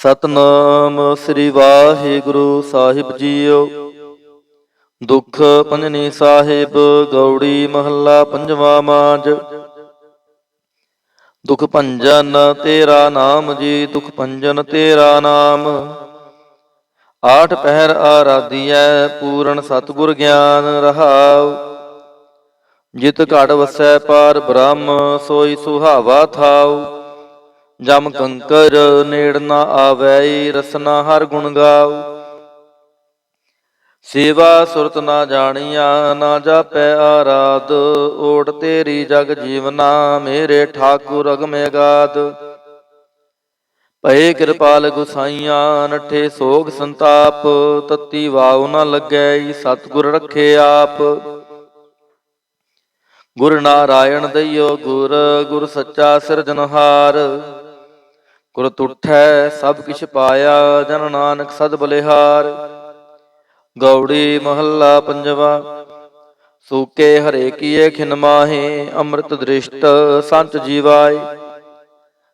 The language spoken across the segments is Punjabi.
ਸਤਨਾਮ ਸ੍ਰੀ ਵਾਹਿਗੁਰੂ ਸਾਹਿਬ ਜੀਓ। ਦੁੱਖ ਭੰਜਨੀ ਸਾਹਿਬ ਗੌੜੀ ਮਹੱਲਾ ਪੰਜਵਾ ਮਾਝ। ਦੁਖ ਭੰਜਨ ਤੇਰਾ ਨਾਮ ਜੀ, ਦੁਖ ਭੰਜਨ ਤੇਰਾ ਨਾਮ। ਆਠ ਪਹਿਰ ਆਰਾਧੀਐ, ਪੂਰਨ ਸਤਿਗੁਰ ਗਿਆਨ ਰਹਾਉ। ਜਿਤ ਘਟ ਵਸੈ ਪਾਰ ਬ੍ਰਹਮ, ਸੋਈ ਸੁਹਾਵਾ ਥਾਉ। ਜਮ ਕੰਕਰ ਨੇੜ ਨਾ ਆਵੈ, ਰਸਨਾ ਹਰ ਗੁਣ ਗਾਉ। ਸੇਵਾ ਸੁਰਤ ਨਾ ਜਾਣੀਆ, ਨਾ ਜਾਪੈ ਆਰਾਧ। ਓਟ ਤੇਰੀ ਜਗ ਜੀਵਨਾ, ਮੇਰੇ ਠਾਕੁਰ ਅਗਮ ਅਗਾਧ। ਭਏ ਕਿਰਪਾਲ ਗੁਸਾਈਆਂ, ਨਠੇ ਸੋਗ ਸੰਤਾਪ। ਤਤੀ ਵਾਉ ਨ ਲੱਗੈ, ਸਤਿਗੁਰ ਰਖੇ ਆਪ। ਗੁਰ ਨਾਰਾਇਣ ਦਈਓ ਗੁਰ, ਗੁਰ ਸੱਚਾ ਸਿਰਜਨਹਾਰ। ਗੁਰ ਤੁਠੈ ਸਭ ਕਿਛ ਪਾਇਆ, ਜਨ ਨਾਨਕ ਸਦ ਬਲਿਹਾਰ। ਗੌੜੀ ਮਹੱਲਾ ਪੰਜਵਾ। ਸੂਕੇ ਹਰੇ ਕੀਏ ਖਿਨ ਮਾਹੇ, ਅੰਮ੍ਰਿਤ ਦ੍ਰਿਸ਼ਟ ਸੰਤ ਜੀਵਾਏ।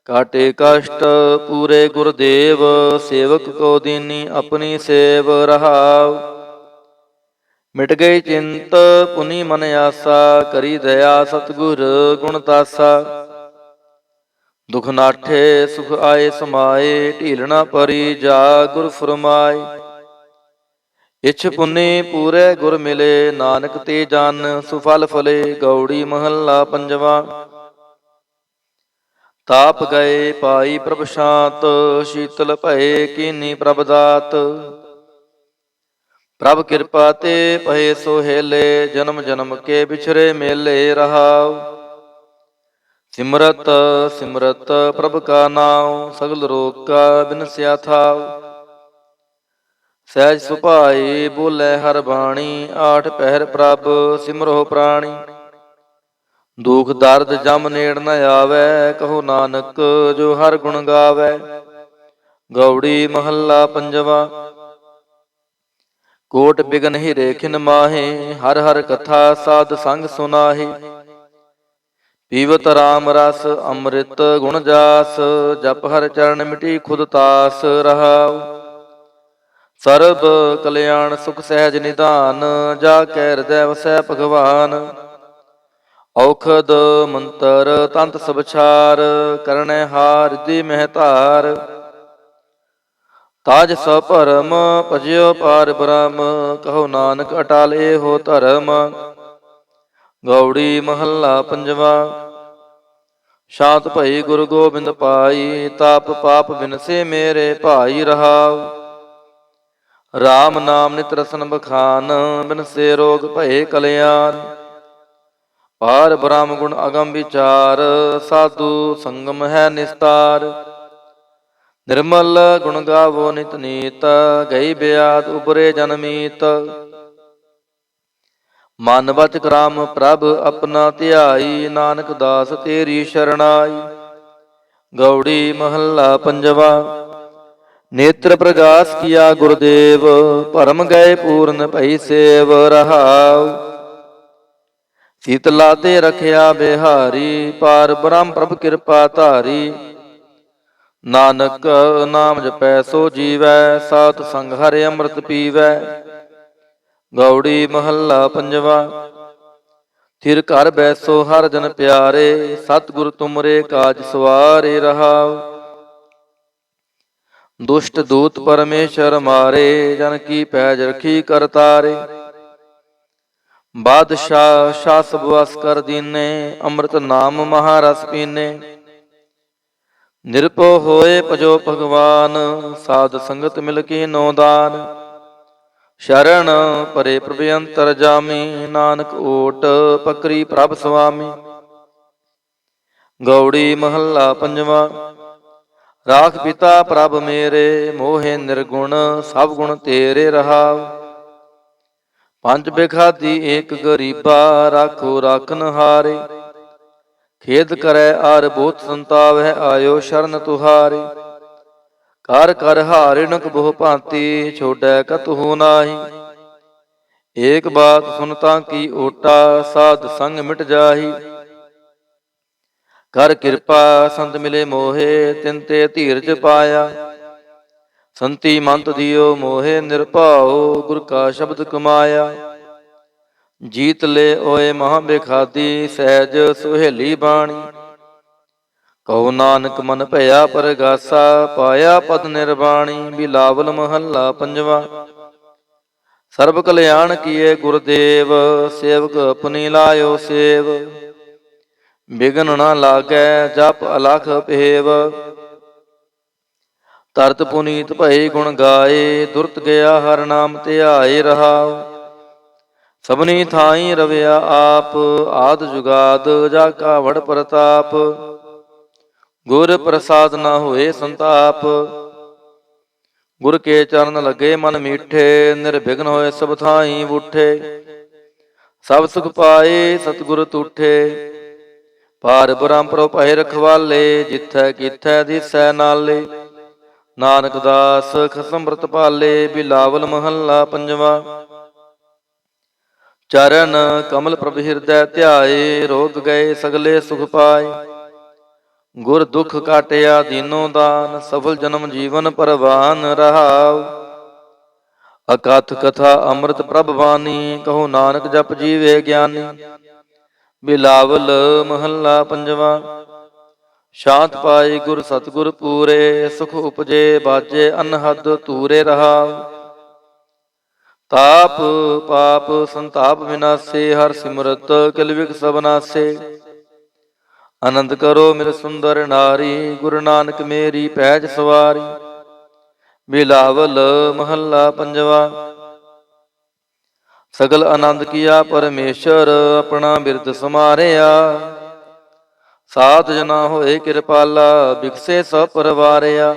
ਕਾਟੇ ਕਸ਼ਟ ਪੂਰੇ ਗੁਰਦੇਵ, ਸੇਵਕ ਕੋ ਦੀਨੀ ਆਪਣੀ ਸੇਵ ਰਹਾਉ। ਮਿਟ ਗਈ ਚਿੰਤ ਪੁਨੀ ਮਨ ਆਸਾ, ਕਰੀ ਦਇਆ ਸਤਿਗੁਰ ਗੁਣ ਤਾਸਾ। ਦੁਖ ਨਾਠੇ ਸੁਖ ਆਏ ਸਮਾਏ, ਢੀਲ ਨਾ ਪਰੀ ਜਾ ਗੁਰ ਫੁਰਮਾਏ। ਇਛ ਪੁਨੀ ਪੂਰੇ ਗੁਰ ਮਿਲੇ, ਨਾਨਕ ਤੇ ਜਨ ਸੁਫਲ ਫਲੇ। ਗੌੜੀ ਮਹੱਲਾ ਪੰਜਵਾ। ਤਾਪ ਗਏ ਪਾਈ ਪ੍ਰਭ ਸ਼ਾਂਤ, ਸ਼ੀਤਲ ਭਏ ਕੀਨੀ ਪ੍ਰਭ ਦਾਤ। ਪ੍ਰਭ ਕਿਰਪਾ ਤੇ ਪਏ ਸੋਹੇਲੇ, ਜਨਮ ਜਨਮ ਕੇ ਵਿਛਰੇ ਮੇਲੇ ਰਹਾਉ। ਸਿਮਰਤ ਸਿਮਰਤ ਪ੍ਰਭ ਕਾ ਨਾਉ, ਸਗਲ ਰੋਗ ਕਾ ਬਿਨਸਿਆ ਥਾਉ। ਸਹਿਜ ਸੁਭਾਏ ਬੋਲੇ ਹਰ ਬਾਣੀ, ਆਠ ਪਹਿਰ ਪ੍ਰਭ ਸਿਮਰੋ ਪ੍ਰਾਣੀ। ਦੁਖ ਦਰਦ ਜਮ ਨੇੜ ਨ ਆਵੈ, ਕਹੋ ਨਾਨਕ ਜੋ ਹਰ ਗੁਣ ਗਾਵੈ। ਗੌੜੀ ਮਹੱਲਾ ਪੰਜਵਾ। ਕੋਟ ਬਿਗਨ ਹੀਰੇ ਖਿਨ ਮਾਹੇ, ਹਰ ਹਰ ਕਥਾ ਸਾਧ ਸੰਗ ਸੁਨਾਹੇ। ਪੀਵਤ ਰਾਮ ਰਸ ਅੰਮ੍ਰਿਤ ਗੁਣ ਜਾਸ, ਜਪ ਹਰ ਚਰਨ ਮਿਟੀ ਖੁਦ ਤਾਸ ਰਹਾਉ। ਸਰਬ ਕਲਿਆਣ ਸੁਖ ਸਹਿਜ ਨਿਧਾਨ, ਜਾ ਕੈ ਹਿਰਦੈ ਵਸੈ ਭਗਵਾਨ। ਔਖਦ ਮੰਤਰ ਤੰਤ ਸਭ ਛਾਰ, ਕਰਨੈ ਹਾਰ ਰਿਧਿ ਮਹਿ ਧਾਰ। ਤਾਜ ਸਭ ਭਰਮ ਭਜਿਓ ਪਾਰ ਬ੍ਰਹਮ, ਕਹੋ ਨਾਨਕ ਅਟਲ ਏਹੋ ਧਰਮ। ਗੌੜੀ ਮਹੱਲਾ ਪੰਜਵਾ। ਸ਼ਾਂਤ ਭਈ ਗੁਰ ਗੋਬਿੰਦ ਪਾਈ, ਤਾਪ ਪਾਪ ਬਿਨਸੇ ਮੇਰੇ ਭਾਈ ਰਹਾਉ। ਰਾਮ ਨਾਮ ਨਿਤ ਰਸਨ ਬਖਾਨ, ਬਿਨਸੇ ਰੋਗ ਭਏ ਕਲਿਆਣ। ਪਾਰ ਬ੍ਰਹਮ ਗੁਣ ਅਗਮ ਵਿਚਾਰ, ਸਾਧੂ ਸੰਗਮ ਹੈ ਨਿਸਤਾਰ। ਨਿਰਮਲ ਗੁਣ ਗਾਵੋ ਨਿਤ ਨੀਤ, ਗਈ ਬਿਆਦ ਉਬਰੇ ਜਨਮੀਤ। ਮਨ ਵਚ ਕਰਾਮ ਪ੍ਰਭ ਆਪਣਾ ਧਿਆਈ, ਨਾਨਕ ਦਾਸ ਤੇਰੀ ਸ਼ਰਣਾਈ। ਗੌੜੀ ਮਹੱਲਾ ਪੰਜਵਾ। ਨੇਤਰ ਪ੍ਰਗਾਸ ਕੀਆ ਗੁਰਦੇਵ, ਭਰਮ ਗਏ ਪੂਰਨ ਭਈ ਸੇਵ ਰਹਾਉ। ਸੀਤਲਾ ਤੇ ਰਖਿਆ ਬਿਹਾਰੀ, ਪਾਰ ਬ੍ਰਹਮ ਪ੍ਰਭ ਕਿਰਪਾ ਧਾਰੀ। ਨਾਨਕ ਨਾਮ ਜਪੈ ਸੋ ਜੀਵੈ, ਸਾਧ ਸੰਗ ਹਰਿ ਅੰਮ੍ਰਿਤ ਪੀਵੈ। ਗੌੜੀ ਮਹੱਲਾ ਪੰਜਵਾ। ਥਿਰ ਘਰ ਬੈਸੋ ਹਰ ਜਨ ਪਿਆਰੇ, ਸਤਿਗੁਰ ਤੁਮਰੇ ਕਾਜ ਸਵਾਰੇ ਰਹਾਉ। ਦੁਸ਼ਟ ਦੂਤ ਪਰਮੇਸ਼ਰ ਮਾਰੇ, ਜਨ ਕੀ ਪੈਜ ਰਖੀ ਕਰਤਾਰੇ। ਬਾਦਸ਼ਾਹ ਸ਼ਾਹ ਸਭ ਵਸ ਕਰ ਦੀਨੇ, ਅੰਮ੍ਰਿਤ ਨਾਮ ਮਹਾਰਸ ਪੀਨੇ। ਨਿਰਭਉ ਹੋਏ ਭਜੋ ਭਗਵਾਨ, ਸਾਧ ਸੰਗਤ ਮਿਲ ਕੀਨੋ ਦਾਨ। ਸ਼ਰਨ ਪਰੇ ਪ੍ਰਭ ਅੰਤਰ ਜਾਮੀ, ਨਾਨਕ ਓਟ ਪਕਰੀ ਪ੍ਰਭ ਸੁਆਮੀ। ਗੌੜੀ ਮਹੱਲਾ ਪੰਜਵਾ। ਰਾਖ ਪਿਤਾ ਪ੍ਰਭ ਮੇਰੇ, ਮੋਹਿ ਨਿਰਗੁਣ ਸਭ ਗੁਣ ਤੇਰੇ ਰਹਾਉ। ਪੰਜ ਬਿਖਾਦੀ ਏਕ ਗਰੀਬਾ, ਰਾਖੋ ਰਾਖਨ ਹਾਰੇ। ਖੇਦ ਕਰੈ ਆਰ ਬੋਤ ਸੰਤਾਵੈ, ਆਇਓ ਸ਼ਰਨ ਤੁਹਾਰੇ। ਕਰ ਕਰ ਹਾਰਿਣਕ ਬਹੁ ਭਾਂਤੀ, ਛੋਡੈ ਕਤਹੂ ਨਾਹੀ। ਏਕ ਬਾਤ ਸੁਨ ਤਾਂ ਕੀ ਓਟਾ, ਸਾਧ ਸੰਗ ਮਿਟ ਜਾਹੀ। ਕਰ ਕਿਰਪਾ ਸੰਤ ਮਿਲੇ ਮੋਹੇ, ਤਿਨ ਤੇ ਧੀਰਜ ਪਾਇਆ। ਸੰਤੀ ਮੰਤ ਦਿਓ ਮੋਹਿ ਨਿਰਭਉ, ਗੁਰ ਕਾ ਸ਼ਬਦ ਕਮਾਇਆ। ਜੀਤ ਲੈ ਓਏ ਮਹਾਂ ਬੇਖਾਦੀ, ਸਹਿਜ ਸੁਹੇਲੀ ਬਾਣੀ। ਕਹੋ ਨਾਨਕ ਮਨ ਭਇਆ ਪਰਗਾਸਾ, ਪਾਇਆ ਪਦ ਨਿਰਵਾਣੀ। ਬਿਲਾਵਲ ਮਹੱਲਾ ਪੰਜਵਾ। ਸਰਬ ਕਲਿਆਣ ਕੀਏ ਗੁਰਦੇਵ, ਸੇਵਕ ਆਪਣੀ ਲਾਇਓ ਸੇਵ। ਬਿਗਨ ਨਾ ਲਾਗੈ ਜਪ ਅਲਖ ਭੇਵ, ਤਰਤ ਪੁਨੀਤ ਭਏ ਗੁਣ ਗਾਏ। ਦੁਰਤ ਗਿਆ ਹਰ ਨਾਮ ਧਿਆਏ ਰਹਾਉ, ਸਭਨੀ ਥਾਈ ਰਵਿਆ ਆਪ। ਆਦ ਜੁਗਾਦ ਜਾ ਕਾ ਵਡ ਪ੍ਰਤਾਪ, ਗੁਰ ਪ੍ਰਸਾਦ ਨਾ ਹੋਏ ਸੰਤਾਪ। ਗੁਰ ਕੇ ਚਰਨ ਲਗੇ ਮਨ ਮੀਠੇ, ਨਿਰਵਿਘਨ ਹੋਏ ਸਭ ਥਾਈ ਬੂਠੇ। ਸਭ ਸੁਖ ਪਾਏ ਸਤਿਗੁਰ ਤੂਠੇ, ਪਾਰ ਬ੍ਰਹਮ ਪ੍ਰਭ ਭਏ ਰਖਵਾਲੇ। ਜਿਥੈ ਕੀਥੈ ਦਿਸੈ ਨਾਲੇ, ਨਾਨਕ ਦਾਸ ਖਸਮ ਅੰਮ੍ਰਿਤ ਪਾਲੇ। ਬਿਲਾਵਲ ਮਹੱਲਾ ਪੰਜਵਾ। ਚਰਨ ਕਮਲ ਪ੍ਰਭ ਹਿਰਦੈ ਧਿਆਏ, ਰੋਗ ਗਏ ਸਗਲੇ ਸੁਖ ਪਾਏ। ਗੁਰ ਦੁਖ ਕਾਟਿਆ ਦੀਨੋ ਦਾਨ, ਸਫਲ ਜਨਮ ਜੀਵਨ ਪਰਵਾਨ ਰਹਾਉ। ਅਕਥ ਕਥਾ ਅੰਮ੍ਰਿਤ ਪ੍ਰਭ ਬਾਣੀ, ਕਹੋ ਨਾਨਕ ਜਪ ਜੀਵੇ ਗਿਆਨੀ। ਬਿਲਾਵਲ ਮਹੱਲਾ ਪੰਜਵਾ। ਸ਼ਾਂਤ ਪਾਈ ਗੁਰ ਸਤਿਗੁਰ ਪੂਰੇ, ਸੁਖ ਉਪਜੇ ਬਾਜੇ ਅਨਹਦ ਤੂਰੇ ਰਹਾਉ। ਤਾਪ ਪਾਪ ਸੰਤਾਪ ਵਿਨਾਸੇ, ਹਰ ਸਿਮਰਤ ਕਿਲ ਵਿਖ ਸਭ ਨਾਸੇ। ਆਨੰਦ ਕਰੋ ਮੇਰੇ ਸੁੰਦਰ ਨਾਰੀ, ਗੁਰੂ ਨਾਨਕ ਮੇਰੀ ਪੈਜ ਸਵਾਰੀ। ਬਿਲਾਵਲ ਮਹੱਲਾ ਪੰਜਵਾ। ਸਗਲ ਆਨੰਦ ਕੀਆ ਪਰਮੇਸ਼ਰ, ਆਪਣਾ ਬਿਰਦ ਸਮਾਰਿਆ। ਸਾਧ ਜਨਾ ਹੋਏ ਕਿਰਪਾਲਾ, ਬਿਕਸੇ ਸਭ ਪਰਵਾਰਿਆ।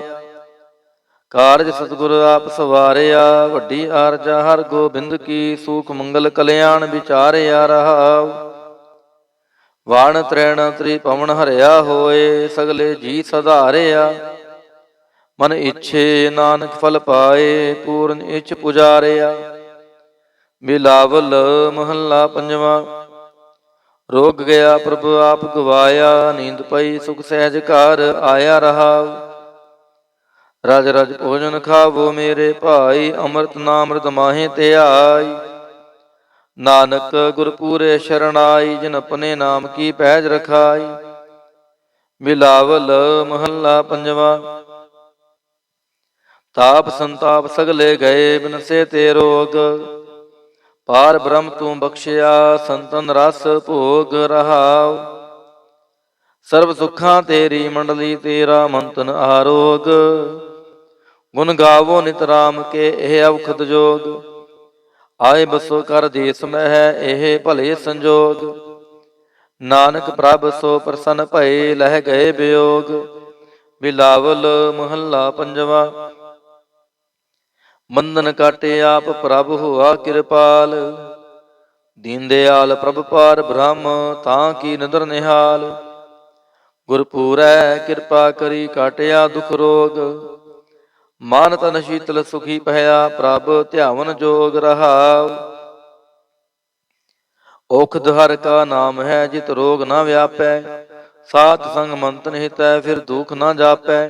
ਕਾਰਜ ਸਤਿਗੁਰ ਆਪ ਸਵਾਰਿਆ, ਵੱਡੀ ਆਰਜਾ ਹਰ ਗੋਬਿੰਦ ਕੀ। ਸੂਖ ਮੰਗਲ ਕਲਿਆਣ ਵਿਚਾਰਿਆ ਰਹਾਉ। ਵਾਣ ਤ੍ਰੈਣ ਤ੍ਰਿਭਵਨ ਹਰਿਆ ਹੋਏ, ਸਗਲੇ ਜੀ ਸਧਾਰਿਆ। ਮਨ ਇੱਛੇ ਨਾਨਕ ਫਲ ਪਾਏ, ਪੂਰਨ ਇੱਛ ਪੁਜਾਰਿਆ। ਬਿਲਾਵਲ ਮਹੱਲਾ ਪੰਜਵਾ। ਰੋਗ ਗਿਆ ਪ੍ਰਭ ਆਪ ਗਵਾਇਆ, ਨੀਂਦ ਪਈ ਸੁਖ ਸਹਿਜ ਘਰ ਆਇਆ ਰਹਾਉ। ਰਜ ਰਜ ਭੋਜਨ ਖਾਵੋ ਮੇਰੇ ਭਾਈ, ਅੰਮ੍ਰਿਤ ਨਾਮ ਰਿਦ ਮਾਹੇ ਧਿਆਈ। ਨਾਨਕ ਗੁਰ ਪੂਰੇ ਸ਼ਰਨਾਈ, ਜਿਨ ਆਪਣੇ ਨਾਮ ਕੀ ਪੈਜ ਰਖਾਈ। ਬਿਲਾਵਲ ਮਹੱਲਾ ਪੰਜਵਾ। ਤਾਪ ਸੰਤਾਪ ਸਗਲੇ ਗਏ, ਬਿਨਸੇ ਤੇ ਰੋਗ। ਪਾਰ ਬ੍ਰਹਮ ਤੂੰ ਬਖਸ਼ਿਆ, ਸੰਤਨ ਰਸ ਭੋਗ ਰਹਾਉ। ਸਰਬ ਸੁੱਖਾਂ ਤੇਰੀ ਮੰਡਲੀ, ਤੇਰਾ ਮੰਤਨ ਆਰੋਗ। ਗੁਣ ਗਾਵੋ ਨਿਤ ਰਾਮ ਕੇ, ਇਹ ਅਵਖਦ ਜੋਗ। ਆਏ ਬਸੋ ਕਰ ਦੇਸ ਮਹਿ, ਇਹ ਭਲੇ ਸੰਜੋਗ। ਨਾਨਕ ਪ੍ਰਭ ਸੋ ਪ੍ਰਸੰਨ ਭਏ, ਲਹਿ ਗਏ ਵਿਯੋਗ। ਬਿਲਾਵਲ ਮਹੱਲਾ ਪੰਜਵਾ। ਬੰਧਨ ਕਾਟੇ ਆਪ ਪ੍ਰਭ ਹੋਆ ਕਿਰਪਾਲ, ਦੀਨ ਦਿਆਲ ਪ੍ਰਭ ਪਾਰ ਬ੍ਰਹਮ, ਤਾਂ ਕੀ ਨਦਰ ਨਿਹਾਲ। ਗੁਰ ਪੂਰੈ ਕਿਰਪਾ ਕਰੀ, ਕਾਟਿਆ ਦੁਖ ਰੋਗ। ਮਨ ਤਨ ਸ਼ੀਤਲ ਸੁਖੀ ਭਇਆ, ਪ੍ਰਭ ਧਿਆਵਨ ਜੋਗ ਰਹਾਉ। ਔਖਦ ਹਰਿ ਕਾ ਨਾਮ ਹੈ, ਜਿਤ ਰੋਗ ਨਾ ਵਿਆਪੈ। ਸਾਤ ਸੰਗ ਮੰਤਨ ਹਿਤੈ, ਫਿਰ ਦੁਖ ਨਾ ਜਾਪੈ।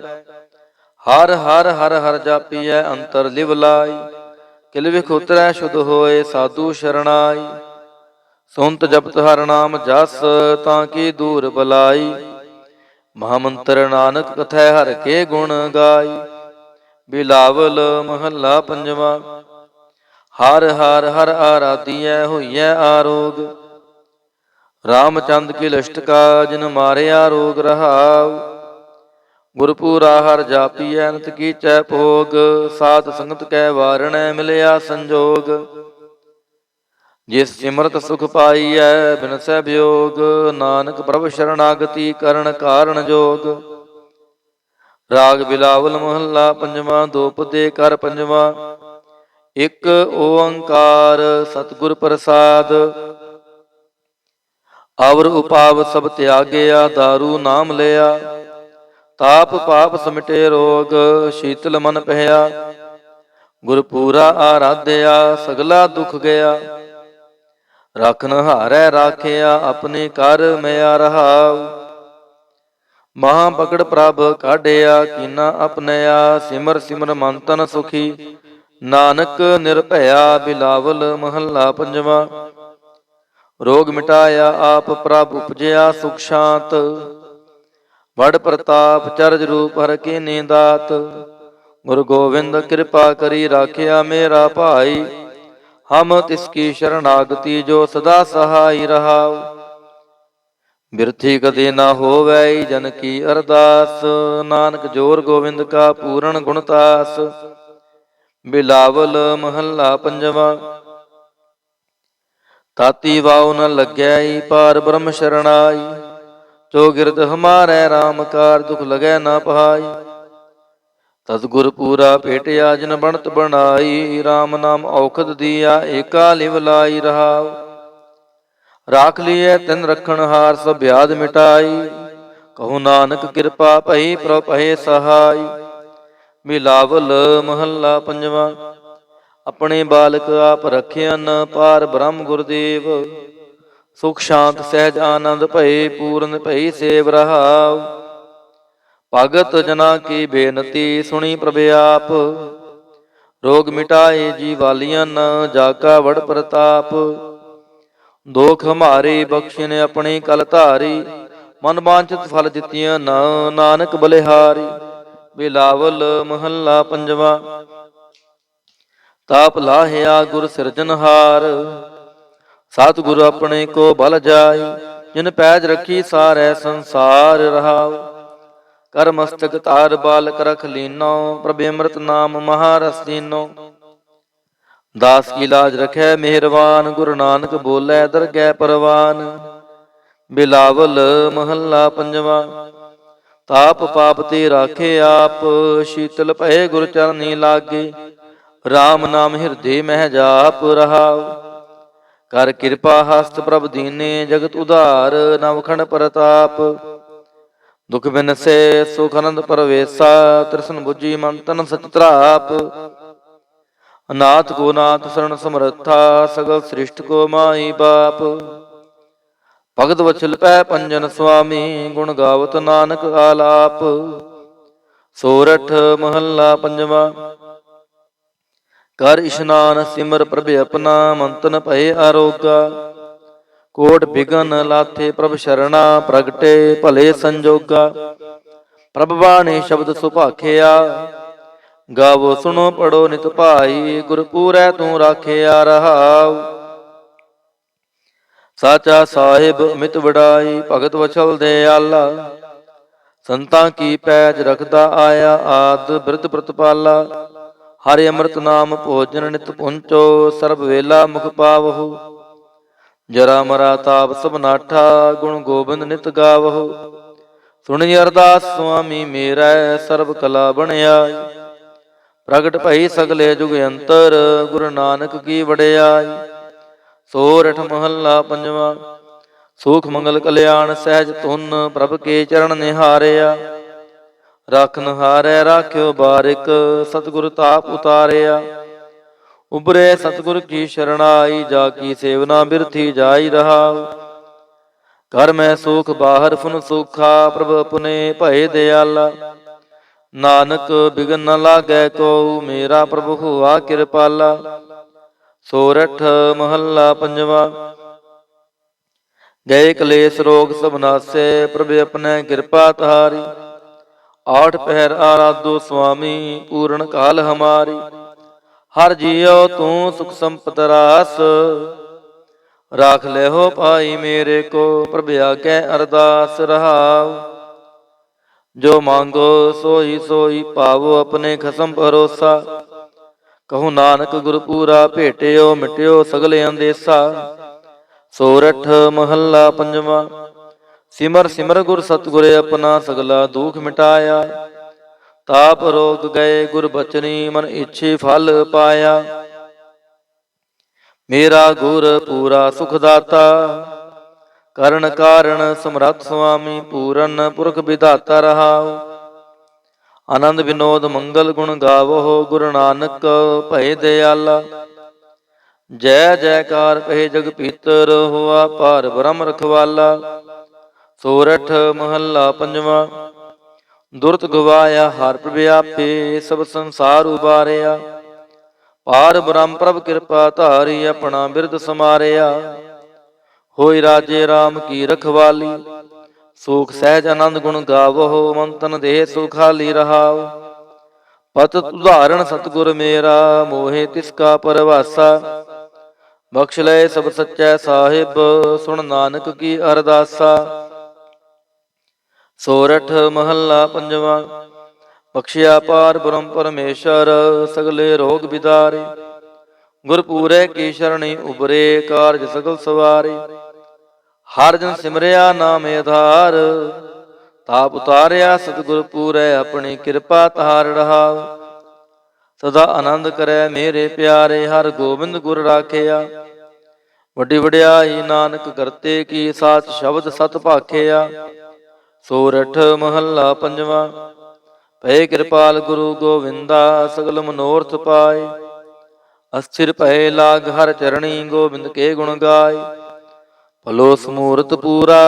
ਹਰ ਹਰ ਹਰ ਹਰ ਜਾਪੀਐ, ਅੰਤਰ ਲਿਵ ਲਾਈ। ਕਿਲ ਵਿਖ ਉਤਰੈ ਸ਼ੁਧ ਹੋਏ, ਸਾਧੂ ਸ਼ਰਣਾਈ। ਸੁਨਤ ਜਪਤ ਹਰ ਨਾਮ ਜਸ, ਤਾਂ ਕੀ ਦੂਰ ਬਲਾਈ। ਮਹਾਮੰਤਰ ਨਾਨਕ ਕਥੈ ਹਰਿ ਕੇ ਗੁਣ ਗਾਈ। ਬਿਲਾਵਲ ਮਹੱਲਾ ਪੰਜਵਾ। ਹਰ ਹਰ ਹਰ ਆਰਾਧੀਐ, ਹੋਈਐ ਆਰੋਗ। ਰਾਮਚੰਦ ਕੀ ਲਿਸ਼ਟਕਾ, ਜਿਨ ਮਾਰਿਆ ਰੋਗ ਰਹਾਉ। ਗੁਰਪੂਰਾ ਹਰ ਜਾਪੀਐ, ਨਿਤ ਕੀਚੈ ਭੋਗ। ਸਾਧ ਸੰਗਤ ਕੈ ਵਾਰਣੈ, ਮਿਲਿਆ ਸੰਜੋਗ। ਜਿਸ ਸਿਮਰਤ ਸੁਖ ਪਾਈਐ, ਬਿਨਸੈ ਵਿਯੋਗ। ਨਾਨਕ ਪ੍ਰਭ ਸ਼ਰਨਾਗਤੀ, ਕਰਨ ਕਾਰਣ ਜੋਗ। ਰਾਗ ਬਿਲਾਵਲ ਮਹੱਲਾ ਪੰਜਵਾ। ਦੋਪਦੇ ਕਰ ਪੰਜਵਾ। ਇਕ ਓੰਕਾਰ ਸਤਿਗੁਰ ਪ੍ਰਸਾਦ, ਅਵਰ ਉਪਾਵ ਸਭ ਤਿਆਗਿਆ। ਦਾਰੂ ਨਾਮ ਲਿਆ, ਤਾਪ ਪਾਪ ਸਮਿਟੇ ਰੋਗ। ਸ਼ੀਤਲ ਮਨ ਭਇਆ, ਗੁਰਪੂਰਾ ਆਰਾਧਿਆ। ਸਗਲਾ ਦੁਖ ਗਿਆ, ਰਖਨ ਹਾਰੈ ਰਾਖਿਆ। ਆਪਣੇ ਕਰ ਮਿਆ ਰਹਾਉ। ਮਹਾ ਪਕੜ ਪ੍ਰਭ ਕਾਢਿਆ, ਕੀਨਾ ਆਪਨਿਆ, ਸਿਮਰ ਸਿਮਰ ਮਨ ਤਨ ਸੁਖੀ, ਨਾਨਕ ਨਿਰਭਇਆ। ਬਿਲਾਵਲ ਮਹੱਲਾ ਪੰਜਵਾ। ਰੋਗ ਮਿਟਾਇਆ ਆਪ ਪ੍ਰਭ ਉਪਜਿਆ, ਸੁਖ ਸ਼ਾਂਤ ਵਡ ਪ੍ਰਤਾਪ, ਚਰਜ ਰੂਪ ਹਰ ਕੇ ਦਾਤ। ਗੁਰੂ ਗੋਬਿੰਦ ਕਿਰਪਾ ਕਰੀ ਰਾਖਿਆ ਮੇਰਾ ਭਾਈ, ਹਮ ਤਿਸ ਕੀ ਸ਼ਰਨਾਗਤੀ ਜੋ ਸਦਾ ਸਹਾਈ ਰਹਾਉ। ਬਿਰਥੀ ਕਦੇ ਨਾ ਹੋਵੈ ਜਨ ਕੀ ਅਰਦਾਸ, ਨਾਨਕ ਜੋਰ ਗੋਬਿੰਦ ਕਾ ਪੂਰਨ ਗੁਣਤਾਸ। ਬਿਲਾਵਲ ਮਹੱਲਾ ਪੰਜਵਾ। ਤਾਤੀ ਵਾਉ ਨ ਲੱਗੈ ਪਾਰ ਬ੍ਰਹਮ ਸ਼ਰਣਾਈ, ਜੋ ਗਿਰਦ ਹਮਾਰੈ ਰਾਮ ਕਾਰ ਦੁਖ ਲਗੈ ਨਾ ਪਹਾਈ। ਤਦ ਗੁਰ ਪੂਰਾ ਭੇਟਿਆ ਜਿਨ ਬਣਤ ਬਣਾਈ, ਰਾਮ ਨਾਮ ਔਖਦ ਦੀਆ ਏਕਾ ਲਿਵ ਲਾਈ ਰਹਾਉ। ਰਾਖ ਲਿਐ ਤਿਨ ਰਖਣ ਹਾਰ ਸਭ ਬਿਆਦ ਮਿਟਾਈ, ਕਹੋ ਨਾਨਕ ਕਿਰਪਾ ਭਈ ਪ੍ਰਭ ਭਏ ਸਹਾਈ। ਬਿਲਾਵਲ ਮਹੱਲਾ ਪੰਜਵਾ। ਆਪਣੇ ਬਾਲਕ ਆਪ ਰਖਿਅਨ ਪਾਰ ਬ੍ਰਹਮ ਗੁਰਦੇਵ, ਸੁਖ ਸ਼ਾਂਤ ਸਹਿਜ ਆਨੰਦ ਭਏ ਪੂਰਨ ਭਈ ਸੇਵ ਰਹਾਉ। ਭਗਤ ਜਨਾ ਕੀ ਬੇਨਤੀ ਸੁਣੀ ਪ੍ਰਭ ਆਪ, ਰੋਗ ਮਿਟਾਏ ਜੀ ਵਾਲੀਆਂ ਜਾ ਕਾ ਵਡ ਪ੍ਰਤਾਪ। ਦੋਖ ਹਮਾਰੇ ਬਖਸ਼ਿਨ ਆਪਣੀ ਕਲ ਧਾਰੀ, ਮਨ ਬਾਂਛਿਤ ਫਲ ਦਿੱਤੀਆਂ ਨਾਨਕ ਬਲਿਹਾਰੀ। ਬਿਲਾਵਲ ਮਹੱਲਾ ਪੰਜਵਾ। ਤਾਪ ਲਾਹਿਆ ਗੁਰ ਸਿਰਜਨਹਾਰ, ਸਤਿਗੁਰ ਆਪਣੇ ਕੋ ਬਲ ਜਾਈ, ਜਿਨ ਪੈਜ ਰੱਖੀ ਸਾਰੈ ਸੰਸਾਰ ਰਹਾਉ। ਕਰ ਮਸਤਕ ਧਾਰ ਬਾਲਕ ਰਖ ਲੀਨੋ, ਪ੍ਰਭ ਅੰਮ੍ਰਿਤ ਨਾਮ ਮਹਾਰਸ ਦੀਨੋ। ਦਾਸ ਕੀ ਲਾਜ ਰਖੈ ਮਿਹਰਬਾਨ, ਗੁਰੂ ਨਾਨਕ ਬੋਲੇ ਦਰਗਹਿ ਪਰਵਾਨ। ਬਿਲਾਵਲ ਮਹੱਲਾ ਪੰਜਵਾ। ਤਾਪ ਪਾਪ ਤੇ ਰਾਖੇ ਆਪ, ਸ਼ੀਤਲ ਭਏ ਗੁਰ ਚਰਨੀ ਲਾਗੇ, ਰਾਮ ਨਾਮ ਹਿਰਦੇ ਮਹਿ ਜਾਪ ਰਹਾਉ। ਕਰ ਕਿਰਪਾ ਹਸਤ ਪ੍ਰਭ ਦੀਨੇ, ਜਗਤ ਉਧਾਰ ਨਵਖੰਡ ਪ੍ਰਤਾਪ। ਦੁਖ ਬਿਨਸੇ ਸੁਖ ਆਨੰਦ ਪਰਵੇਸਾ, ਤ੍ਰਿਸ਼ਨ ਬੁੱਝੀ ਮਨ ਤਨ ਸਚ ਤਰਾਪ। ਅਨਾਥ ਕੋ ਨਾਥ ਸਰਣ ਸਮਰੱਥਾ, ਸਗਲ ਸ੍ਰਿਸ਼ਟ ਕੋ ਮਾਈ ਬਾਪ। ਭਗਤ ਵਛਲ ਪੈ ਪੰਜਨ ਸੁਆਮੀ, ਗੁਣ ਗਾਵਤ ਨਾਨਕ ਆਲਾਪ। ਸੋਰਠ ਮਹੱਲਾ ਪੰਜਵਾ। ਕਰ ਇਸ਼ਨਾਨ ਸਿਮਰ ਪ੍ਰਭ ਆਪਣਾ, ਮਨ ਤਨ ਭਏ ਆਰੋਗਾ। ਕੋਟ ਬਿਗਨ ਲਾਥੇ ਪ੍ਰਭ ਸ਼ਰਣਾ, ਪ੍ਰਗਟੇ ਭਲੇ ਸੰਜੋਗਾ। ਪ੍ਰਭ ਬਾਣੀ ਸ਼ਬਦ ਸੁਭਾਖਿਆ, ਗਾਵੋ ਸੁਣੋ ਪੜੋ ਨਿਤ ਭਾਈ, ਗੁਰ ਪੂਰੈ ਤੂੰ ਰਾਖਿਆ ਰਹਾਉ। ਸਾਚਾ ਸਾਹਿਬ ਅਮਿਤ ਵਡਾਈ, ਭਗਤ ਵਛਲ ਦਿਆਲਾ। ਸੰਤਾਂ ਕੀ ਪੈਜ ਰਖਦਾ ਆਇਆ, ਆਦ ਬਿਰਧ ਪ੍ਰਤਪਾਲਾ। ਹਰਿ ਅੰਮ੍ਰਿਤ ਨਾਮ ਭੋਜਨ ਨਿਤ ਪੁੰਚੋ, ਸਰਬ ਵੇਲਾ ਮੁਖ ਪਾਵਹੁ। ਜਰਾ ਮਰਾ ਤਾਪ ਸਭ ਨਾਠਾ, ਗੁਣ ਗੋਬਿੰਦ ਨਿਤ ਗਾਵਹੁ। ਸੁਣੀ ਅਰਦਾਸ ਸੁਆਮੀ ਮੇਰੈ, ਸਰਬ ਕਲਾ ਬਣਿਆਈ। ਪ੍ਰਗਟ ਭਈ ਸਗਲੇ ਜੁਗ ਅੰਤਰ, ਗੁਰੂ ਨਾਨਕ ਕੀ ਵਡਿਆਈ। ਸੋਰਠ ਮਹੱਲਾ ਪੰਜਵਾ। ਸੂਖ ਮੰਗਲ ਕਲਿਆਣ ਸਹਿਜ ਧੁਨ, ਪ੍ਰਭ ਕੇ ਚਰਨ ਨਿਹਾਰਿਆ। ਰਾਖਨ ਹਾਰੈ ਰਾਖਿਓ ਬਾਰਿਕ, ਸਤਿਗੁਰ ਤਾਪ ਉਤਾਰਿਆ। ਉਬਰੇ ਸਤਿਗੁਰ ਕੀ ਸ਼ਰਣਾਈ, ਜਾ ਕੀ ਸੇਵਨਾ ਬਿਰਥੀ ਜਾਈ ਰਹਾਉ। ਘਰ ਮੈਂ ਸੁਖ ਬਾਹਰ ਫੁਨ ਸੁਖਾ, ਪ੍ਰਭ ਆਪਣੇ ਭਏ ਦਿਆਲਾ। ਨਾਨਕ ਬਿਗਨ ਨ ਲਾਗੈ ਕੋ, ਮੇਰਾ ਪ੍ਰਭ ਹੋਆ ਕਿਰਪਾਲਾ। ਸੋਰਠ ਮਹੱਲਾ ਪੰਜਵਾ। ਗਏ ਕਲੇਸ਼ ਰੋਗ ਸਭ ਨਾਸੈ, ਪ੍ਰਭ ਆਪਣੇ ਕਿਰਪਾ ਤਾਰੀ। ਆਠ ਪਹਿਰ ਆਰਾਧੋ ਸੁਆਮੀ, ਪੂਰਨ ਕਾਲ ਹਮਾਰੀ। ਹਰ ਜੀਉ ਤੂੰ ਸੁਖ ਸੰਪਤ ਰਾਸ, ਰਾਖ ਲਿਓ ਭਾਈ ਮੇਰੇ ਕੋ, ਪ੍ਰਭ ਆਗੇ ਅਰਦਾਸ ਰਹਾਉ। ਜੋ ਮੰਗੋ ਸੋਈ ਸੋਈ ਪਾਵੋ, ਆਪਣੇ ਖਸਮ ਭਰੋਸਾ। ਕਹੋ ਨਾਨਕ ਗੁਰ ਪੂਰਾ ਭੇਟਿਓ, ਮਿਟਿਓ ਸਗਲੇ ਅੰਦੇਸਾ। ਸੋਰਠ ਮਹੱਲਾ ਪੰਜਵਾ। ਸਿਮਰ ਸਿਮਰ ਗੁਰ ਸਤਿਗੁਰ ਆਪਣਾ, ਸਗਲਾ ਦੁਖ ਮਿਟਾਇਆ। ਤਾਪ ਰੋਗ ਗਏ ਗੁਰ ਬਚਨੀ, ਮਨ ਇੱਛੇ ਫਲ ਪਾਇਆ। ਮੇਰਾ ਗੁਰ ਪੂਰਾ ਸੁਖ ਦਾਤਾ, ਕਰਨ ਕਾਰਣ ਸਮਰੱਥ ਸੁਆਮੀ। ਪੂਰਨ ਪੁਰਖ ਵਿਧਾਤਾ ਰਹਾਉ। ਆਨੰਦ ਵਿਨੋਦ ਮੰਗਲ ਗੁਣ ਗਾਵੋ, ਗੁਰੂ ਨਾਨਕ ਭਏ ਦਿਆਲਾ। ਜੈ ਜੈਕਾਰ ਕਹੇ ਜਗ ਪੀਤਰ, ਹੋਆ ਪਾਰ ਬ੍ਰਹਮ ਰਖਵਾਲਾ। ਸੋਰਠ ਮਹੱਲਾ ਪੰਜਵਾਂ। ਦੁਰਤ ਗਵਾਇਆ ਹਰਿ ਪ੍ਰਭ ਆਪੇ, ਸਭ ਸੰਸਾਰ ਉਬਾਰਿਆ। ਪਾਰ ਬ੍ਰਹਮ ਪ੍ਰਭ ਕਿਰਪਾ ਧਾਰੀ, ਆਪਣਾ ਬਿਰਦ ਸਮਾਰਿਆ। ਹੋਈ ਰਾਜੇ ਰਾਮ ਕੀ ਰਖਵਾਲੀ, ਸੂਖ ਸਹਿਜ ਆਨੰਦ ਗੁਣ ਗਾਵੋ। ਮਨ ਤਨ ਦੇਹ ਸੁਖਾਲੀ ਰਹਾਉ, ਪਤਿਤ ਉਦਾਹਰਣ ਸਤਿਗੁਰ ਮੇਰਾ। ਮੋਹਿ ਤਿਸ ਕਾ ਪਰਵਾਸਾ, ਬਖਸ਼ ਲਏ ਸਭ ਸੱਚੈ ਸਾਹਿਬ। ਸੁਣ ਨਾਨਕ ਕੀ ਅਰਦਾਸਾ। ਸੋਰਠ ਮਹੱਲਾ ਪੰਜਵਾਂ। ਬਖਸ਼ਿਆ ਪਾਰ ਬ੍ਰਹਮ ਪਰਮੇਸ਼ਰ, ਸਗਲੇ ਰੋਗ ਬਿਦਾਰੇ। ਗੁਰਪੂਰੈ ਕੀ ਸ਼ਰਣੀ ਉਬਰੇ, ਕਾਰਜ ਸਗਲ ਸਵਾਰੇ। ਹਰਿ ਜਨ ਸਿਮਰਿਆ ਨਾਮ ਆਧਾਰ, ਤਾਪ ਉਤਾਰਿਆ ਸਤਿਗੁਰ ਪੂਰੈ। ਆਪਣੀ ਕਿਰਪਾ ਧਾਰ ਰਹਾਉ, ਸਦਾ ਆਨੰਦ ਕਰੈ ਮੇਰੇ ਪਿਆਰੇ। ਹਰਿ ਗੋਬਿੰਦ ਗੁਰ ਰਾਖਿਆ, ਵੱਡੀ ਵਡਿਆਈ ਨਾਨਕ ਕਰਤੇ ਕੀ। ਸਾਚ ਸ਼ਬਦ ਸਤ ਭਾਖਿਆ। ਸੋਰਠ ਮਹੱਲਾ ਪੰਜਵਾਂ। ਭਏ ਕਿਰਪਾਲ ਗੁਰੂ ਗੋਵਿੰਦਾ, ਸਗਲ ਮਨੋਰਥ ਪਾਏ। ਅਸਥਿਰ ਭਏ ਲਾਗ ਹਰਿ ਚਰਣੀ, ਗੋਬਿੰਦ ਕੇ ਗੁਣ ਗਾਏ। ਭਲੋ ਸਮੂਰਤ ਪੂਰਾ,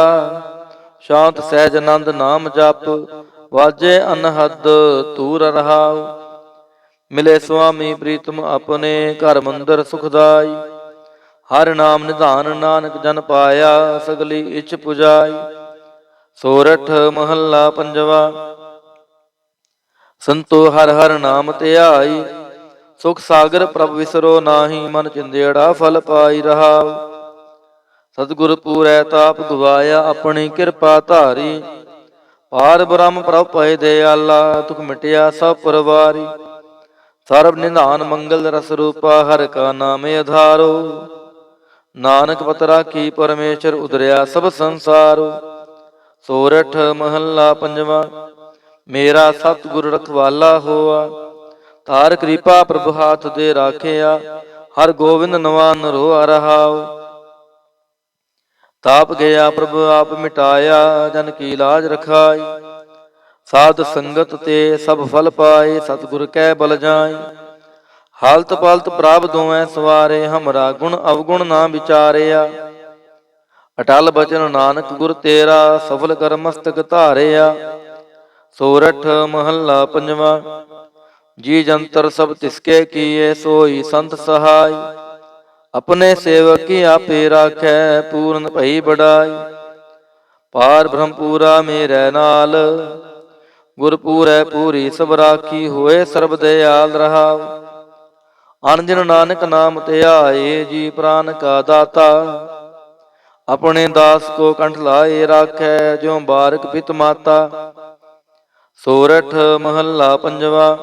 ਸ਼ਾਂਤ ਸਹਿਜ ਆਨੰਦ ਨਾਮ ਜਪ। ਵਾਜੇ ਅਨਹਦ ਤੂਰ ਰਹਾਉ, ਮਿਲੇ ਸੁਆਮੀ ਪ੍ਰੀਤਮ ਆਪਣੇ। ਘਰ ਮੰਦਰ ਸੁਖਦਾਈ, ਹਰਿ ਨਾਮ ਨਿਧਾਨ ਨਾਨਕ ਜਨ ਪਾਇਆ। ਸਗਲੀ ਇੱਛ ਪੁਜਾਈ। ਸੋਰਠ ਮਹੱਲਾ ਪੰਜਵਾਂ। ਸੰਤੋ ਹਰਿ ਹਰਿ ਨਾਮ ਧਿਆਈ, ਸੁਖ ਸਾਗਰ ਪ੍ਰਭ ਵਿਸਰੋ ਨਾਹੀ। ਮਨ ਚਿੰਦੇੜਾ ਫਲ ਪਾਈ ਰਹਾਉ, ਸਤਿਗੁਰ ਪੂਰੈ ਤਾਪ ਗਵਾਇਆ। ਆਪਣੀ ਕਿਰਪਾ ਧਾਰੀ, ਪਾਰ ਬ੍ਰਹਮ ਪ੍ਰਭ ਭਏ ਦਿਆਲਾ। ਤੁਖ ਮਿਟਿਆ ਸਭ ਪਰਵਾਰੀ, ਸਰਬ ਨਿਧਾਨ ਮੰਗਲ ਰਸ ਰੂਪਾ। ਹਰਿ ਕਾ ਨਾਮ ਆਧਾਰੋ, ਨਾਨਕ ਪਤ ਰਾਖੀ ਪਰਮੇਸ਼ਰ। ਉਦਰਿਆ ਸਭ ਸੰਸਾਰੋ। ਸੋਰਠ ਮਹੱਲਾ ਪੰਜਵਾਂ। ਮੇਰਾ ਸਤਿਗੁਰ ਰਖਵਾਲਾ ਹੋਆ, ਧਾਰ ਕਿਰਪਾ ਪ੍ਰਭ ਹਾਥ ਦੇ ਰਾਖਿਆ। ਹਰਿ ਗੋਬਿੰਦ ਨਵਾਨ ਰੋਆ ਰਹਾਉ, ਤਾਪ ਗਿਆ ਪ੍ਰਭ ਆਪ ਮਿਟਾਇਆ। ਜਨ ਕੀ ਲਾਜ ਰਖਾਈ, ਸਾਧ ਸੰਗਤ ਤੇ ਸਭ ਫਲ ਪਾਏ। ਸਤਿਗੁਰ ਕੈ ਬਲ ਜਾਈ, ਹਾਲਤ ਪਾਲਤ ਪ੍ਰਭ ਦੋਵੇਂ ਸਵਾਰੇ। ਹਮਰਾ ਗੁਣ ਅਵਗੁਣ ਨਾ ਵਿਚਾਰਿਆ, ਅਟਲ ਬਚਨ ਨਾਨਕ ਗੁਰ ਤੇਰਾ। ਸਫਲ ਕਰ ਮਸਤਕ ਧਾਰਿਆ। ਸੋਰਠ ਮਹੱਲਾ ਪੰਜਵਾਂ। ਜੀ ਜੰਤਰ ਸਭ ਤਿਸਕੇ ਕੀਏ, ਸੋਈ ਸੰਤ ਸਹਾਈ। ਆਪਣੇ ਸੇਵਕ ਕੀ ਆਪੇ ਰਾਖੈ, ਪੂਰਨ ਭਈ ਬੜਾਈ। ਪਾਰ ਬ੍ਰਹਮ ਪੂਰਾ ਮੇਰੇ ਨਾਲ, ਗੁਰਪੂਰੈ ਪੂਰੀ ਸਭ ਰਾਖੀ। ਹੋਏ ਸਰਬ ਦਿਆਲ ਰਹਾਉ, ਅਨਜਨ ਨਾਨਕ ਨਾਮ ਧਿਆਏ। ਜੀ ਪ੍ਰਾਨ ਕਾ ਦਾਤਾ, ਆਪਣੇ ਦਾਸ ਕੋ ਕੰਠ ਲਾਏ ਰਾਖੈ। ਜਿਉ ਬਾਰਕ ਪਿਤ ਮਾਤਾ। ਸੋਰਠ ਮਹੱਲਾ ਪੰਜਵਾਂ।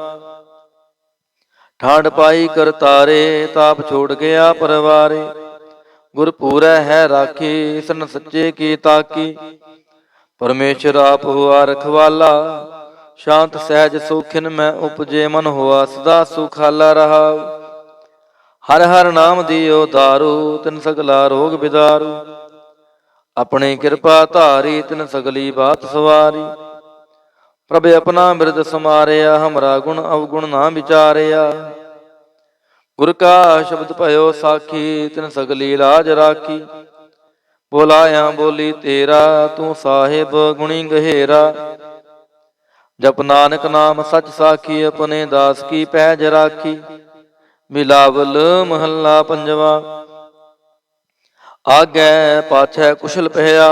ਠਾਂਡ ਪਾਈ ਕਰਤਾਰੇ, ਤਾਪ ਛੋੜ ਗਿਆ ਪਰਵਾਰੇ। ਗੁਰਪੂਰੈ ਹੈ ਰਾਖੀ, ਸਨ ਸੱਚੇ ਕੀ ਤਾਕੀ। ਪਰਮੇਸ਼ਰ ਆਪ ਹੁਆ ਰਖਵਾਲਾ, ਸ਼ਾਂਤ ਸਹਿਜ ਸੌਖਿਨ ਮੈਂ ਉਪਜੇ। ਮਨ ਹੋਆ ਸਦਾ ਸੁਖਾਲਾ ਰਹਾਉ, ਹਰਿ ਹਰਿ ਨਾਮ ਦਿਓ ਦਾਰੂ। ਤਿਨ ਸਗਲਾ ਰੋਗ ਬਿਦਾਰੂ, ਆਪਣੀ ਕਿਰਪਾ ਧਾਰੀ। ਤਿਨ ਸਗਲੀ ਬਾਤ ਸਵਾਰੀ, ਪ੍ਰਭ ਆਪਣਾ ਬਿਰਦ ਸਮਾਰਿਆ। ਹਮਰਾ ਗੁਣ ਅਵਗੁਣ ਨਾ ਵਿਚਾਰਿਆ, ਗੁਰ ਕਾ ਸ਼ਬਦ ਭਇਓ ਸਾਖੀ। ਤਿਨ ਸਗਲੀ ਲਾਜ ਰਾਖੀ, ਬੋਲਾਇਆ ਬੋਲੀ ਤੇਰਾ। ਤੂੰ ਸਾਹਿਬ ਗੁਣੀ ਗਹੇਰਾ, ਜਪ ਨਾਨਕ ਨਾਮ ਸਚ ਸਾਖੀ। ਆਪਣੇ ਦਾਸ ਕੀ ਪੈਜ ਰਾਖੀ। ਬਿਲਾਵਲ ਮਹੱਲਾ ਪੰਜਵਾਂ। ਆਗੈ ਪਾਛੈ ਕੁਸ਼ਲ ਪਹਿਆ,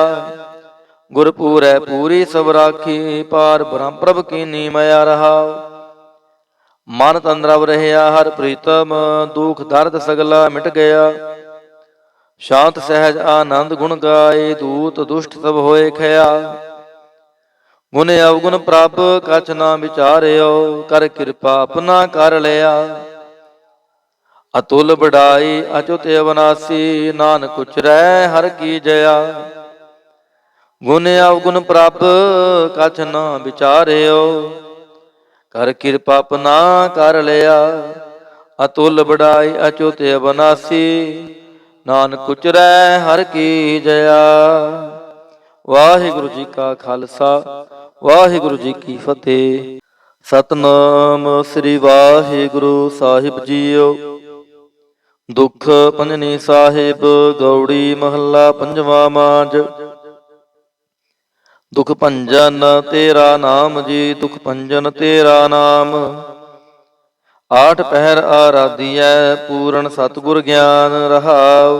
ਗੁਰਪੂਰੈ ਪੂਰੀ ਸਭ ਰਾਖੀ। ਪਾਰ ਬ੍ਰਹਮ ਪ੍ਰਭ ਕੀਨੀ ਮਇਆ ਰਹਾਉ, ਮਨ ਤਨ ਰਵ ਰਹਿਆ ਹਰਿ ਪ੍ਰੀਤਮ। ਦੁਖ ਦਰਦ ਸਗਲਾ ਮਿਟ ਗਿਆ, ਸ਼ਾਂਤ ਸਹਿਜ ਆਨੰਦ ਗੁਣ ਗਾਏ। ਦੂਤ ਦੁਸ਼ਟ ਸਭ ਹੋਏ ਖਿਆ, ਗੁਣ ਅਵਗੁਣ ਪ੍ਰਭ ਕਛ ਨਾ ਵਿਚਾਰਿਓ। ਕਰ ਕਿਰਪਾ ਆਪਣਾ ਕਰ ਲਿਆ, ਅਤੁਲ ਬੜਾਈ ਅਚੁਤ ਅਵਨਾਸੀ। ਨਾਨਕ ਉਚਰੈ ਹਰਿ ਕੀ ਜਇਆ, ਗੁਣ ਅਵਗੁਣ ਪ੍ਰਭ ਕਛ ਨਾ ਵਿਚਾਰਿਓ। ਕਰ ਕਿਰਪਾ ਆਪਣਾ ਕਰ ਲਿਆ, ਅਤੁਲ ਬੜਾਈ ਅਚੁਤ ਅਵਨਾਸੀ। ਨਾਨਕ ਉਚਰੈ ਹਰਿ ਕੀ ਜਇਆ। ਵਾਹਿਗੁਰੂ ਜੀ ਕਾ ਖਾਲਸਾ, ਵਾਹਿਗੁਰੂ ਜੀ ਕੀ ਫਤਿਹ। ਸਤਿਨਾਮ ਸ੍ਰੀ ਵਾਹਿਗੁਰੂ ਸਾਹਿਬ ਜੀਓ। ਦੁੱਖ ਭੰਜਨੀ ਸਾਹਿਬ ਗੌੜੀ ਮਹੱਲਾ ਪੰਜਵਾ। ਮਾਂਝ ਦੁਖ ਭੰਜਨ ਤੇਰਾ ਨਾਮ ਜੀ, ਦੁਖ ਭੰਜਨ ਤੇਰਾ ਨਾਮ। ਆਠ ਪਹਿਰ ਆਰਾਧੀਐ, ਪੂਰਨ ਸਤਿਗੁਰ ਗਿਆਨ ਰਹਾਉ।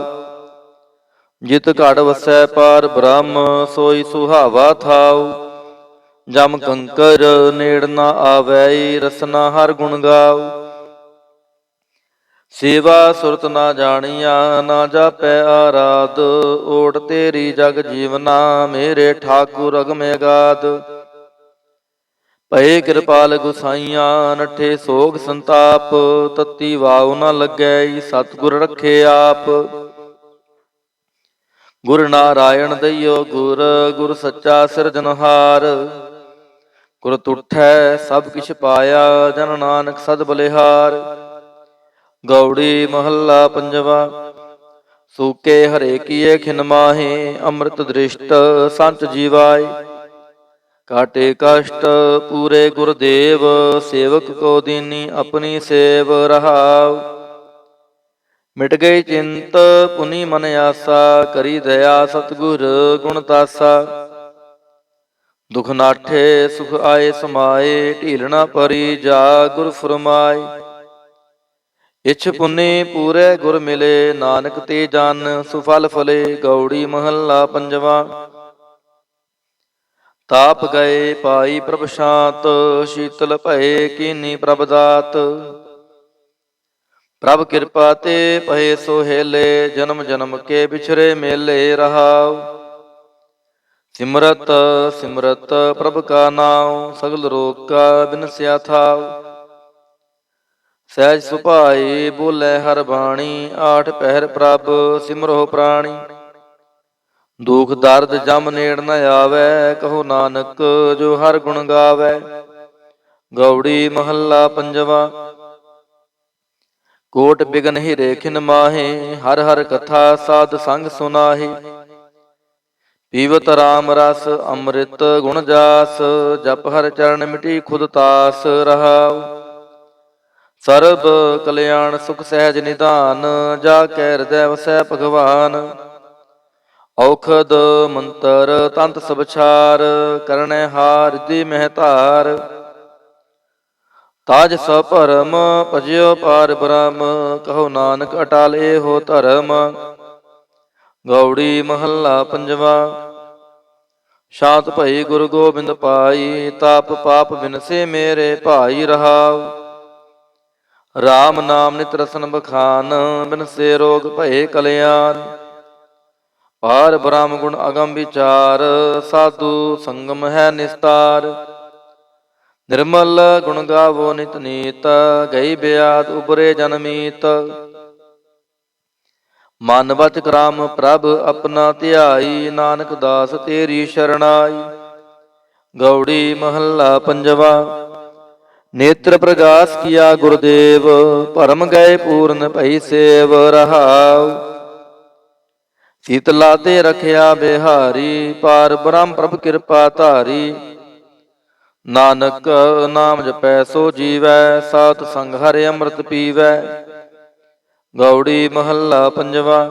ਜਿਤ ਘੜ ਵਸੈ ਪਾਰ ਬ੍ਰਹਮ, ਸੋਈ ਸੁਹਾਵਾ ਥਾਉ। ਜਮ ਕੰਕਰ ਨੇੜ ਨਾ ਆਵੈ, ਰਸਨਾ ਹਰ ਗੁਣ ਗਾਉ। ਸੇਵਾ ਸੁਰਤ ਨਾ ਜਾਣੀਆ, ਨਾ ਜਾਪੈ ਆਰਾਧ। ਓਟ ਤੇਰੀ ਜਗ ਜੀਵਨਾ, ਮੇਰੇ ਠਾਕੁਰ ਅਗਮ ਅਗਾਧ। ਭਏ ਕਿਰਪਾਲ ਗੁਸਾਈਆਂ, ਨਠੇ ਸੋਗ ਸੰਤਾਪ। ਤਤੀ ਵਾਉ ਨ ਲੱਗੈ, ਸਤਿਗੁਰ ਰਖੇ ਆਪ। ਗੁਰ ਨਾਰਾਇਣ ਦਈਓ ਗੁਰ, ਗੁਰ ਸੱਚਾ ਸਿਰਜਨਹਾਰ। ਗੁਰ ਤੁਠੈ ਸਭ ਕਿਛ ਪਾਇਆ, ਜਨ ਨਾਨਕ ਸਦ ਬਲਿਹਾਰ। ਗੌੜੀ ਮਹੱਲਾ ਪੰਜਵਾ। ਸੂਕੇ ਹਰੇ ਕੀਏ ਖਿਨ ਮਾਹੇ, ਅੰਮ੍ਰਿਤ ਦ੍ਰਿਸ਼ਟ ਸੰਚ ਜੀਵਾਏ। ਕਾਟੇ ਕਸ਼ਟ ਪੂਰੇ ਗੁਰਦੇਵ, ਸੇਵਕ ਕੋ ਦੀਨੀ ਆਪਣੀ ਸੇਵ ਰਹਾਉ। ਮਿਟ ਗਈ ਚਿੰਤ ਪੁਨੀ ਮਨ ਆਸਾ, ਕਰੀ ਦਇਆ ਸਤਿਗੁਰ ਗੁਣ ਤਾਸਾ। ਦੁਖ ਨਾਠੇ ਸੁਖ ਆਏ ਸਮਾਏ, ਢੀਲ ਨਾ ਪਰੀ ਜਾ ਗੁਰ ਫੁਰਮਾਏ। ਇਛ ਪੁਨੀ ਪੂਰੇ ਗੁਰ ਮਿਲੇ, ਨਾਨਕ ਤੇ ਜਨ ਸੁਫਲ ਫਲੇ। ਗੌੜੀ ਮਹੱਲਾ ਪੰਜਵਾ। ਤਾਪ ਗਏ ਪਾਈ ਪ੍ਰਭ ਸ਼ਾਂਤ, ਸ਼ੀਤਲ ਭਏ ਕੀਨੀ ਪ੍ਰਭ ਦਾਤ। ਪ੍ਰਭ ਕਿਰਪਾ ਤੇ ਭਏ ਸੋਹੇਲੇ, ਜਨਮ ਜਨਮ ਕੇ ਵਿਛਰੇ ਮੇਲੇ ਰਹਾਉ। ਸਿਮਰਤ ਸਿਮਰਤ ਪ੍ਰਭ ਕਾ ਨਾਉ, ਸਗਲ ਰੋਗ ਕਾ ਬਿਨਸਿਆ ਥਾਉ। ਸਹਿਜ ਸੁਭਾਈ ਬੋਲੇ ਹਰ ਬਾਣੀ, ਆਠ ਪਹਿਰ ਪ੍ਰਭ ਸਿਮਰੋ ਪ੍ਰਾਣੀ। ਦੁਖ ਦਰਦ ਜਮ ਨੇੜ ਨ ਆਵੈ, ਕਹੋ ਨਾਨਕ ਜੋ ਹਰ ਗੁਣ ਗਾਵੈ। ਗੌੜੀ ਮਹੱਲਾ ਪੰਜਵਾ। ਕੋਟ ਬਿਗਨ ਹੀਰੇ ਖਿਨ ਮਾਹੇ, ਹਰ ਹਰ ਕਥਾ ਸਾਧ ਸੰਗ ਸੁਨਾਹੇ। ਪੀਵਤ ਰਾਮ ਰਸ ਅੰਮ੍ਰਿਤ ਗੁਣ ਜਾਸ, ਜਪ ਹਰ ਚਰਨ ਮਿਟੀ ਖੁਦ ਤਾਸ ਰਹਾਉ। ਸਰਬ ਕਲਿਆਣ ਸੁਖ ਸਹਿਜ ਨਿਧਾਨ, ਜਾ ਕੈ ਹਿਰਦੈ ਵਸੈ ਭਗਵਾਨ। ਔਖਦ ਮੰਤਰ ਤੰਤ ਸਭ ਛਾਰ, ਕਰਨੈ ਹਾਰ ਰਿਧਿ ਮਹਿ ਧਾਰ। ਤਾਜ ਸਭ ਭਰਮ ਭਜਿਓ ਪਾਰ ਬ੍ਰਹਮ, ਕਹੋ ਨਾਨਕ ਅਟਲ ਏਹੋ ਧਰਮ। ਗੌੜੀ ਮਹੱਲਾ ਪੰਜਵਾ। ਸ਼ਾਂਤ ਭਈ ਗੁਰੂ ਗੋਬਿੰਦ ਪਾਈ, ਤਾਪ ਪਾਪ ਬਿਨਸੇ ਮੇਰੇ ਭਾਈ ਰਹਾਉ। ਰਾਮ ਨਾਮ ਨਿਤ ਰਸਨ ਬਖਾਨ, ਬਿਨਸੇ ਰੋਗ ਭਏ ਕਲਿਆਣ। ਪਾਰ ਬ੍ਰਹਮ ਗੁਣ ਅਗਮ ਵਿਚਾਰ, ਸਾਧੂ ਸੰਗਮ ਹੈ ਨਿਸਤਾਰ। ਨਿਰਮਲ ਗੁਣ ਗਾਵੋ ਨਿਤ ਨੀਤ, ਗਈ ਬਿਆਦ ਉਬਰੇ ਜਨਮੀਤ। ਮਨ ਵਚ ਕਰਾਮ ਪ੍ਰਭ ਆਪਣਾ ਧਿਆਈ, ਨਾਨਕ ਦਾਸ ਤੇਰੀ ਸ਼ਰਣਾਈ। ਗੌੜੀ ਮਹੱਲਾ ਪੰਜਵਾ। ਨੇਤਰ ਪ੍ਰਗਾਸ ਕੀਆ ਗੁਰਦੇਵ, ਭਰਮ ਗਏ ਪੂਰਨ ਭਈ ਸੇਵ ਰਹਾਉ। ਸੀਤਲਾ ਤੇ ਰਖਿਆ ਬਿਹਾਰੀ, ਪਾਰ ਬ੍ਰਹਮ ਪ੍ਰਭ ਕਿਰਪਾ ਧਾਰੀ। ਨਾਨਕ ਨਾਮ ਜਪੈ ਸੋ ਜੀਵੈ, ਸਾਧ ਸੰਗ ਹਰਿ ਅੰਮ੍ਰਿਤ ਪੀਵੈ। ਗੌੜੀ ਮਹੱਲਾ ਪੰਜਵਾ।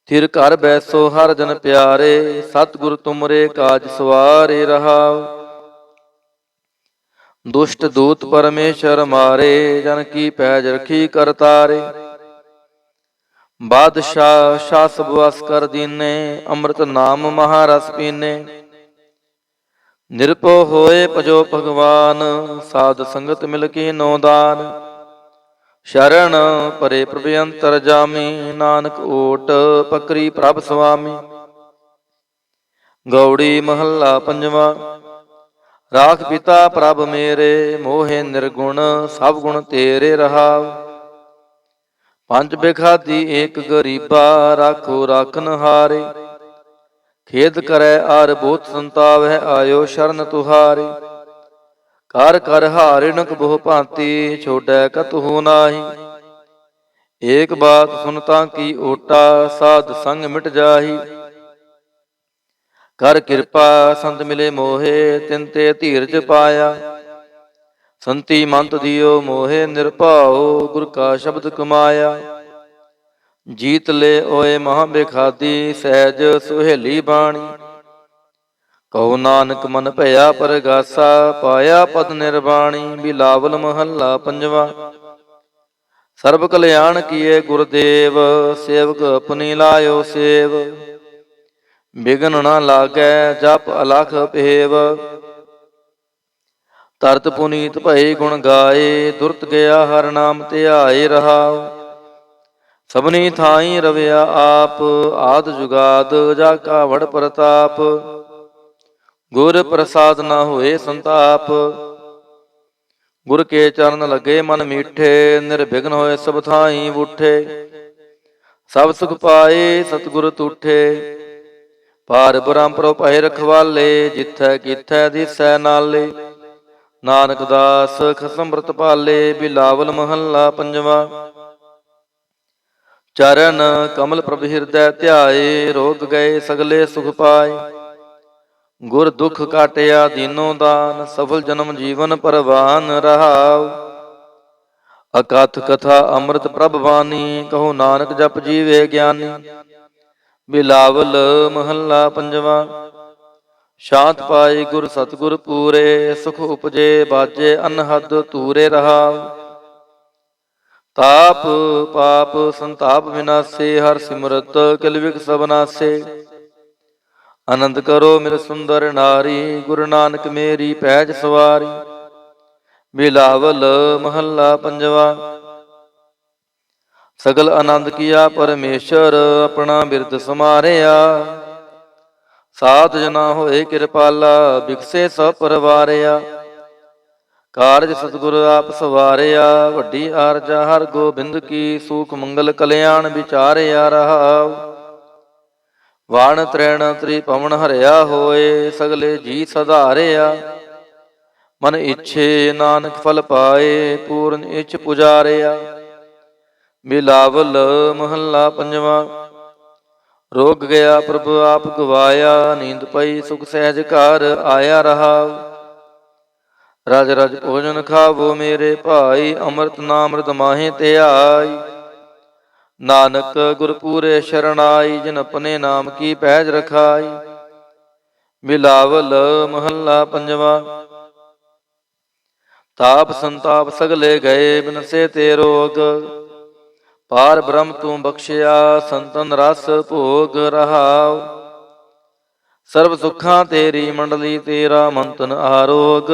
ਥਿਰ ਘਰ ਬੈਸੋ ਹਰ ਜਨ ਪਿਆਰੇ, ਸਤਿਗੁਰ ਤੁਮਰੇ ਕਾਜ ਸਵਾਰੇ ਰਹਾਉ। ਦੁਸ਼ਟ ਦੂਤ ਪਰਮੇਸ਼ਰ ਮਾਰੇ, ਜਨ ਕੀ ਪੈਜ ਰਖੀ ਕਰਤਾਰੇ। ਬਾਦਸ਼ਾਹ ਸ਼ਾਹ ਸਭ ਵਸ ਕਰ ਦੀਨੇ, ਅੰਮ੍ਰਿਤ ਨਾਮ ਮਹਾਰਸ ਪੀਨੇ। ਨਿਰਭਉ ਹੋਏ ਭਜੋ ਭਗਵਾਨ, ਸਾਧ ਸੰਗਤ ਮਿਲ ਕੀਨੋ ਦਾਨ। ਸ਼ਰਨ ਪਰੇ ਪ੍ਰਭ ਅੰਤਰ ਜਾਮੀ, ਨਾਨਕ ਓਟ ਪਕਰੀ ਪ੍ਰਭ ਸੁਆਮੀ। ਗੌੜੀ ਮਹੱਲਾ ਪੰਜਵਾ। ਰਾਖ ਪਿਤਾ ਪ੍ਰਭ ਮੇਰੇ, ਮੋਹਿ ਨਿਰਗੁਣ ਸਭ ਗੁਣ ਤੇਰੇ ਰਹਾਉ। ਪੰਜ ਬਿਖਾਦੀ ਏਕ ਗਰੀਬਾ, ਰਾਖੋ ਰਾਖਨ ਹਾਰੇ। ਖੇਦ ਕਰੈ ਆਰ ਬੋਤ ਸੰਤਾਵੈ, ਆਇਓ ਸ਼ਰਨ ਤੁਹਾਰੇ। ਕਰ ਕਰ ਹਾਰਿਣਕ ਬਹੁ ਭਾਂਤੀ, ਛੋਡੈ ਕਤਹੂ ਨਾਹੀ। ਏਕ ਬਾਤ ਸੁਨ ਤਾਂ ਕੀ ਓਟਾ, ਸਾਧ ਸੰਗ ਮਿਟ ਜਾਹੀ। ਕਰ ਕਿਰਪਾ ਸੰਤ ਮਿਲੇ ਮੋਹੇ, ਤਿਨ ਤੇ ਧੀਰਜ ਪਾਇਆ। ਸੰਤੀ ਮੰਤ ਦਿਓ ਮੋਹੇ ਨਿਰਭਉ, ਗੁਰ ਕਾ ਸ਼ਬਦ ਕਮਾਇਆ। ਜੀਤ ਲੈ ਓਏ ਮਹਾ ਬਿਖਾਦੀ, ਸਹਿਜ ਸੁਹੇਲੀ ਬਾਣੀ। ਕਹੋ ਨਾਨਕ ਮਨ ਭਇਆ ਪਰਗਾਸਾ, ਪਾਇਆ ਪਦ ਨਿਰਵਾਣੀ। ਬਿਲਾਵਲ ਮਹੱਲਾ ਪੰਜਵਾ। ਸਰਬ ਕਲਿਆਣ ਕੀਏ ਗੁਰਦੇਵ, ਸੇਵਕ ਆਪਣੀ ਲਾਇਓ ਸੇਵ। ਬਿਗਨ ਨਾ ਲਾਗੈ ਜਪ ਅਲਖ ਭੇਵ, ਤਰਤ ਪੁਨੀਤ ਭਏ ਗੁਣ ਗਾਏ। ਦੁਰਤ ਗਿਆ ਹਰ ਨਾਮ ਧਿਆਏ ਰਹਾਉ, ਸਭਨੀ ਥਾਈ ਰਵਿਆ ਆਪ। ਆਦ ਜੁਗਾਦ ਜਾ ਕਾ ਵਡ ਪ੍ਰਤਾਪ, ਗੁਰ ਪ੍ਰਸਾਦ ਨਾ ਹੋਏ ਸੰਤਾਪ। ਗੁਰ ਕੇ ਚਰਨ ਲੱਗੇ ਮਨ ਮੀਠੇ, ਨਿਰਵਿਘਨ ਹੋਏ ਸਭ ਥਾਈ ਬੂਠੇ। ਸਭ ਸੁਖ ਪਾਏ ਸਤਿਗੁਰ ਤੂਠੇ, ਪਾਰ ਬ੍ਰਹਮ ਪ੍ਰਭ ਭਏ ਰਖਵਾਲੇ। ਜਿਥੈ ਕੀਥੈ ਦਿਸੈ ਨਾਲੇ, ਨਾਨਕ ਦਾਸ ਖਸਮ ਅੰਮ੍ਰਿਤ ਪਾਲੇ। ਬਿਲਾਵਲ ਮਹੱਲਾ ਪੰਜਵਾ। ਚਰਨ ਕਮਲ ਪ੍ਰਭ ਹਿਰਦੈ ਧਿਆਏ, ਰੋਗ ਗਏ ਸਗਲੇ ਸੁਖ ਪਾਏ। ਗੁਰ ਦੁਖ ਕਾਟਿਆ ਦੀਨੋ ਦਾਨ, ਸਫਲ ਜਨਮ ਜੀਵਨ ਪਰਵਾਨ ਰਹਾਉ। ਅਕਥ ਕਥਾ ਅੰਮ੍ਰਿਤ ਪ੍ਰਭ ਬਾਣੀ, ਕਹੋ ਨਾਨਕ ਜਪ ਜੀਵੇ ਗਿਆਨੀ। ਬਿਲਾਵਲ ਮਹੱਲਾ ਪੰਜਵਾ। ਸ਼ਾਂਤ ਪਾਈ ਗੁਰ ਸਤਿਗੁਰ ਪੂਰੇ, ਸੁਖ ਉਪਜੇ ਬਾਜੇ ਅਨਹਦ ਤੂਰੇ ਰਹਾਉ। ਤਾਪ ਪਾਪ ਸੰਤਾਪ ਵਿਨਾਸੇ, ਹਰ ਸਿਮਰਤ ਕਿਲ ਵਿਖ ਸਭ ਨਾਸੇ। ਆਨੰਦ ਕਰੋ ਮੇਰੇ ਸੁੰਦਰ ਨਾਰੀ, ਗੁਰੂ ਨਾਨਕ ਮੇਰੀ ਪੈਜ ਸਵਾਰੀ। ਬਿਲਾਵਲ ਮਹੱਲਾ ਪੰਜਵਾ। ਸਗਲ ਆਨੰਦ ਕੀਆ ਪਰਮੇਸ਼ਰ, ਆਪਣਾ ਬਿਰਦ ਸਮਾਰਿਆ। ਸਾਧ ਜਨਾ ਹੋਏ ਕਿਰਪਾਲਾ, ਬਿਕਸੇ ਸਭ ਪਰਵਾਰਿਆ। ਕਾਰਜ ਸਤਿਗੁਰ ਆਪ ਸਵਾਰਿਆ, ਵੱਡੀ ਆਰਜਾ ਹਰ ਗੋਬਿੰਦ ਕੀ। ਸੂਖ ਮੰਗਲ ਕਲਿਆਣ ਵਿਚਾਰਿਆ ਰਹਾਉ। ਵਾਣ ਤ੍ਰੈਣ ਤ੍ਰਿਭਵਨ ਹਰਿਆ ਹੋਏ, ਸਗਲੇ ਜੀ ਸਧਾਰਿਆ। ਮਨ ਇੱਛੇ ਨਾਨਕ ਫਲ ਪਾਏ, ਪੂਰਨ ਇੱਛ ਪੁਜਾਰਿਆ। ਬਿਲਾਵਲ ਮਹੱਲਾ ਪੰਜਵਾ। ਰੋਗ ਗਿਆ ਪ੍ਰਭ ਆਪ ਗਵਾਇਆ, ਨੀਂਦ ਪਈ ਸੁਖ ਸਹਿਜ ਘਰ ਆਇਆ ਰਹਾਉ। ਰਜ ਰਜ ਭੋਜਨ ਖਾਵੋ ਮੇਰੇ ਭਾਈ, ਅੰਮ੍ਰਿਤ ਨਾਮ੍ਰਿਤ ਮਾਹੇ ਧਿਆਈ। ਨਾਨਕ ਗੁਰ ਪੂਰੇ ਸ਼ਰਨਾਈ, ਜਿਨ ਆਪਣੇ ਨਾਮ ਕੀ ਪੈਜ ਰਖਾਈ। ਬਿਲਾਵਲ ਮਹੱਲਾ ਪੰਜਵਾ। ਤਾਪ ਸੰਤਾਪ ਸਗਲੇ ਗਏ, ਬਿਨਸੇ ਤੇ ਰੋਗ। ਪਾਰ ਬ੍ਰਹਮ ਤੂੰ ਬਖਸ਼ਿਆ, ਸੰਤਨ ਰਸ ਭੋਗ ਰਹਾਉ। ਸਰਬ ਸੁੱਖਾਂ ਤੇਰੀ ਮੰਡਲੀ, ਤੇਰਾ ਮੰਤਨ ਆਰੋਗ।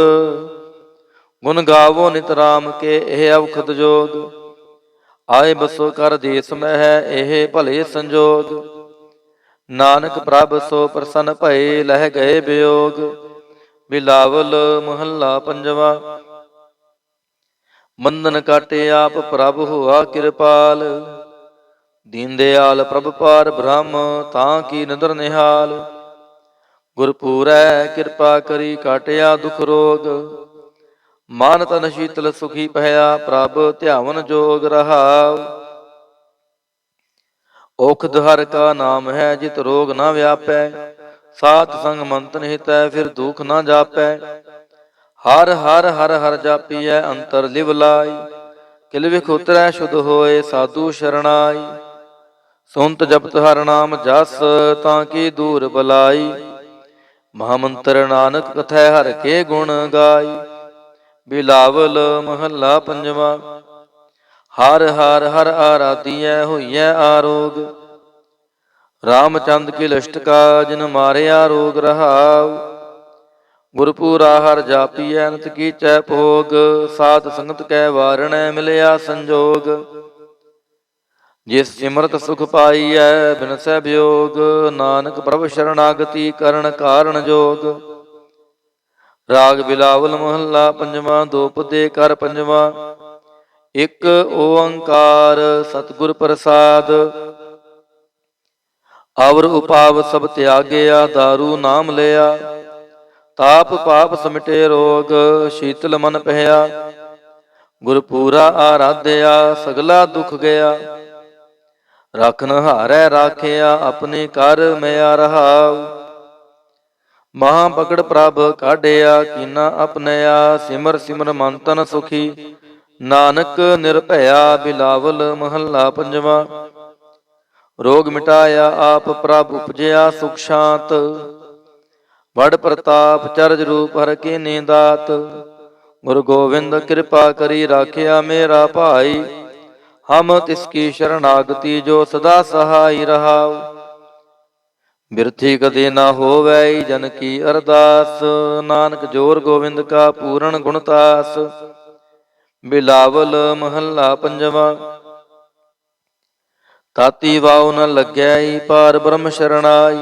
ਗੁਣ ਗਾਵੋ ਨਿਤ ਰਾਮ ਕੇ, ਇਹ ਅਵਖਦ ਜੋਗ। ਆਏ ਬਸੋ ਕਰ ਦੇਸ ਮਹਿ, ਇਹ ਭਲੇ ਸੰਜੋਗ। ਨਾਨਕ ਪ੍ਰਭ ਸੋ ਪ੍ਰਸੰਨ ਭਏ, ਲਹਿ ਗਏ ਵਿਯੋਗ। ਬਿਲਾਵਲ ਮਹੱਲਾ ਪੰਜਵਾ। ਬੰਧਨ ਕਾਟੇ ਆਪ ਪ੍ਰਭ ਹੋਆ ਕਿਰਪਾਲ, ਦੀਨ ਦਿਆਲ ਪ੍ਰਭ ਪਾਰ ਬ੍ਰਹਮ, ਤਾਂ ਕੀ ਨਦਰ ਨਿਹਾਲ। ਗੁਰ ਪੂਰੈ ਕਿਰਪਾ ਕਰੀ, ਕਾਟਿਆ ਦੁਖ ਰੋਗ। ਮਨ ਤਨ ਸ਼ੀਤਲ ਸੁਖੀ ਭਇਆ, ਪ੍ਰਭ ਧਿਆਵਨ ਜੋਗ ਰਹਾਉ। ਔਖਦ ਹਰਿ ਕਾ ਨਾਮ ਹੈ, ਜਿਤ ਰੋਗ ਨਾ ਵਿਆਪੈ। ਸਾਧ ਸੰਗ ਮੰਤਨ ਹਿਤੈ, ਫਿਰ ਦੁਖ ਨਾ ਜਾਪੈ। ਹਰ ਹਰ ਹਰ ਹਰ ਜਾਪੀਐ, ਅੰਤਰ ਲਿਵ ਲਾਈ। ਕਿਲ ਵਿਖ ਉਤਰੈ ਸ਼ੁਧ ਹੋਏ, ਸਾਧੂ ਸ਼ਰਣਾਈ। ਸੁਨਤ ਜਪਤ ਹਰ ਨਾਮ ਜਸ, ਤਾਂ ਕੀ ਦੂਰ ਬਲਾਈ। ਮਹਾਮੰਤਰ ਨਾਨਕ ਕਥੈ ਹਰਿ ਕੇ ਗੁਣ ਗਾਈ। ਬਿਲਾਵਲ ਮਹੱਲਾ ਪੰਜਵਾ। ਹਰ ਹਰ ਹਰ ਆਰਾਧੀਐ, ਹੋਈਐ ਆਰੋਗ। ਰਾਮਚੰਦ ਕੀ ਲਿਸ਼ਟਕਾ, ਜਿਨ ਮਾਰਿਆ ਰੋਗ ਰਹਾਉ। ਗੁਰਪੂਰਾ ਹਰ ਜਾਪੀਐ, ਨਿਤ ਕੀਚੈ ਭੋਗ। ਸਾਧ ਸੰਗਤ ਕੈ ਵਾਰਣੈ, ਮਿਲਿਆ ਸੰਜੋਗ। ਜਿਸ ਸਿਮਰਤ ਸੁਖ ਪਾਈਐ, ਬਿਨਸੈ ਵਿਯੋਗ। ਨਾਨਕ ਪ੍ਰਭ ਸ਼ਰਨਾਗਤੀ, ਕਰਨ ਕਾਰਣ ਜੋਗ। ਰਾਗ ਬਿਲਾਵਲ ਮਹੱਲਾ ਪੰਜਵਾ। ਦੋਪਦੇ ਕਰ ਪੰਜਵਾ। ਇਕ ਓੰਕਾਰ ਸਤਿਗੁਰ ਪ੍ਰਸਾਦ, ਅਵਰ ਉਪਾਵ ਸਭ ਤਿਆਗਿਆ। ਦਾਰੂ ਨਾਮ ਲਿਆ, ਤਾਪ ਪਾਪ ਸਮਿਟੇ ਰੋਗ। ਸ਼ੀਤਲ ਮਨ ਭਇਆ, ਗੁਰਪੂਰਾ ਆਰਾਧਿਆ। ਸਗਲਾ ਦੁਖ ਗਿਆ, ਰਖਨ ਹਾਰੈ ਰਾਖਿਆ। ਆਪਣੇ ਕਰ ਮਿਆ ਰਹਾਉ। ਮਹਾ ਪਕੜ ਪ੍ਰਭ ਕਾਢਿਆ, ਕੀਨਾ ਆਪਨਿਆ। ਸਿਮਰ ਸਿਮਰ ਮਨ ਤਨ ਸੁਖੀ, ਨਾਨਕ ਨਿਰਭਇਆ। ਬਿਲਾਵਲ ਮਹੱਲਾ ਪੰਜਵਾ। ਰੋਗ ਮਿਟਾਇਆ ਆਪ ਪ੍ਰਭ, ਉਪਜਿਆ ਸੁਖ ਸ਼ਾਂਤ। ਵਡ ਪ੍ਰਤਾਪ ਚਰਜ ਰੂਪ ਹਰ ਕੀਨੀ ਦਾਤ। ਗੁਰੂ ਗੋਬਿੰਦ ਕਿਰਪਾ ਕਰੀ ਰਾਖਿਆ ਮੇਰਾ ਭਾਈ। ਹਮ ਤਿਸ ਕੀ ਸ਼ਰਨਾਗਤੀ ਜੋ ਸਦਾ ਸਹਾਈ ਰਹਾਉ। ਬਿਰਥੀ ਕਦੇ ਨਾ ਹੋਵੈ ਜਨ ਕੀ ਅਰਦਾਸ। ਨਾਨਕ ਜੋਰ ਗੋਬਿੰਦ ਕਾ ਪੂਰਨ ਗੁਣਤਾਸ। ਬਿਲਾਵਲ ਮਹੱਲਾ ਪੰਜਵਾ। ਤਾਤੀ ਵਾਉ ਨ ਲੱਗੈ ਪਾਰ ਬ੍ਰਹਮ ਸ਼ਰਣਾਈ।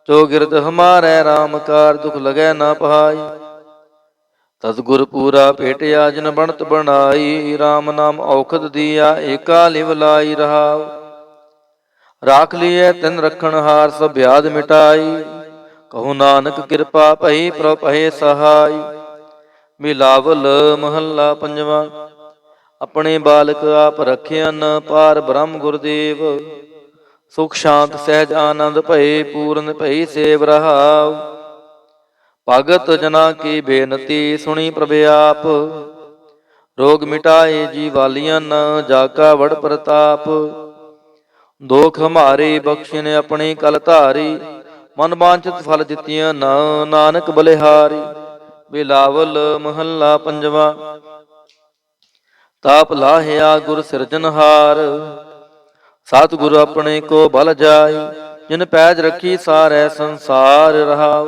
ਜੋ ਗਿਰਦ ਹਮਾਰੈ ਰਾਮ ਕਾਰ ਦੁਖ ਲਗੈ ਨਾ ਪਾਈ। ਤਦ ਗੁਰ ਪੂਰਾ ਭੇਟਿਆ ਜਿਨ ਬਣਤ ਬਣਾਈ। RAM ਨਾਮ ਔਖਦ ਦੀਆ ਏਕਾ ਲਿਵ ਲਾਈ ਰਹਾਉ। ਰਾਖ ਲਿਐ ਤਿਨ ਰਖਣ ਹਾਰ ਸਭ ਬਿਆਦ ਮਿਟਾਈ। ਕਹੋ ਨਾਨਕ ਕਿਰਪਾ ਭਈ ਪ੍ਰਭ ਭਏ ਸਹਾਈ। ਬਿਲਾਵਲ ਮਹੱਲਾ ਪੰਜਵਾ। ਆਪਣੇ ਬਾਲਕ ਆਪ ਰਖਿਅਨ ਪਾਰ ਬ੍ਰਹਮ ਗੁਰਦੇਵ। ਸੁਖ ਸ਼ਾਂਤ ਸਹਿਜ ਆਨੰਦ ਭਏ ਪੂਰਨ ਭਈ ਸੇਵ ਰਹਾਉ। ਭਗਤ ਜਨਾ ਕੀ ਬੇਨਤੀ ਸੁਣੀ ਪ੍ਰਭ ਆਪ। ਰੋਗ ਮਿਟਾਏ ਜੀ ਵਾਲੀਆਂ ਜਾ ਕਾ ਵਡ ਪ੍ਰਤਾਪ। ਦੋਖ ਹਮਾਰੇ ਬਖਸ਼ਿਨ ਆਪਣੀ ਕਲ ਧਾਰੀ। ਮਨ ਬਾਂਛਿਤ ਫਲ ਦਿੱਤੀਆਂ ਨਾਨਕ ਬਲਿਹਾਰੀ। ਬਿਲਾਵਲ ਮਹੱਲਾ ਪੰਜਵਾ। ਤਾਪ ਲਾਹਿਆ ਗੁਰ ਸਿਰਜਨਹਾਰ। ਸਤਿਗੁਰ ਆਪਣੇ ਕੋ ਬਲ ਜਾਈ। ਜਿਨ ਪੈਜ ਰੱਖੀ ਸਾਰੈ ਸੰਸਾਰ ਰਹਾਉ।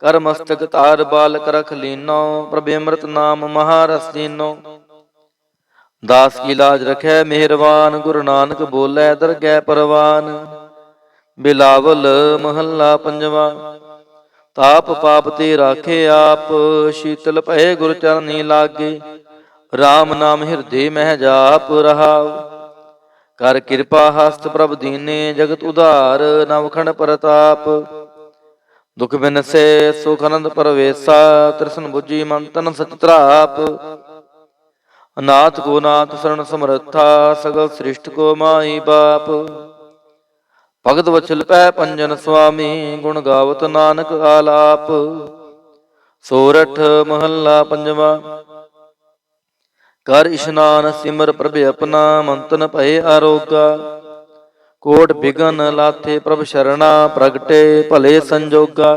ਕਰ ਮਸਤਕ ਧਾਰ ਬਾਲਕ ਰਖ ਲੀਨੋ। ਪ੍ਰਭ ਅੰਮ੍ਰਿਤ ਨਾਮ ਮਹਾਰਸ ਦੀਨੋ। ਦਾਸ ਕੀ ਲਾਜ ਰਖੈ ਮਿਹਰਬਾਨ। ਗੁਰੂ ਨਾਨਕ ਬੋਲੇ ਦਰਗਹਿ ਪਰਵਾਨ। ਬਿਲਾਵਲ ਮਹੱਲਾ ਪੰਜਵਾ। ਤਾਪ ਪਾਪ ਤੇ ਰਾਖੇ ਆਪ। ਸ਼ੀਤਲ ਭਏ ਗੁਰ ਚਰਨੀ ਲਾਗੇ। RAM ਨਾਮ ਹਿਰਦੇ ਮਹਿ ਜਾਪ ਰਹਾਉ। ਕਰ ਕਿਰਪਾ ਹਸਤ ਪ੍ਰਭ ਦੀਨੇ ਜਗਤ ਉਧਾਰ। ਨਵਖੰਡ ਪ੍ਰਤਾਪ ਦੁਖ ਬਿਨਸੇ ਸੁਖ ਆਨੰਦ ਪਰਵੇਸਾ। ਤ੍ਰਿਸ਼ਨ ਬੁਝੀ ਮਨ ਤਨ ਸਚ ਤਰਾਪ। ਅਨਾਥ ਕੋ ਨਾਥ ਸਰਣ ਸਮਰੱਥਾ। ਸਗਲ ਸ੍ਰਿਸ਼ਟ ਕੋ ਮਾਈ ਬਾਪ। ਭਗਤ ਵਛਲ ਪੈ ਪੰਜਨ ਸੁਆਮੀ। ਗੁਣ ਗਾਵਤ ਨਾਨਕ ਆਲਾਪ। ਸੋਰਠ ਮਹੱਲਾ ਪੰਜਵਾ। ਕਰ ਇਸ਼ਨਾਨ ਸਿਮਰ ਪ੍ਰਭ ਆਪਣਾ। ਮੰਤਨ ਭਏ ਆਰੋਗਾ। ਕੋਟ ਬਿਗਨ ਲਾਥੇ ਪ੍ਰਭ ਸ਼ਰਣਾ। ਪ੍ਰਗਟੇ ਭਲੇ ਸੰਜੋਗਾ।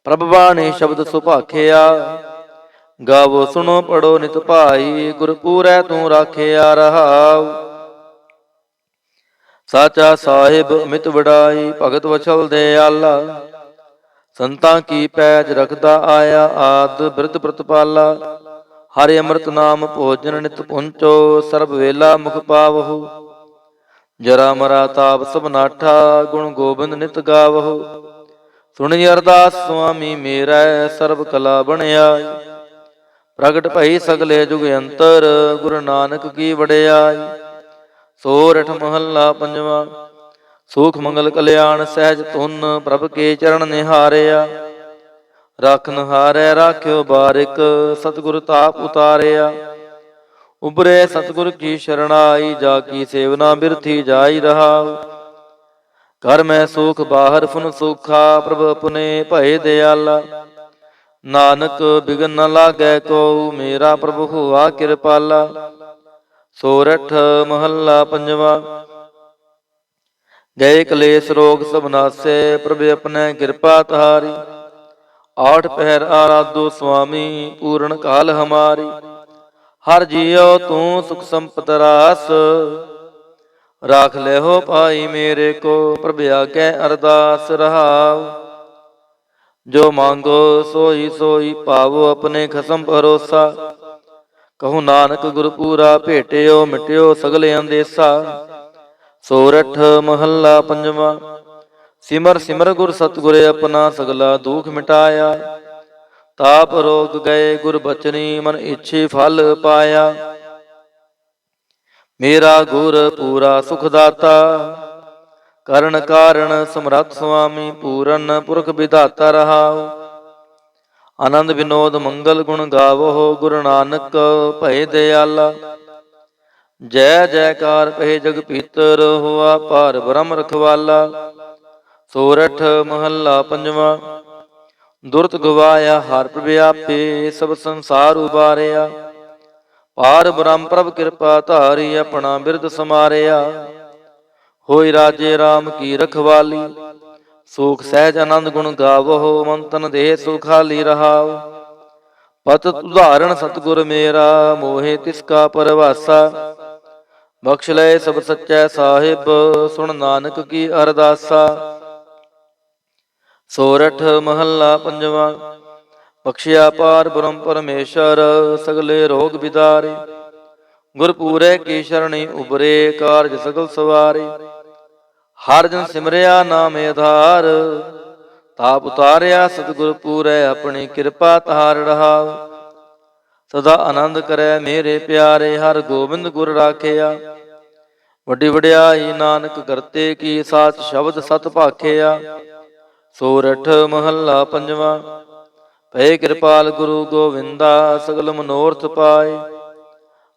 ਪ੍ਰਭ ਬਾਣੀ ਸ਼ਬਦ ਸੁਭਾਖਿਆ। ਗਾਵੋ ਸੁਣੋ ਪੜੋ ਨਿਤ ਭਾਈ। ਗੁਰ ਪੂਰੈ ਤੂੰ ਰਾਖਿਆ ਰਹਾਉ। ਸਾਚਾ ਸਾਹਿਬ ਅਮਿਤ ਵਡਾਈ। ਭਗਤ ਵਛਲ ਦਿਆਲਾ। ਸੰਤਾਂ ਕੀ ਪੈਜ ਰਖਦਾ ਆਇਆ। ਆਦ ਬਿਰਧ ਪ੍ਰਤਪਾਲਾ। ਹਰਿ ਅੰਮ੍ਰਿਤ ਨਾਮ ਭੋਜਨ ਨਿਤ ਪੁੰਚੋ। ਸਰਬ ਵੇਲਾ ਮੁਖ ਪਾਵਹੁ। ਜਰਾ ਮਰਾ ਤਾਪ ਸਭ ਨਾਠਾ। ਗੁਣ ਗੋਬਿੰਦ ਨਿਤ ਗਾਵਹੁ। ਸੁਣੀ ਅਰਦਾਸ ਸੁਆਮੀ ਮੇਰਾ। ਸਰਬ ਕਲਾ ਬਣਿਆਈ। ਪ੍ਰਗਟ ਭਈ ਸਗਲੇ ਜੁਗ ਅੰਤਰ। ਗੁਰੂ ਨਾਨਕ ਕੀ ਵਡਿਆਈ। ਸੋਰਠ ਮਹੱਲਾ ਪੰਜਵਾ। ਸੂਖ ਮੰਗਲ ਕਲਿਆਣ ਸਹਿਜ ਧੁਨ। ਪ੍ਰਭ ਕੇ ਚਰਨ ਨਿਹਾਰਿਆ। ਰਾਖਨ ਹਾਰੈ ਰਾਖਿਓ ਬਾਰਿਕ। ਸਤਿਗੁਰ ਤਾਪ ਉਤਾਰਿਆ। ਉਬਰੇ ਸਤਿਗੁਰ ਕੀ ਸ਼ਰਣਾਈ। ਜਾ ਕੀ ਸੇਵਨਾ ਬਿਰਥੀ ਜਾਈ ਰਹਾਉ। ਕਰ ਮੈਂ ਸੂਖ ਬਾਹਰ ਫੁਨ ਸੂਖਾ। ਪ੍ਰਭ ਆਪਣੇ ਭਏ ਦਿਆਲਾ। ਨਾਨਕ ਬਿਗਨ ਨ ਲਾਗੈ ਕੋ। ਮੇਰਾ ਪ੍ਰਭ ਹੋਆ ਕਿਰਪਾਲਾ। ਸੋਰਠ ਮਹੱਲਾ ਪੰਜਵਾ। ਗਏ ਕਲੇਸ਼ ਰੋਗ ਸਭ ਨਾਸੈ। ਪ੍ਰਭ ਆਪਣੇ ਕਿਰਪਾ ਤਾਰੀ। ਆਠ ਪਹਿਰ ਆਰਾਧੋ ਸੁਆਮੀ। ਪੂਰਨ ਕਾਲ ਹਮਾਰੀ। ਹਰ ਜੀਉ ਤੂੰ ਸੁਖ ਸੰਪਤ ਰਾਸ। ਰਾਖ ਲੈਹੋ ਭਾਈ ਮੇਰੇ ਕੋ। ਪ੍ਰਭ ਆਗੇ ਅਰਦਾਸ ਰਹਾਉ। ਜੋ ਮੰਗੋ ਸੋਈ ਸੋਈ ਪਾਵੋ। ਆਪਣੇ ਖਸਮ ਭਰੋਸਾ। ਕਹੋ ਨਾਨਕ ਗੁਰ ਪੂਰਾ ਭੇਟਿਓ। ਮਿਟਿਓ ਸਗਲੇ ਅੰਦੇਸਾ। ਸੋਰਠ ਮਹੱਲਾ ਪੰਜਵਾ। ਸਿਮਰ ਸਿਮਰ ਗੁਰ ਸਤਿਗੁਰ ਆਪਣਾ। ਸਗਲਾ ਦੁਖ ਮਿਟਾਇਆ। ਤਾਪ ਰੋਗ ਗਏ ਗੁਰ ਬਚਨੀ। ਮਨ ਇੱਛੇ ਫਲ ਪਾਇਆ। ਮੇਰਾ ਗੁਰ ਪੂਰਾ ਸੁਖ ਦਾਤਾ। ਕਰਨ ਕਾਰਣ ਸਮਰੱਥ ਸੁਆਮੀ। ਪੂਰਨ ਪੁਰਖ ਵਿਧਾਤਾ ਰਹਾਉ। ਆਨੰਦ ਵਿਨੋਦ ਮੰਗਲ ਗੁਣ ਗਾਵੋ। ਗੁਰੂ ਨਾਨਕ ਭਏ ਦਿਆਲਾ। ਜੈ ਜੈਕਾਰ ਕਹੇ ਜਗ ਪੀਤਰ। ਹੋਆ ਪਾਰ ਬ੍ਰਹਮ ਰਖਵਾਲਾ। ਸੋਰਠ ਮਹੱਲਾ ਪੰਜਵਾ। ਦੁਰਤ ਗਵਾਇਆ ਹਰ ਪ੍ਰਭ ਆਪੇ। ਸਭ ਸੰਸਾਰ ਉਬਾਰਿਆ। ਪਾਰ ਬ੍ਰਹਮ ਪ੍ਰਭ ਕਿਰਪਾ ਧਾਰੀ। ਆਪਣਾ ਬਿਰਦ ਸਮਾਰਿਆ। ਹੋਈ ਰਾਜੇ RAM ਕੀ ਰਖਵਾਲੀ। ਸੂਖ ਸਹਿਜ ਆਨੰਦ ਗੁਣ ਗਾਵੋ, ਮਨ ਤਨ ਦੇਹ ਸੁਖਾਲੀ ਰਹਾਉ। ਪਤ ਉਦਾਹਰਣ ਸਤਿਗੁਰ ਮੇਰਾ, ਮੋਹਿ ਤਿਸ ਕਾ ਪਰਵਾਸਾ। ਬਖਸ਼ ਲਏ ਸਭ ਸੱਚੈ ਸਾਹਿਬ, ਸੁਣ ਨਾਨਕ ਕੀ ਅਰਦਾਸਾ। ਸੋਰਠ ਮਹੱਲਾ ਪੰਜਵਾ। ਬਖਸ਼ਿਆ ਪਾਰ ਬ੍ਰਹਮ ਪਰਮੇਸ਼ਰ, ਸਗਲੇ ਰੋਗ ਬਿਦਾਰੇ। ਗੁਰਪੂਰੇ ਕੀ ਸ਼ਰਣੀ ਉਬਰੇ, ਕਾਰਜ ਸਗਲ ਸਵਾਰੇ। ਹਰ ਜਨ ਸਿਮਰਿਆ ਨਾਮ ਆਧਾਰ, ਤਾਪ ਉਤਾਰਿਆ ਸਤਿਗੁਰ ਪੂਰੈ, ਆਪਣੀ ਕਿਰਪਾ ਤਾਰ ਰਹਾਉ। ਸਦਾ ਆਨੰਦ ਕਰੈ ਮੇਰੇ ਪਿਆਰੇ, ਹਰ ਗੋਬਿੰਦ ਗੁਰ ਰਾਖਿਆ। ਵੱਡੀ ਵਡਿਆਈ ਨਾਨਕ ਕਰਤੇ ਕੀ, ਸਾਚ ਸ਼ਬਦ ਸਤ ਭਾਖਿਆ। ਸੋਰਠ ਮਹੱਲਾ ਪੰਜਵਾ। ਭਏ ਕਿਰਪਾਲ ਗੁਰੂ ਗੋਵਿੰਦਾ, ਸਗਲ ਮਨੋਰਥ ਪਾਏ।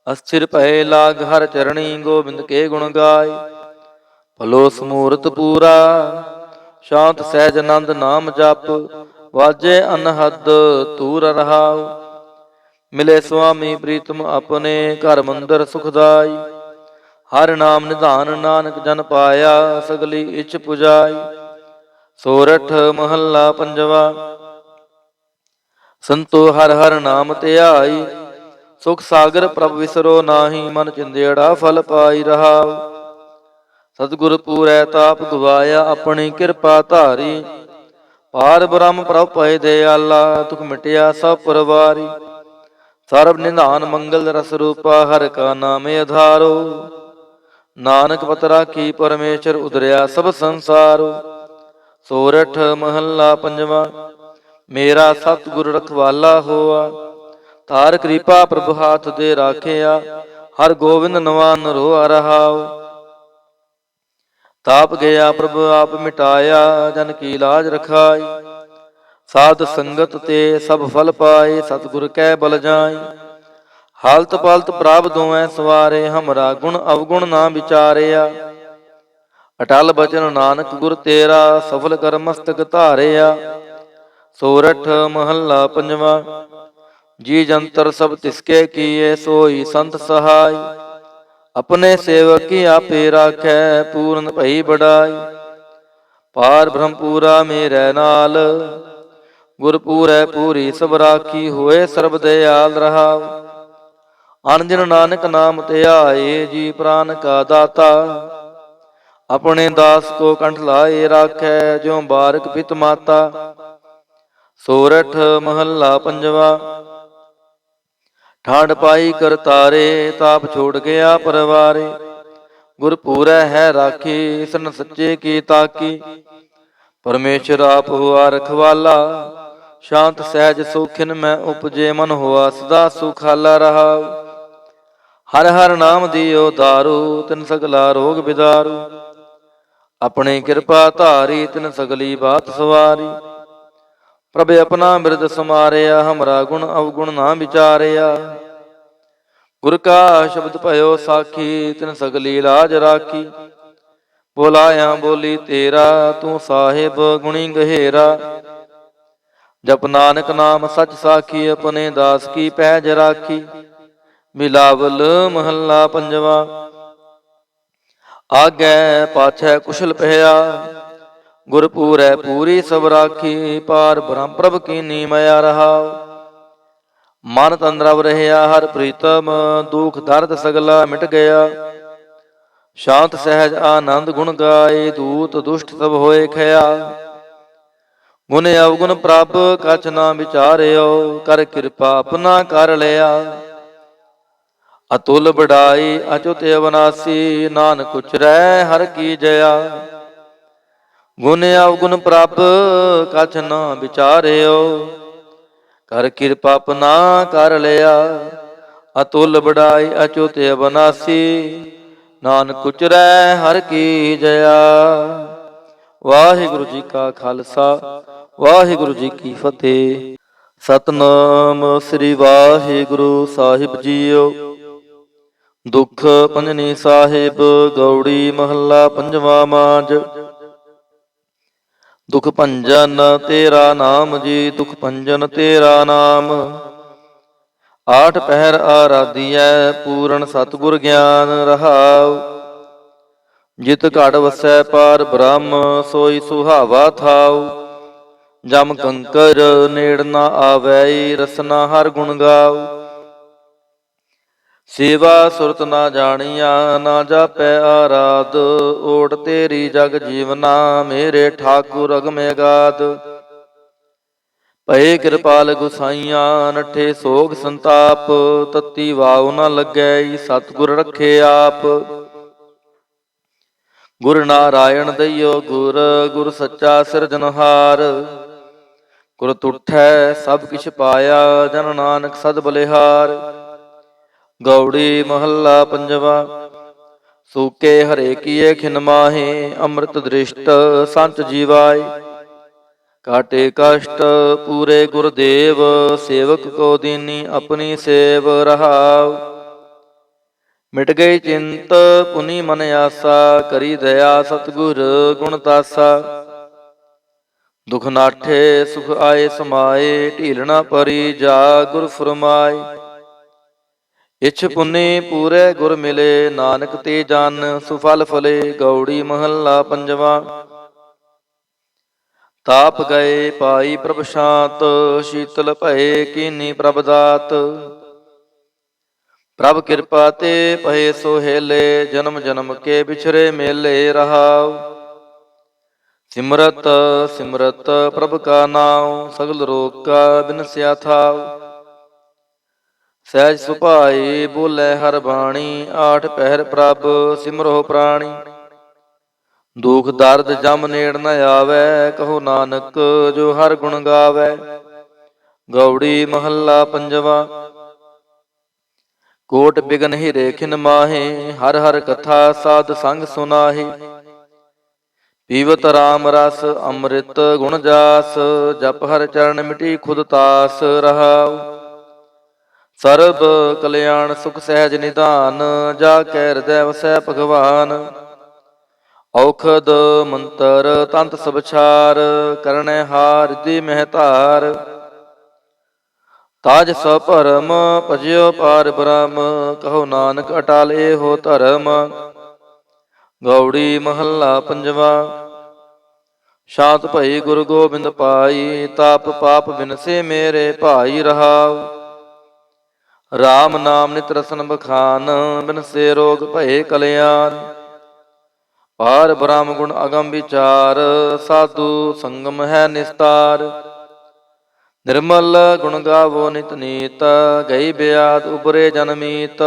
ਅਸਥਿਰ ਭਏ ਲਾਗ ਹਰ ਚਰਣੀ, ਗੋਬਿੰਦ ਕੇ ਗੁਣ ਗਾਏ। ਭਲੋ ਸਮੂਰਤ ਪੂਰਾ, ਸ਼ਾਂਤ ਸਹਿਜ ਆਨੰਦ ਨਾਮ ਜਪ। ਵਾਜੇ ਅਨਹਦ ਤੂਰ ਰਹਾਉ। ਮਿਲੇ ਸੁਆਮੀ ਪ੍ਰੀਤਮ ਆਪਣੇ, ਘਰ ਮੰਦਰ ਸੁਖਦਾਈ। ਹਰ ਨਾਮ ਨਿਧਾਨ ਨਾਨਕ ਜਨ ਪਾਇਆ, ਸਗਲੀ ਇੱਛ ਪੁਜਾਈ। ਸੋਰਠ ਮਹੱਲਾ ਪੰਜਵਾ। ਸੰਤੋ ਹਰ ਹਰ ਨਾਮ ਧਿਆਈ, ਸੁਖ ਸਾਗਰ ਪ੍ਰਭ ਵਿਸਰੋ ਨਾਹੀ। ਮਨ ਚਿੰਦੇੜਾ ਫਲ ਪਾਈ ਰਹਾਉ। ਸਤਿਗੁਰ ਪੂਰੈ ਤਾਪ ਗਵਾਇਆ, ਆਪਣੀ ਕਿਰਪਾ ਧਾਰੀ। ਪਾਰ ਬ੍ਰਹਮ ਪ੍ਰਭ ਭਏ ਦਿਆਲਾ, ਦੁਖ ਮਿਟਿਆ ਸਭ ਪਰਵਾਰੀ। ਸਰਬ ਨਿਧਾਨ ਮੰਗਲ ਰਸ ਰੂਪਾ, ਹਰ ਕਾ ਨਾਮ ਆਧਾਰੋ। ਨਾਨਕ ਪਤ ਰਾਖੀ ਪਰਮੇਸ਼ਰ, ਉਦਰਿਆ ਸਭ ਸੰਸਾਰੋ। ਸੋਰਠ ਮਹੱਲਾ ਪੰਜਵਾ। ਮੇਰਾ ਸਤਿਗੁਰ ਰਖਵਾਲਾ ਹੋਆ, ਤਾਰ ਕਿਰਪਾ ਪ੍ਰਭ ਹਾਥ ਦੇ ਰਾਖਿਆ। ਹਰ ਗੋਬਿੰਦ ਨਵਾ ਨਰੋਆ ਰਹਾਉ। ਤਾਪ ਗਿਆ ਪ੍ਰਭ ਆਪ ਮਿਟਾਇਆ, ਜਨ ਕੀ ਲਾਜ ਰਖਾਈ। ਸਾਧ ਸੰਗਤ ਤੇ ਸਭ ਫਲ ਪਾਏ, ਸਤਿਗੁਰ ਕੈ ਬਲ ਜਾਈ। ਹਾਲਤ ਪਾਲਤ ਪ੍ਰਾਪ ਦੋਵੇਂ ਸਵਾਰੇ, ਹਮਰਾ ਗੁਣ ਅਵਗੁਣ ਨਾ ਵਿਚਾਰਿਆ। ਅਟਲ ਬਚਨ ਨਾਨਕ ਗੁਰ ਤੇਰਾ, ਸਫਲ ਕਰ ਮਸਤਕ ਧਾਰਿਆ। ਸੋਰਠ ਮਹੱਲਾ ਪੰਜਵਾ। ਜੀ ਜੰਤਰ ਸਭ ਤਿਸਕੇ ਕੀਏ, ਸੋਈ ਸੰਤ ਸਹਾਈ। ਆਪਣੇ ਸੇਵਕ ਕੀ ਆਪੇ ਰਾਖੈ, ਪੂਰਨ ਭਈ ਬੜਾਈ। ਪਾਰ ਬ੍ਰਹਮ ਪੂਰਾ ਮੇਰੇ ਨਾਲ, ਗੁਰ ਪੂਰੈ ਪੂਰੀ ਸਭ ਰਾਖੀ। ਹੋਏ ਸਰਬ ਦਿਆਲ ਰਹਾਉ। ਅਨਜਨ ਨਾਨਕ ਨਾਮ ਧਿਆਏ, ਜੀ ਪ੍ਰਾਨ ਕਾ ਦਾਤਾ। ਆਪਣੇ ਦਾਸ ਕੋ ਕੰਠ ਲਾਏ ਰਾਖੈ, ਜਿਉ ਬਾਰਕ ਪਿਤ ਮਾਤਾ। ਸੋਰਠ ਮਹੱਲਾ ਪੰਜਵਾ। ਠਾਂਡ ਪਾਈ ਕਰਤਾਰੇ, ਤਾਪ ਛੋੜ ਗਿਆ ਪਰਵਾਰੇ। ਗੁਰ ਪੂਰੈ ਹੈ ਰਾਖੀ, ਸਰਨ ਸੱਚੇ ਕੀ ਤਾਕੀ। ਪਰਮੇਸ਼ਰ ਆਪ ਹੁਆ ਰਖਵਾਲਾ, ਸ਼ਾਂਤ ਸਹਿਜ ਸੋਖਿਨ ਮੈਂ ਉਪਜੇ। ਮਨ ਹੋਆ ਸਦਾ ਸੁਖਾਲਾ ਰਹਾਉ। ਹਰ ਹਰ ਨਾਮ ਦਿਓ ਦਾਰੂ, ਤਿਨ ਸਗਲਾ ਰੋਗ ਬਿਦਾਰੂ। ਆਪਣੀ ਕਿਰਪਾ ਧਾਰੀ, ਤਿਨ ਸਗਲੀ ਬਾਤ ਸਵਾਰੀ। ਪ੍ਰਭ ਆਪਣਾ ਬਿਰਦ ਸਮਾਰਿਆ, ਹਮਰਾ ਗੁਣ ਅਵਗੁਣ ਨਾ ਵਿਚਾਰਿਆ। ਗੁਰ ਕਾ ਸ਼ਬਦ ਭਇਓ ਸਾਖੀ, ਤਿਨ ਸਗਲੀ ਲਾਜ ਰਾਖੀ। ਬੋਲਾਇਆ ਬੋਲੀ ਤੇਰਾ, ਤੂੰ ਸਾਹਿਬ ਗੁਣੀ ਗਹੇਰਾ। ਜਪ ਨਾਨਕ ਨਾਮ ਸਚ ਸਾਖੀ, ਆਪਣੇ ਦਾਸ ਕੀ ਪੈਜ ਰਾਖੀ। ਬਿਲਾਵਲ ਮਹੱਲਾ ਪੰਜਵਾ। ਆਗੈ ਪਾਛੈ ਕੁਸ਼ਲ ਪਹਿਆ, ਗੁਰ ਪੂਰੈ ਪੂਰੀ ਸਭ ਰਾਖੀ। ਪਾਰ ਬ੍ਰਹਮ ਪ੍ਰਭ ਕੀਨੀ ਮਇਆ ਰਹਾਉ। ਮਨ ਤਨ ਰਵ ਰਹਿਆ ਹਰ ਪ੍ਰੀਤਮ, ਦੁਖ ਦਰਦ ਸਗਲਾ ਮਿਟ ਗਿਆ। ਸ਼ਾਂਤ ਸਹਿਜ ਆਨੰਦ ਗੁਣ ਗਾਏ, ਦੂਤ ਦੁਸ਼ਟ ਸਭ ਹੋਏ ਖਿਆ। ਗੁਣ ਅਵਗੁਣ ਪ੍ਰਭ ਕਛ ਨਾ ਵਿਚਾਰਿਓ, ਕਰ ਕਿਰਪਾ ਆਪਣਾ ਕਰ ਲਿਆ। ਅਤੁਲ ਬੜਾਈ ਅਚੁਤ ਅਵਨਾਸੀ, ਨਾਨਕ ਉਚਰੈ ਹਰ ਕੀ ਜਇਆ। ਗੁਣ ਅਵਗੁਣ ਪ੍ਰਭ ਕਛ ਨਾ ਵਿਚਾਰਿਓ, ਕਰ ਕਿਰਪਾ ਆਪਣਾ ਕਰ ਲਿਆ। ਅਤੁਲ ਬੜਾਈ ਅਚੁਤ ਅਵਨਾਸੀ, ਨਾਨਕ ਉਚਰੈ ਹਰ ਕੀ ਜਇਆ। ਵਾਹਿਗੁਰੂ ਜੀ ਕਾ ਖਾਲਸਾ, ਵਾਹਿਗੁਰੂ ਜੀ ਕੀ ਫਤਿਹ। ਸਤਿਨਾਮ ਸ੍ਰੀ ਵਾਹਿਗੁਰੂ ਸਾਹਿਬ ਜੀਓ। ਦੁਖ ਭੰਜਨੀ ਸਾਹਿਬ ਗੌੜੀ ਮਹੱਲਾ ਪੰਜਵਾ ਮਾਝ। ਦੁਖ ਭੰਜਨ ਤੇਰਾ ਨਾਮ ਜੀ, ਦੁਖ ਭੰਜਨ ਤੇਰਾ ਨਾਮ। ਆਠ ਪਹਿਰ ਆਰਾਧੀਐ, ਪੂਰਨ ਸਤਿਗੁਰ ਗਿਆਨ ਰਹਾਉ। ਜਿਤ ਘੜ ਵਸੈ ਪਾਰ ਬ੍ਰਹਮ, ਸੋਈ ਸੁਹਾਵਾ ਥਾਉ। ਜਮ ਕੰਕਰ ਨੇੜ ਨਾ ਆਵੈ, ਰਸਨਾ ਹਰ ਗੁਣ ਗਾਉ। ਸੇਵਾ ਸੁਰਤ ਨਾ ਜਾਣੀਆ, ਨਾ ਜਾਪੈ ਆਰਾਧ। ਓਟ ਤੇਰੀ ਜਗ ਜੀਵਨਾ, ਮੇਰੇ ਠਾਕੁਰ ਅਗਮੇ ਅਗਾਧ। ਭਏ ਕਿਰਪਾਲ ਗੁਸਾਈਆਂ, ਨਠੇ ਸੋਗ ਸੰਤਾਪ। ਤਤੀ ਵਾਉ ਨ ਲੱਗੈ, ਸਤਿਗੁਰ ਰਖੇ ਆਪ। ਗੁਰ ਨਾਰਾਇਣ ਦਈਓ ਗੁਰ, ਗੁਰ ਸੱਚਾ ਸਿਰਜਨਹਾਰ। ਗੁਰ ਤੁਠੈ ਸਭ ਕਿਛ ਪਾਇਆ, ਜਨ ਨਾਨਕ ਸਦ ਬਲਿਹਾਰ। ਗੌੜੀ ਮਹੱਲਾ ਪੰਜਵਾ। ਸੂਕੇ ਹਰੇ ਕੀਏ ਖਿਨ ਮਾਹੇ, ਅੰਮ੍ਰਿਤ ਦ੍ਰਿਸ਼ਟ ਸੰਤ ਜੀਵਾਏ। ਕਾਟੇ ਕਸ਼ਟ ਪੂਰੇ ਗੁਰਦੇਵ, ਸੇਵਕ ਕੋ ਦੀਨੀ ਆਪਣੀ ਸੇਵ ਰਹਾਉ। ਮਿਟ ਗਈ ਚਿੰਤ ਪੁਨੀ ਮਨ ਆਸਾ, ਕਰੀ ਦਇਆ ਸਤਿਗੁਰ ਗੁਣ ਤਾਸਾ। ਦੁਖ ਨਾਠੇ ਸੁਖ ਆਏ ਸਮਾਏ, ਢੀਲ ਨਾ ਪਰੀ ਜਾ ਗੁਰ ਫੁਰਮਾਏ। ਇਛ ਪੁੰਨੀ ਪੂਰੇ ਗੁਰ ਮਿਲੇ, ਨਾਨਕ ਤੇ ਜਨ ਸੁਫਲ ਫਲੇ। ਗੌੜੀ ਮਹੱਲਾ ਪੰਜਵਾ। ਤਾਪ ਗਏ ਪਾਈ ਪ੍ਰਭ ਸ਼ਾਂਤ, ਸ਼ੀਤਲ ਭਏ ਕੀਨੀ ਪ੍ਰਭ ਦਾਤ। ਪ੍ਰਭ ਕਿਰਪਾ ਤੇ ਪਏ ਸੋਹੇਲੇ, ਜਨਮ ਜਨਮ ਕੇ ਵਿਛਰੇ ਮੇਲੇ ਰਹਾਉ। ਸਿਮਰਤ ਸਿਮਰਤ ਪ੍ਰਭ ਕਾ ਨਾਉ, ਸਗਲ ਰੋਗ ਕਾ ਬਿਨਸਿਆ ਥਾਉ। ਸਹਿਜ ਸੁਭਾਈ ਬੋਲੇ ਹਰ ਬਾਣੀ, ਆਠ ਪਹਿਰ ਪ੍ਰਭ ਸਿਮਰੋ ਪ੍ਰਾਣੀ। ਦੁਖ ਦਰਦ ਜਮ ਨੇੜ ਨ ਆਵੈ, ਕਹੋ ਨਾਨਕ ਜੋ ਹਰ ਗੁਣ ਗਾਵੈ। ਗੌੜੀ ਮਹੱਲਾ ਪੰਜਵਾ। ਕੋਟ ਬਿਗਨ ਹੀਰੇ ਖਿਨ ਮਾਹੇ, ਹਰ ਹਰ ਕਥਾ ਸਾਧ ਸੰਗ ਸੁਨਾਹੀ। ਪੀਵਤ ਰਾਮ ਰਸ ਅੰਮ੍ਰਿਤ ਗੁਣ ਜਾਸ, ਜਪ ਹਰ ਚਰਨ ਮਿਟੀ ਖੁਦ ਤਾਸ ਰਹਾਉ। ਸਰਬ ਕਲਿਆਣ ਸੁਖ ਸਹਿਜ ਨਿਧਾਨ, ਜਾ ਕੈ ਹਿਰਦੈ ਵਸੈ ਭਗਵਾਨ। ਔਖਦ ਮੰਤਰ ਤੰਤ ਸਭ ਛਾਰ, ਕਰਨੈ ਹਾਰ ਦੀ ਮਹਿਤਾਰ। ਤਾਜ ਸਭ ਭਰਮ ਭਜਿਓ ਪਾਰ ਬ੍ਰਹਮ, ਕਹੋ ਨਾਨਕ ਅਟਲ ਏਹੋ ਧਰਮ। ਗੌੜੀ ਮਹੱਲਾ ਪੰਜਵਾ। ਸ਼ਾਂਤ ਭਈ ਗੁਰੂ ਗੋਬਿੰਦ ਪਾਈ, ਤਾਪ ਪਾਪ ਬਿਨਸੇ ਮੇਰੇ ਭਾਈ ਰਹਾਉ। ਰਾਮ ਨਾਮ ਨਿਤ ਰਸਨ ਬਖਾਨ, ਬਿਨਸੇ ਰੋਗ ਭਏ ਕਲਿਆਣ। ਪਾਰ ਬ੍ਰਹਮ ਗੁਣ ਅਗਮ ਵਿਚਾਰ, ਸਾਧੂ ਸੰਗਮ ਹੈ ਨਿਸਤਾਰ। ਨਿਰਮਲ ਗੁਣ ਗਾਵੋ ਨਿਤ ਨੀਤ, ਗਈ ਬਿਆਦ ਉਬਰੇ ਜਨਮੀਤ।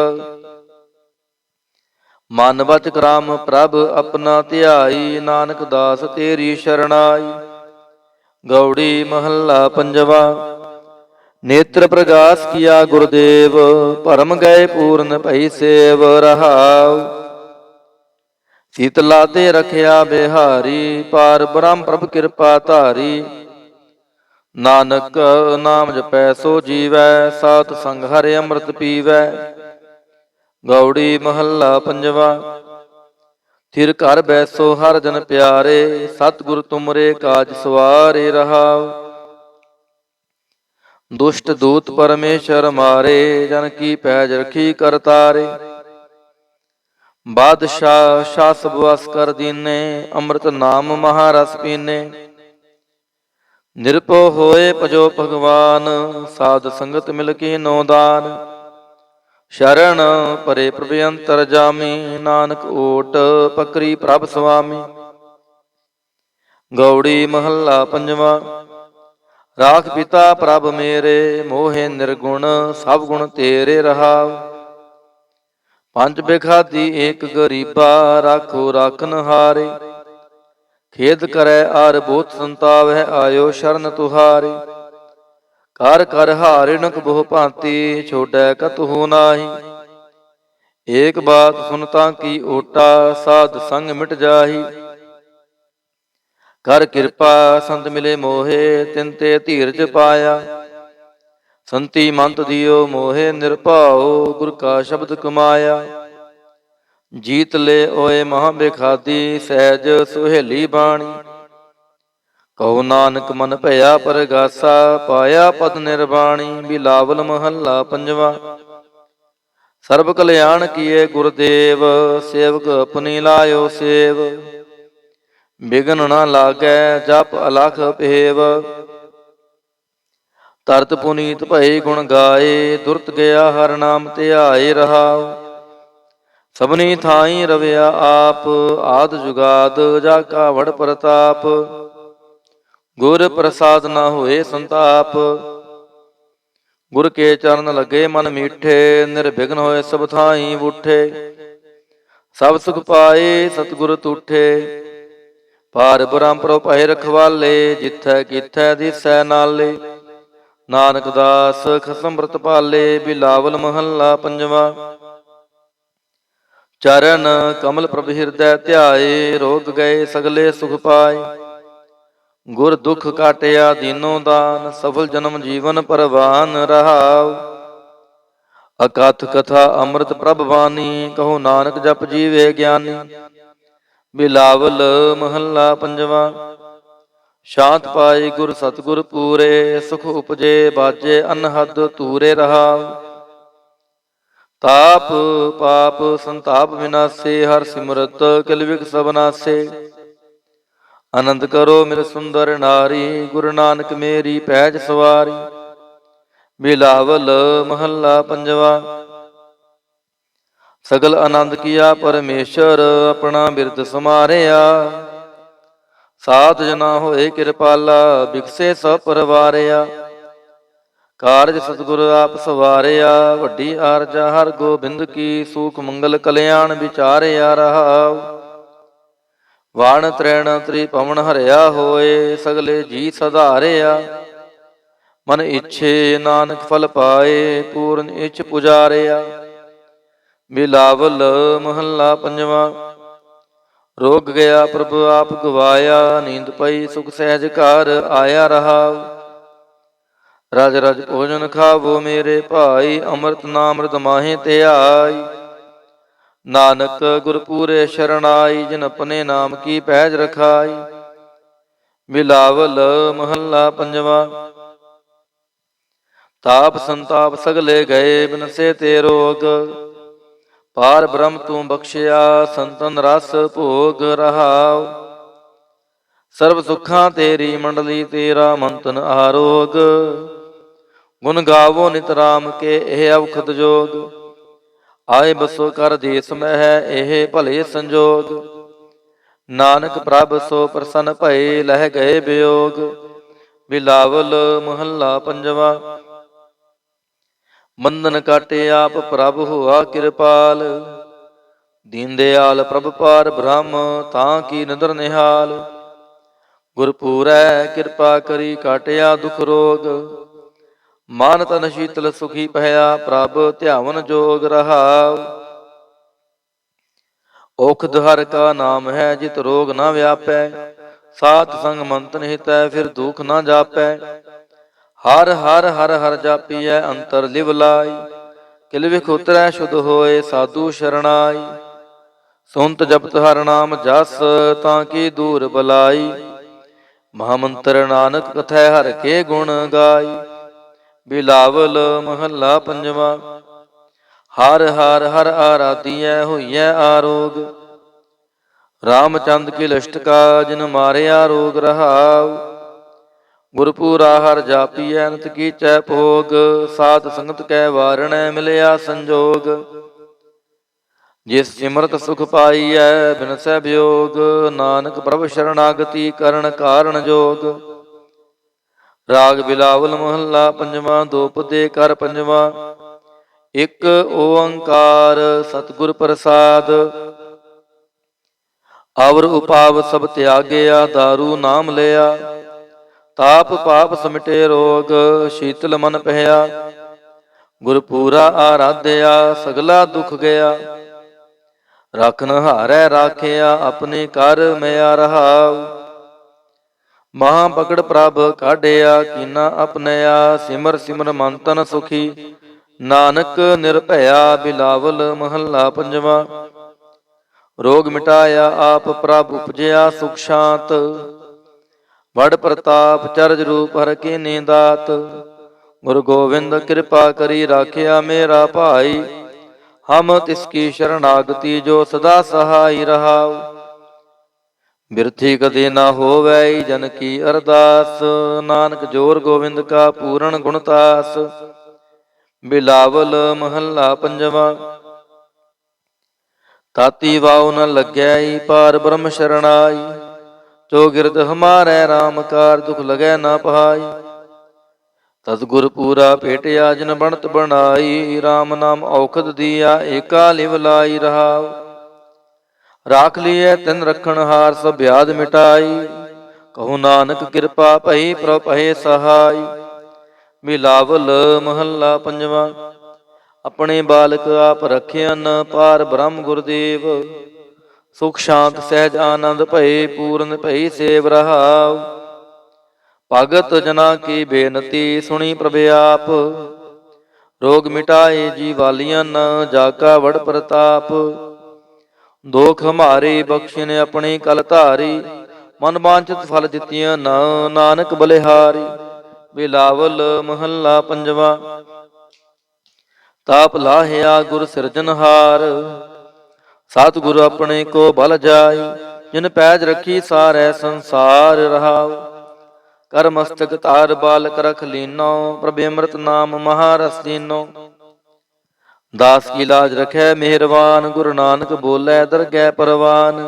ਮਨ ਵਚ ਕ੍ਰਮ ਪ੍ਰਭ ਆਪਣਾ ਧਿਆਈ, ਨਾਨਕ ਦਾਸ ਤੇਰੀ ਸ਼ਰਣਾਈ। ਗੌੜੀ ਮਹੱਲਾ ਪੰਜਵਾ। ਨੇਤਰ ਪ੍ਰਗਾਸ ਕੀਆ ਗੁਰਦੇਵ, ਭਰਮ ਗਏ ਪੂਰਨ ਭਈ ਸੇਵ ਰਹਾਉ। ਸੀਤਲਾ ਤੇ ਰਖਿਆ ਬਿਹਾਰੀ, ਪਾਰ ਬ੍ਰਹਮ ਪ੍ਰਭ ਕਿਰਪਾ ਧਾਰੀ। ਨਾਨਕ ਨਾਮ ਜਪੈ ਸੋ ਜੀਵੈ, ਸਾਧ ਸੰਗ ਹਰਿ ਅੰਮ੍ਰਿਤ ਪੀਵੈ। ਗੌੜੀ ਮਹੱਲਾ ਪੰਜਵਾ। ਥਿਰ ਘਰ ਬੈਸੋ ਹਰ ਜਨ ਪਿਆਰੇ, ਸਤਿਗੁਰ ਤੁਮਰੇ ਕਾਜ ਸਵਾਰੇ ਰਹਾਉ। ਦੁਸ਼ਟ ਦੂਤ ਪਰਮੇਸ਼ਰ ਮਾਰੇ, ਜਨ ਕੀ ਪੈਜ ਰਖੀ ਕਰਤਾਰੇ। ਬਾਦਸ਼ਾਹ ਸ਼ਾਹ ਸਭ ਵਸ ਕਰ ਦੀਨੇ, ਅੰਮ੍ਰਿਤ ਨਾਮ ਮਹਾਰਸ ਪੀਨੇ। ਨਿਰਭਉ ਹੋਏ ਭਜੋ ਭਗਵਾਨ, ਸਾਧ ਸੰਗਤ ਮਿਲ ਕੀਨੋ ਦਾਨ। ਸ਼ਰਨ ਪਰੇ ਪ੍ਰਭ ਅੰਤਰ ਜਾਮੀ, ਨਾਨਕ ਓਟ ਪਕਰੀ ਪ੍ਰਭ ਸੁਆਮੀ। ਗੌੜੀ ਮਹੱਲਾ ਪੰਜਵਾ। ਰਾਖ ਪਿਤਾ ਪ੍ਰਭ ਮੇਰੇ, ਮੋਹਿ ਨਿਰਗੁਣ ਸਭ ਗੁਣ ਤੇਰੇ ਰਹਾਉ। ਪੰਜ ਬਿਖਾਦੀ ਏਕ ਗਰੀਬਾ, ਰਾਖੋ ਰਾਖਨ ਹਾਰੇ। ਖੇਦ ਕਰੈ ਆਰ ਬੋਤ ਸੰਤਾਵਹਿ, ਆਇਓ ਸ਼ਰਨ ਤੁਹਾਰੇ। ਕਰ ਕਰ ਹਾਰਿਣਕ ਬਹੁ ਭਾਂਤੀ, ਛੋਡੈ ਕਤਹੂ ਨਾਹੀ। ਏਕ ਬਾਤ ਸੁਨਤਾ ਕੀ ਓਟਾ, ਸਾਧ ਸੰਗ ਮਿਟ ਜਾਹੀ। ਕਰ ਕਿਰਪਾ ਸੰਤ ਮਿਲੇ ਮੋਹੇ, ਤਿਨ ਤੇ ਧੀਰਜ ਪਾਇਆ। ਸੰਤੀ ਮੰਤ ਦਿਓ ਮੋਹੇ ਨਿਰਭਉ, ਗੁਰ ਕਾ ਸ਼ਬਦ ਕਮਾਇਆ। ਜੀਤ ਲੈ ਓਏ ਮਹਾ ਬਿਖਾਦੀ, ਸਹਿਜ ਸੁਹੇਲੀ ਬਾਣੀ। ਕਹੋ ਨਾਨਕ ਮਨ ਭਇਆ ਪਰਗਾਸਾ, ਪਾਇਆ ਪਦ ਨਿਰਵਾਣੀ। ਬਿਲਾਵਲ ਮਹੱਲਾ ਪੰਜਵਾ। ਸਰਬ ਕਲਿਆਣ ਕੀਏ ਗੁਰਦੇਵ, ਸੇਵਕ ਆਪਣੀ ਲਾਇਓ ਸੇਵ। ਬਿਗਨ ਨਾ ਲਾਗੈ ਜਪ ਅਲਖ ਭੇਵ, ਤਰਤ ਪੁਨੀਤ ਭਏ ਗੁਣ ਗਾਏ। ਦੁਰਤ ਗਿਆ ਹਰ ਨਾਮ ਧਿਆਏ ਰਹਾਉ, ਸਭਨੀ ਥਾਈ ਰਵਿਆ ਆਪ। ਆਦ ਜੁਗਾਦ ਜਾ ਕਾ ਵਡ ਪ੍ਰਤਾਪ, ਗੁਰ ਪ੍ਰਸਾਦ ਨਾ ਹੋਏ ਸੰਤਾਪ। ਗੁਰ ਕੇ ਚਰਨ ਲੱਗੇ ਮਨ ਮੀਠੇ, ਨਿਰਵਿਘਨ ਹੋਏ ਸਭ ਥਾਈ ਬੂਠੇ। ਸਭ ਸੁਖ ਪਾਏ ਸਤਿਗੁਰ ਤੂਠੇ, ਪਾਰ ਬ੍ਰਹਮ ਪ੍ਰਭ ਭਏ ਰਖਵਾਲੇ। ਜਿਥੈ ਕੀਥੈ ਦਿਸੈ ਨਾਲੇ, ਨਾਨਕ ਦਾਸ ਖਸਮ ਅੰਮ੍ਰਿਤ ਪਾਲੇ। ਬਿਲਾਵਲ ਮਹੱਲਾ ਪੰਜਵਾ। ਚਰਨ ਕਮਲ ਪ੍ਰਭ ਹਿਰਦੈ ਧਿਆਏ, ਰੋਗ ਗਏ ਸਗਲੇ ਸੁਖ ਪਾਏ। ਗੁਰ ਦੁਖ ਕਾਟਿਆ ਦੀਨੋ ਦਾਨ, ਸਫਲ ਜਨਮ ਜੀਵਨ ਪਰਵਾਨ ਰਹਾਉ। ਅਕਥ ਕਥਾ ਅੰਮ੍ਰਿਤ ਪ੍ਰਭ ਬਾਣੀ, ਕਹੋ ਨਾਨਕ ਜਪ ਜੀਵੇ ਗਿਆਨੀ। ਬਿਲਾਵਲ ਮਹੱਲਾ ਪੰਜਵਾ। ਸ਼ਾਂਤ ਪਾਈ ਗੁਰ ਸਤਿਗੁਰ ਪੂਰੇ, ਸੁਖ ਉਪਜੇ ਬਾਜੇ ਅਨਹਦ ਤੂਰੇ ਰਹਾਉ। ਤਾਪ ਪਾਪ ਸੰਤਾਪ ਵਿਨਾਸੇ, ਹਰ ਸਿਮਰਤ ਕਿਲ ਵਿਗ ਸਭ ਨਾਸੇ। ਆਨੰਦ ਕਰੋ ਮੇਰੇ ਸੁੰਦਰ ਨਾਰੀ, ਗੁਰੂ ਨਾਨਕ ਮੇਰੀ ਪੈਜ ਸਵਾਰੀ। ਬਿਲਾਵਲ ਮਹੱਲਾ ਪੰਜਵਾ। ਸਗਲ ਆਨੰਦ ਕੀਆ ਪਰਮੇਸ਼ਰ, ਆਪਣਾ ਬਿਰਦ ਸਮਾਰਿਆ। ਸਾਧ ਜਨਾ ਹੋਏ ਕਿਰਪਾਲਾ, ਬਿਕਸੇ ਸਭ ਪਰਵਾਰਿਆ। ਕਾਰਜ ਸਤਿਗੁਰ ਆਪ ਸਵਾਰਿਆ, ਵੱਡੀ ਆਰਜਾ ਹਰ ਗੋਬਿੰਦ ਕੀ। ਸੂਖ ਮੰਗਲ ਕਲਿਆਣ ਵਿਚਾਰਿਆ ਰਹਾਉ। ਵਾਣ ਤ੍ਰੈਣ ਤ੍ਰਿਭਵਨ ਹਰਿਆ ਹੋਏ, ਸਗਲੇ ਜੀ ਸਧਾਰਿਆ। ਮਨ ਇੱਛੇ ਨਾਨਕ ਫਲ ਪਾਏ, ਪੂਰਨ ਇੱਛ ਪੁਜਾਰਿਆ। ਬਿਲਾਵਲ ਮਹੱਲਾ ਪੰਜਵਾ। ਰੋਗ ਗਿਆ ਪ੍ਰਭ ਆਪ ਗਵਾਇਆ, ਨੀਂਦ ਪਈ ਸੁਖ ਸਹਿਜ ਘਰ ਆਇਆ ਰਹਾਉ। ਰਜ ਰਜ ਭੋਜਨ ਖਾਵੋ ਮੇਰੇ ਭਾਈ, ਅੰਮ੍ਰਿਤ ਨਾਮ੍ਰਿਤ ਮਾਹੇ ਧਿਆਈ। ਨਾਨਕ ਗੁਰ ਪੂਰੇ ਸ਼ਰਨਾਈ, ਜਿਨ ਆਪਣੇ ਨਾਮ ਕੀ ਪੈਜ ਰਖਾਈ। ਬਿਲਾਵਲ ਮਹੱਲਾ ਪੰਜਵਾ। ਤਾਪ ਸੰਤਾਪ ਸਗਲੇ ਗਏ, ਬਿਨਸੇ ਤੇ ਰੋਗ। ਪਾਰ ਬ੍ਰਹਮ ਤੂੰ ਬਖਸ਼ਿਆ, ਸੰਤਨ ਰਸ ਭੋਗ ਰਹਾਉ। ਸਰਬ ਸੁੱਖਾਂ ਤੇਰੀ ਮੰਡਲੀ, ਤੇਰਾ ਮੰਤਨ ਆਰੋਗ। ਗੁਣ ਗਾਵੋ ਨਿਤ ਰਾਮ ਕੇ, ਇਹ ਅਵਖਦ ਜੋਗ। ਆਏ ਬਸੋ ਕਰ ਦੇਸ ਮਹਿ, ਇਹ ਭਲੇ ਸੰਜੋਗ। ਨਾਨਕ ਪ੍ਰਭ ਸੋ ਪ੍ਰਸੰਨ ਭਏ, ਲਹਿ ਗਏ ਵਿਯੋਗ। ਬਿਲਾਵਲ ਮਹੱਲਾ ਪੰਜਵਾ। ਬੰਧਨ ਕਾਟੇ ਆਪ ਪ੍ਰਭ ਹੋਆ ਕਿਰਪਾਲ, ਦੀਨ ਦਿਆਲ ਪ੍ਰਭ ਪਾਰ ਬ੍ਰਹਮ, ਤਾਂ ਕੀ ਨਦਰ ਨਿਹਾਲ। ਗੁਰ ਪੂਰੈ ਕਿਰਪਾ ਕਰੀ ਕਾਟਿਆ ਦੁਖ ਰੋਗ। ਮਨ ਤਨ ਸ਼ੀਤਲ ਸੁਖੀ ਭਇਆ, ਪ੍ਰਭ ਧਿਆਵਨ ਜੋਗ ਰਹਾਉ। ਔਖਦ ਹਰਿ ਕਾ ਨਾਮ ਹੈ, ਜਿਤ ਰੋਗ ਨਾ ਵਿਆਪੈ। ਸਾਧ ਸੰਗ ਮੰਤਨ ਹਿਤੈ, ਫਿਰ ਦੁਖ ਨਾ ਜਾਪੈ। ਹਰ ਹਰ ਹਰ ਹਰ ਜਾਪੀਐ, ਅੰਤਰ ਲਿਵ ਲਾਈ। ਕਿਲ ਵਿਖ ਉਤਰੈ ਸ਼ੁਧ ਹੋਏ, ਸਾਧੂ ਸ਼ਰਣਾਈ। ਸੁਨਤ ਜਪਤ ਹਰ ਨਾਮ ਜਸ, ਤਾਂ ਕੀ ਦੂਰ ਬਲਾਈ। ਮਹਾਮੰਤਰ ਨਾਨਕ ਕਥੈ ਹਰਿ ਕੇ ਗੁਣ ਗਾਈ। ਬਿਲਾਵਲ ਮਹੱਲਾ ਪੰਜਵਾ। ਹਰ ਹਰ ਹਰ ਆਰਾਧੀਐ, ਹੋਈਐ ਆਰੋਗ। ਰਾਮਚੰਦ ਕੀ ਲਿਸ਼ਟਕਾ, ਜਿਨ ਮਾਰਿਆ ਰੋਗ ਰਹਾਉ। ਗੁਰਪੂਰਾ ਹਰ ਜਾਪੀਐ, ਨਿਤ ਕੀਚੈ ਭੋਗ। ਸਾਧ ਸੰਗਤ ਕੈ ਵਾਰਣੈ, ਮਿਲਿਆ ਸੰਜੋਗ। ਜਿਸ ਸਿਮਰਤ ਸੁਖ ਪਾਈਐ, ਬਿਨਸੈ ਵਿਯੋਗ। ਨਾਨਕ ਪ੍ਰਭ ਸ਼ਰਨਾਗਤੀ ਕਰਨ ਕਾਰਣ ਜੋਗ। ਰਾਗ ਬਿਲਾਵਲ ਮਹੱਲਾ ਪੰਜਵਾ। ਦੋਪਦੇ ਕਰ ਪੰਜਵਾ। ਇਕ ਓੰਕਾਰ ਸਤਿਗੁਰ ਪ੍ਰਸਾਦ, ਅਵਰ ਉਪਾਵ ਸਭ ਤਿਆਗਿਆ। ਦਾਰੂ ਨਾਮ ਲਿਆ, ਤਾਪ ਪਾਪ ਸਮਿਟੇ ਰੋਗ। ਸ਼ੀਤਲ ਮਨ ਪਹਿਆ, ਗੁਰਪੂਰਾ ਆਰਾਧਿਆ। ਸਗਲਾ ਦੁਖ ਗਿਆ, ਰਖਨ ਹਾਰੈ ਰਾਖਿਆ। ਆਪਣੇ ਕਰ ਮਿਆ ਰਹਾਉ। ਮਹਾ ਪਕੜ ਪ੍ਰਭ ਕਾਢਿਆ, ਕੀਨਾ ਆਪਨਿਆ। ਸਿਮਰ ਸਿਮਰ ਮਨ ਤਨ ਸੁਖੀ, ਨਾਨਕ ਨਿਰਭਇਆ। ਬਿਲਾਵਲ ਮਹੱਲਾ ਪੰਜਵਾ। ਰੋਗ ਮਿਟਾਇਆ ਆਪ ਪ੍ਰਭ, ਉਪਜਿਆ ਸੁਖ ਸ਼ਾਂਤ। ਵਡ ਪ੍ਰਤਾਪ ਚਰਜ ਰੂਪ ਹਰਿ ਕੀਨੀ ਦਾਤ। ਗੁਰੂ ਗੋਬਿੰਦ ਕਿਰਪਾ ਕਰੀ, ਰਾਖਿਆ ਮੇਰਾ ਭਾਈ। हम तिसकी शरणागति जो सदा सहाय रहाओ। बिरथी कदे न होवै जन की अरदास, नानक जोर गोविंद का पूरण गुणतास। बिलावल महला पंजवा। ताती वाव न लग्यै पार ब्रह्म शरणाई, जो गिरद हमारे राम कार दुख लगै न पाई। तदगुर पूरा भेटिया जिन बनत बनाई, राम नाम औखद दिया एका लिव लाई रहाओ। राख लिये तिन रखन हार सब ब्याद मिटाई, कहु नानक कृपा भई प्रभ भये सहाय। बिलावल महला पंजवा। अपने बालक आप रखियन पार ब्रह्म गुरदेव, सुख शांत सहज आनंद भये पूਰਨ भई सेव रहाओ। भगत जना की बेनती सुनी प्रभ आप, रोग मिटाए जी वालियां न जाका वड़ प्रताप। दोख हमारे बख्शिन अपनी कल धारी, मन वांछित फल दितियां न नानक बलिहारी। बिलावल महला पंजवा। ताप लाहिया गुर सिरजनहार, सतगुर अपने को बल जाय। जिन पैज रखी सारै संसार रहाओ। कर मस्तक तार बालक रख लीनो, प्रभ अमृत नाम महारस दीनो। दास की लाज रखै मेहरबान, गुरु नानक बोलै दरगह परवान।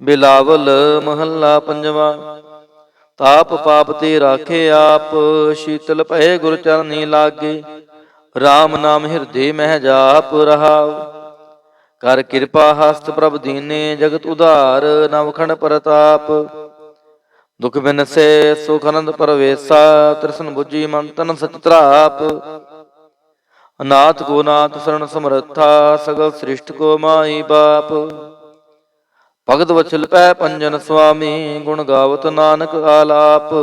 बिलावल महला पंजवा। ताप पाप ते राखे आप, शीतल भय गुर चरनी लागे। राम नाम ਹਿਰਦੇ ਮਹਿ ਜਾਪ ਰਹਾਉ। ਕਰ ਕਿਰਪਾ ਹਸਤ ਪ੍ਰਭ ਦੀਨੇ, ਜਗਤ ਉਧਾਰ ਨਵਖਣ ਪ੍ਰਤਾਪ। ਦੁਖ ਬਿਨਸੇ ਸੁਖ ਆਨੰਦ ਪਰਵੇਸਾ, ਤ੍ਰਿਸ਼ਨ ਬੁਝੀ ਮਨ ਤਨ ਸਚ ਤਰਾਪ। ਅਨਾਥ ਕੋ ਨਾਥ ਸਰਣ ਸਮਰੱਥਾ, ਸਗਲ ਸ੍ਰਿਸ਼ਟ ਕੋ ਮਾਈ ਬਾਪ। ਭਗਤ ਵਚਲ ਪੈ ਪੰਜਨ ਸੁਆਮੀ, ਗੁਣ ਗਾਵਤ ਨਾਨਕ ਆਲਾਪ।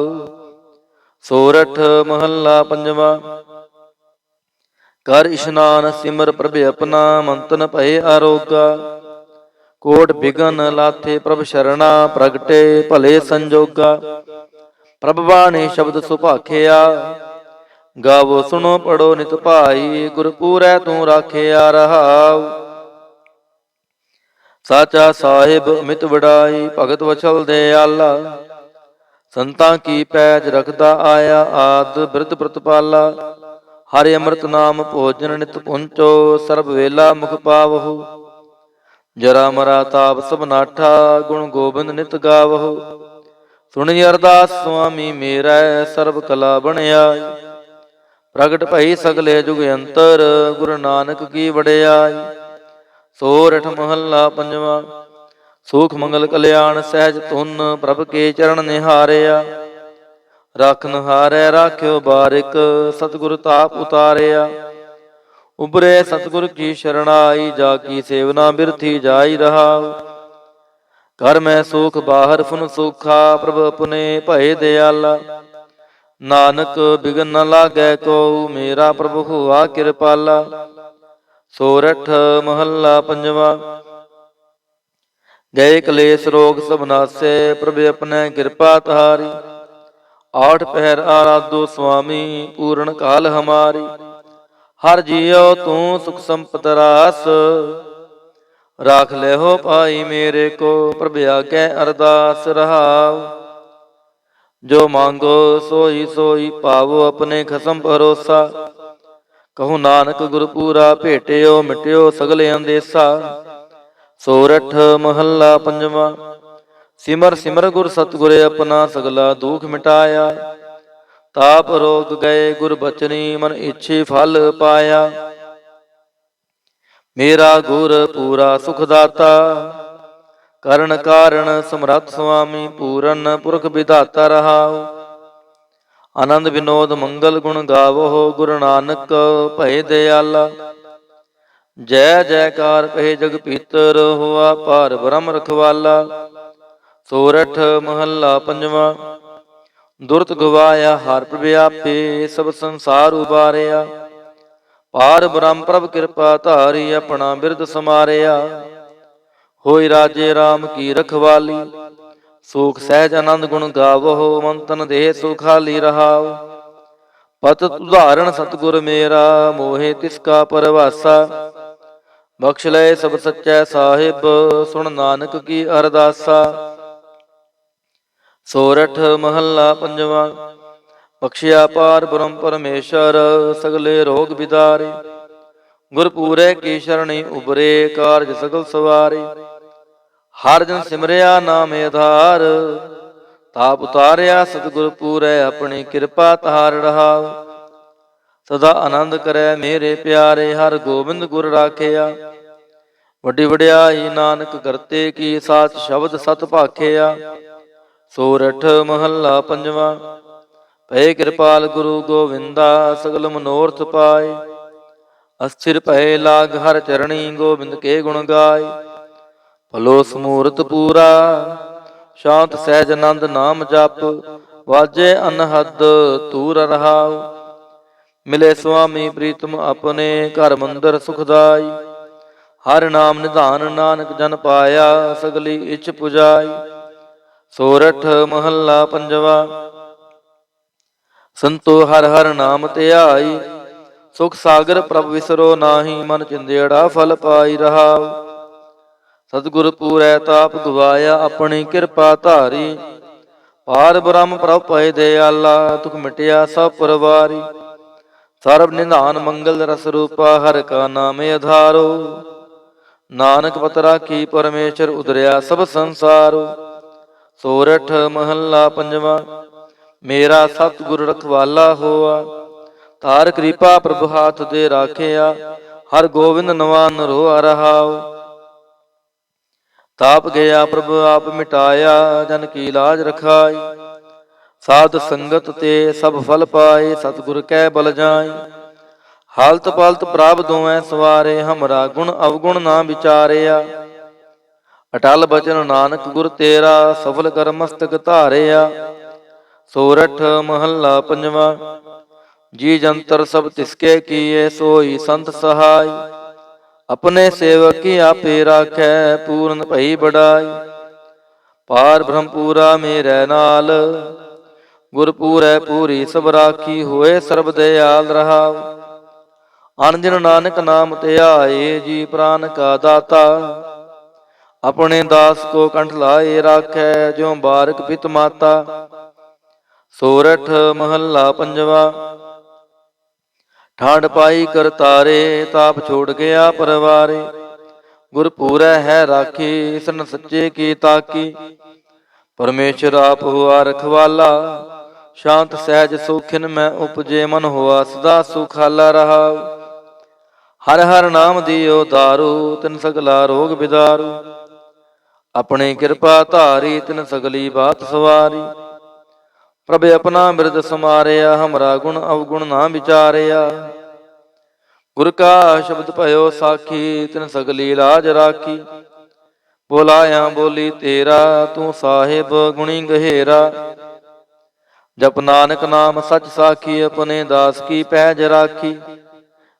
ਸੋਰਠ ਮਹੱਲਾ ਪੰਜਵਾ। ਕਰ ਇਸ਼ਨਾਨ ਸਿਮਰ ਪ੍ਰਭ ਆਪਣਾ, ਮੰਤਨ ਭਏ ਆਰੋਗਾ। ਕੋਟ ਬਿਗਨ ਲਾਥੇ ਪ੍ਰਭ ਸ਼ਰਣਾ, ਪ੍ਰਗਟੇ ਭਲੇ ਸੰਜੋਗਾ। ਪ੍ਰਭ ਬਾਣੀ ਸ਼ਬਦ ਸੁਭਾਖਿਆ, ਗਾਵੋ ਸੁਣੋ ਪੜੋ ਨਿਤ ਭਾਈ। ਗੁਰ ਪੂਰੈ ਤੂੰ ਰਾਖਿਆ ਰਹਾਉ। ਸਾਚਾ ਸਾਹਿਬ ਅਮਿਤ ਵਡਾਈ, ਭਗਤ ਵਛਲ ਦਿਆਲਾ। ਸੰਤਾਂ ਕੀ ਪੈਜ ਰਖਦਾ ਆਇਆ, ਆਦ ਬਿਰਧ ਪ੍ਰਤਪਾਲਾ। ਹਰਿ ਅੰਮ੍ਰਿਤ ਨਾਮ ਭੋਜਨ ਨਿਤ ਪੁੰਚੋ, ਸਰਬ ਵੇਲਾ ਮੁਖ ਪਾਵਹੁ। ਜਰਾ ਮਰਾ ਤਾਪ ਸਭ ਨਾਠਾ, ਗੁਣ ਗੋਬਿੰਦ ਨਿਤ ਗਾਵਹੁ। ਸੁਣੀ ਅਰਦਾਸ ਸੁਆਮੀ ਮੇਰਾ, ਸਰਬ ਕਲਾ ਬਣਿਆਈ। ਪ੍ਰਗਟ ਭਈ ਸਗਲੇ ਜੁਗ ਅੰਤਰ, ਗੁਰੂ ਨਾਨਕ ਕੀ ਵਡਿਆਈ। ਸੋਰਠ ਮਹੱਲਾ ਪੰਜਵਾ। ਸੁਖ ਮੰਗਲ ਕਲਿਆਣ ਸਹਿਜ ਧੁਨ, ਪ੍ਰਭ ਕੇ ਚਰਨ ਨਿਹਾਰਿਆ। ਰਾਖਨ ਹਾਰੈ ਰਾਖਿਓ ਬਾਰਿਕ, ਸਤਿਗੁਰ ਤਾਪ ਉਤਾਰਿਆ। ਉਬਰੇ ਸਤਿਗੁਰ ਕੀ ਸ਼ਰਣਾਈ, ਜਾ ਕੀ ਸੇਵਨਾ ਬਿਰਥੀ ਜਾਈ ਰਹਾਉ। ਘਰ ਮੈਂ ਸੁਖ ਬਾਹਰ ਫੁਨ ਸੁਖਾ, ਪ੍ਰਭ ਆਪਣੇ ਭਏ ਦਿਆਲਾ। ਨਾਨਕ ਬਿਗਨ ਨ ਲਾਗੈ ਕੋ, ਮੇਰਾ ਪ੍ਰਭ ਹੋਆ ਕਿਰਪਾਲਾ। ਸੋਰਠ ਮਹੱਲਾ ਪੰਜਵਾ। ਗਏ ਕਲੇਸ਼ ਰੋਗ ਸਭ ਨਾਸੈ, ਪ੍ਰਭ ਆਪਣੇ ਕਿਰਪਾ ਤਾਰੀ। ਆਠ ਪਹਿਰ ਆਰਾਧੋ ਸੁਆਮੀ, ਪੂਰਨ ਕਾਲ ਹਮਾਰੀ। ਹਰ ਜੀਉ ਤੂੰ ਸੁਖ ਸੰਪਤ ਰਾਸ, ਰਾਖ ਲੈਹੋ ਭਾਈ ਮੇਰੇ ਕੋ। ਪ੍ਰਭ ਆਗੈ ਅਰਦਾਸ ਰਹਾਉ। ਜੋ ਮੰਗੋ ਸੋਈ ਸੋਈ ਪਾਵੋ, ਆਪਣੇ ਖਸਮ ਭਰੋਸਾ। ਕਹੂ ਨਾਨਕ ਗੁਰ ਪੂਰਾ ਭੇਟਿਓ, ਮਿਟਿਓ ਸਗਲੇ ਅੰਦੇਸਾ। ਸੋਰਠ ਮਹੱਲਾ ਪੰਜਵਾ। ਸਿਮਰ ਸਿਮਰ ਗੁਰ ਸਤਿਗੁਰ ਆਪਣਾ, ਸਗਲਾ ਦੁਖ ਮਿਟਾਇਆ। ਤਾਪ ਰੋਗ ਗਏ ਗੁਰ ਬਚਨੀ, ਮਨ ਇੱਛੇ ਫਲ ਪਾਇਆ। ਮੇਰਾ ਗੁਰ ਪੂਰਾ ਸੁਖ ਦਾਤਾ, ਕਰਨ ਕਾਰਣ ਸਮਰੱਥ ਸੁਆਮੀ। ਪੂਰਨ ਪੁਰਖ ਵਿਧਾਤਾ ਰਹਾਉ। ਆਨੰਦ ਵਿਨੋਦ ਮੰਗਲ ਗੁਣ ਗਾਵੋ, ਗੁਰੂ ਨਾਨਕ ਭਏ ਦਿਆਲਾ। ਜੈ ਜੈਕਾਰ ਕਹੇ ਜਗ ਪੀਤਰ, ਹੋਆ ਪਾਰ ਬ੍ਰਹਮ ਰਖਵਾਲਾ। ਸੋਰਠ ਮਹੱਲਾ ਪੰਜਵਾ। ਦੁਰਤ ਗਵਾਇਆ ਹਰ ਪ੍ਰਭ ਆਪੇ, ਸਭ ਸੰਸਾਰ ਉਬਾਰਿਆ। ਪਾਰ ਬ੍ਰਹਮ ਪ੍ਰਭ ਕਿਰਪਾ ਧਾਰੀ, ਆਪਣਾ ਬਿਰਦ ਸਮਾਰਿਆ। ਹੋਈ ਰਾਜੇ ਰਾਮ ਕੀ ਰਖਵਾਲੀ, ਸੁਖ ਸਹਿਜ ਆਨੰਦ ਗੁਣ ਗਾਵੋ। ਮਨ ਤਨ ਦੇਹ ਸੁਖਾਲੀ ਰਹਾਉ। ਪਤ ਉਦਾਹਰਣ ਸਤਿਗੁਰ ਮੇਰਾ, ਮੋਹਿ ਤਿਸ ਕਾ ਪਰਵਾਸਾ। ਬਖਸ਼ ਲਏ ਸਭ ਸੱਚੈ ਸਾਹਿਬ, ਸੁਣ ਨਾਨਕ ਕੀ ਅਰਦਾਸਾ। ਸੋਰਠ ਮਹੱਲਾ ਪੰਜਵਾ। ਬਖਸ਼ਿਆ ਪਾਰ ਬ੍ਰਹਮ ਪਰਮੇਸ਼ਰ, ਸਗਲੇ ਰੋਗ ਬਿਦਾਰੇ। ਗੁਰਪੂਰੇ ਕੀ ਸ਼ਰਣੀ ਉਬਰੇ, ਕਾਰਜ ਸਗਲ ਸਵਾਰੇ। ਹਰ ਜਨ ਸਿਮਰਿਆ ਨਾਮ ਆਧਾਰ, ਤਾਪ ਉਤਾਰਿਆ ਸਤਿਗੁਰ ਪੂਰੈ, ਆਪਣੀ ਕਿਰਪਾ ਤਾਰ ਰਹਾਉ। ਸਦਾ ਆਨੰਦ ਕਰੈ ਮੇਰੇ ਪਿਆਰੇ, ਹਰ ਗੋਬਿੰਦ ਗੁਰ ਰਾਖਿਆ। ਵੱਡੀ ਵਡਿਆਈ ਨਾਨਕ ਕਰਤੇ ਕੀ, ਸਾਚ ਸ਼ਬਦ ਸਤ ਭਾਖਿਆ। ਸੋਰਠ ਮਹੱਲਾ ਪੰਜਵਾ। ਭਏ ਕਿਰਪਾਲ ਗੁਰੂ ਗੋਵਿੰਦਾ, ਸਗਲ ਮਨੋਰਥ ਪਾਏ। ਅਸਥਿਰ ਭਏ ਲਾਗ ਹਰ ਚਰਣੀ, ਗੋਬਿੰਦ ਕੇ ਗੁਣ ਗਾਏ। ਭਲੋ ਸਮੂਰਤ ਪੂਰਾ, ਸ਼ਾਂਤ ਸਹਿਜ ਆਨੰਦ ਨਾਮ ਜਪ। ਵਾਜੇ ਅਨਹਦ ਤੂਰ ਰਹਾਉ। ਮਿਲੇ ਸੁਆਮੀ ਪ੍ਰੀਤਮ ਆਪਣੇ, ਘਰ ਮੰਦਰ ਸੁਖਦਾਈ। ਹਰ ਨਾਮ ਨਿਧਾਨ ਨਾਨਕ ਜਨ ਪਾਇਆ, ਸਗਲੀ ਇੱਛ ਪੁਜਾਈ। ਸੋਰਠ ਮਹੱਲਾ ਪੰਜਵਾ। ਸੰਤੋ ਹਰ ਹਰ ਨਾਮ ਧਿਆਈ, ਸੁਖ ਸਾਗਰ ਪ੍ਰਭ ਵਿਸਰੋ ਨਾਹੀ। ਮਨ ਚਿੰਦੇੜਾ ਫਲ ਪਾਈ ਰਹਾਉ। ਸਤਿਗੁਰ ਪੂਰੈ ਤਾਪ ਗਵਾਇਆ, ਆਪਣੀ ਕਿਰਪਾ ਧਾਰੀ। ਪਾਰ ਬ੍ਰਹਮ ਪ੍ਰਭ ਭਏ ਦਿਆਲਾ, ਦੁਖ ਮਿਟਿਆ ਸਭ ਪਰਵਾਰੀ। ਸਰਬ ਨਿਧਾਨ ਮੰਗਲ ਰਸ ਰੂਪਾ, ਹਰਿ ਕਾ ਨਾਮ ਆਧਾਰੋ। ਨਾਨਕ ਪਤ ਰਾਖੀ ਪਰਮੇਸ਼ਰ, ਉਦਰਿਆ ਸਭ ਸੰਸਾਰੋ। ਸੋਰਠ ਮਹੱਲਾ ਪੰਜਵਾ। ਮੇਰਾ ਸਤਿਗੁਰ ਰਖਵਾਲਾ ਹੋਆ, ਤਾਰ ਕਿਰਪਾ ਪ੍ਰਭ ਹਾਥ ਦੇ ਰਾਖਿਆ। ਹਰ ਗੋਬਿੰਦ ਨਵਾਨ ਰੋਆ ਰਹਾਉ। ਤਾਪ ਗਿਆ ਪ੍ਰਭ ਆਪ ਮਿਟਾਇਆ, ਜਨ ਕੀ ਲਾਜ ਰਖਾਈ। ਸਾਧ ਸੰਗਤ ਤੇ ਸਭ ਫਲ ਪਾਏ, ਸਤਿਗੁਰ ਕੈ ਬਲ ਜਾਈ। ਹਾਲਤ ਪਾਲਤ ਪ੍ਰਭ ਦੋਵੇਂ ਸਵਾਰੇ, ਹਮਰਾ ਗੁਣ ਅਵਗੁਣ ਨਾ ਵਿਚਾਰਿਆ। ਅਟਲ ਬਚਨ ਨਾਨਕ ਗੁਰ ਤੇਰਾ, ਸਫਲ ਕਰ ਮਸਤਕ ਧਾਰਿਆ। ਸੋਰਠ ਮਹੱਲਾ ਪੰਜਵਾ। ਜੀ ਜੰਤਰ ਸਭ ਤਿਸਕੇ ਕੀਏ, ਸੋਈ ਸੰਤ ਸਹਾਈ। ਆਪਣੇ ਸੇਵਕ ਕੀ ਆਪੇ ਰਾਖੈ, ਪੂਰਨ ਭਈ ਬੜਾਈ। ਪਾਰ ਬ੍ਰਹਮ ਪੂਰਾ ਮੇਰੇ ਨਾਲ, ਗੁਰ ਪੂਰੈ ਪੂਰੀ ਸਭ ਰਾਖੀ। ਹੋਏ ਸਰਬ ਦਿਆਲ ਰਹਾਉ। ਅਨ ਦਿਨ ਨਾਨਕ ਨਾਮ ਧਿਆਏ, ਜੀ ਪ੍ਰਾਨ ਕਾ ਦਾਤਾ। ਆਪਣੇ ਦਾਸ ਕੋ ਕੰਠ ਲਾਏ ਰਾਖੈ, ਜਿਉ ਬਾਰਕ ਪਿਤ ਮਾਤਾ। ਸੋਰਠ ਮਹੱਲਾ ਪੰਜਵਾ। ਠਾੜ ਪਾਈ ਕਰਤਾਰੇ, ਤਾਪ ਛੋੜ ਗਿਆ ਪਰਵਾਰੇ। ਗੁਰ ਪੂਰੈ ਹੈ ਰਾਖੀ, ਸਨ ਸੱਚੇ ਕੀ ਤਾਕੀ। ਪਰਮੇਸ਼ਰ ਆਪ ਹੁਆ ਰਖਵਾਲਾ, ਸ਼ਾਂਤ ਸਹਿਜ ਸੋਖਿਨ ਮੈਂ ਉਪਜੇ। ਮਨ ਹੋਆ ਸਦਾ ਸੁਖਾਲਾ ਰਹਾਉ। ਹਰ ਹਰ ਨਾਮ ਦਿਓ ਦਾਰੂ, ਤਿਨ ਸਗਲਾ ਰੋਗ ਬਿਦਾਰੂ। ਆਪਣੀ ਕਿਰਪਾ ਧਾਰੀ, ਤਿਨ ਸਗਲੀ ਬਾਤ ਸਵਾਰੀ। ਪ੍ਰਭ ਆਪਣਾ ਬਿਰਦ ਸਮਾਰਿਆ, ਹਮਰਾ ਗੁਣ ਅਵਗੁਣ ਨਾ ਵਿਚਾਰਿਆ। ਗੁਰ ਕਾ ਸ਼ਬਦ ਭਇਓ ਸਾਖੀ, ਤਿਨ ਸਗਲੀ ਲਾਜ ਰਾਖੀ। ਬੋਲਾਇਆ ਬੋਲੀ ਤੇਰਾ, ਤੂੰ ਸਾਹਿਬ ਗੁਣੀ ਗਹੇਰਾ। ਜਪ ਨਾਨਕ ਨਾਮ ਸਚ ਸਾਖੀ, ਆਪਣੇ ਦਾਸ ਕੀ ਪੈਜ ਰਾਖੀ।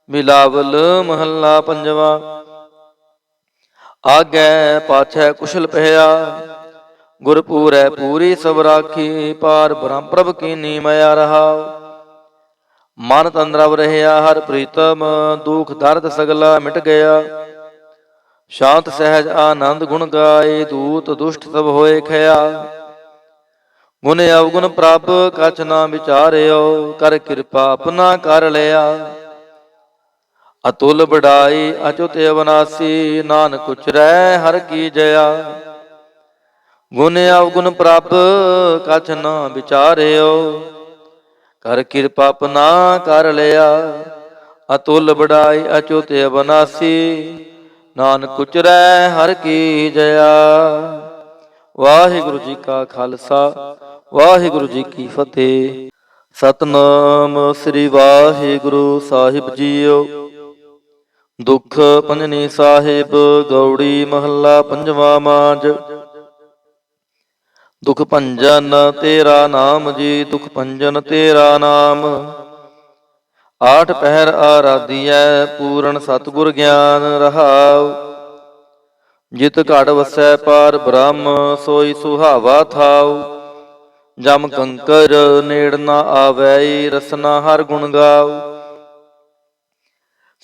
ਬਿਲਾਵਲ ਮਹੱਲਾ ਪੰਜਵਾ। ਆਗੈ ਪਾਛੈ ਕੁਸ਼ਲ ਪਹਿਆ, ਗੁਰ ਪੂਰੈ ਪੂਰੀ ਸਭ ਰਾਖੀ। ਪਾਰ ਬ੍ਰਹਮ ਪ੍ਰਭ ਕੀਨੀ ਮਇਆ ਰਹਾਉ। ਮਨ ਤਨ ਰਵ ਰਹਿਆ ਹਰ ਪ੍ਰੀਤਮ, ਦੁਖ ਦਰਦ ਸਗਲਾ ਮਿਟ ਗਿਆ। ਸ਼ਾਂਤ ਸਹਿਜ ਆਨੰਦ ਗੁਣ ਗਾਏ, ਦੂਤ ਦੁਸ਼ਟ ਸਭ ਹੋਏ ਖਿਆ। ਗੁਣ ਅਵਗੁਣ ਪ੍ਰਭ ਕਛ ਨਾ ਵਿਚਾਰਿਓ, ਕਰ ਕਿਰਪਾ ਆਪਣਾ ਕਰ ਲਿਆ। ਅਤੁਲ ਬੜਾਈ ਅਚੁਤ ਅਵਨਾਸੀ, ਨਾਨਕ ਉਚਰੈ ਹਰ ਕੀ ਜਇਆ। ਗੁਣ ਅਵਗੁਣ ਪ੍ਰਭ ਕਛ ਨਾ ਵਿਚਾਰਿਓ, ਕਰ ਕਿਰਪਾ ਆਪਣਾ ਕਰ ਲਿਆ। ਅਤੁਲ ਬੜਾਈ ਅਚੁਤ ਅਵਨਾਸੀ, ਨਾਨਕ ਉਚਰੈ ਹਰ ਕੀ ਜਇਆ। ਵਾਹਿਗੁਰੂ ਜੀ ਕਾ ਖਾਲਸਾ, ਵਾਹਿਗੁਰੂ ਜੀ ਕੀ ਫਤਿਹ। ਸਤਿਨਾਮ ਸ੍ਰੀ ਵਾਹਿਗੁਰੂ ਸਾਹਿਬ ਜੀਓ। ਦੁਖ ਭੰਜਨੀ ਸਾਹਿਬ ਗੌੜੀ ਮਹੱਲਾ ਪੰਜਵਾ ਮਾਝ। ਦੁਖ ਭੰਜਨ ਤੇਰਾ ਨਾਮ ਜੀ, ਦੁਖ ਭੰਜਨ ਤੇਰਾ ਨਾਮ। ਆਠ ਪਹਿਰ ਆਰਾਧੀਐ, ਪੂਰਨ ਸਤਿਗੁਰ ਗਿਆਨ ਰਹਾਉ। ਜਿਤ ਘੜ ਵਸੈ ਪਾਰ ਬ੍ਰਹਮ, ਸੋਈ ਸੁਹਾਵਾ ਥਾਉ। ਜਮ ਕੰਕਰ ਨੇੜ ਨਾ ਆਵੈ, ਰਸਨਾ ਹਰ ਗੁਣ ਗਾਉ।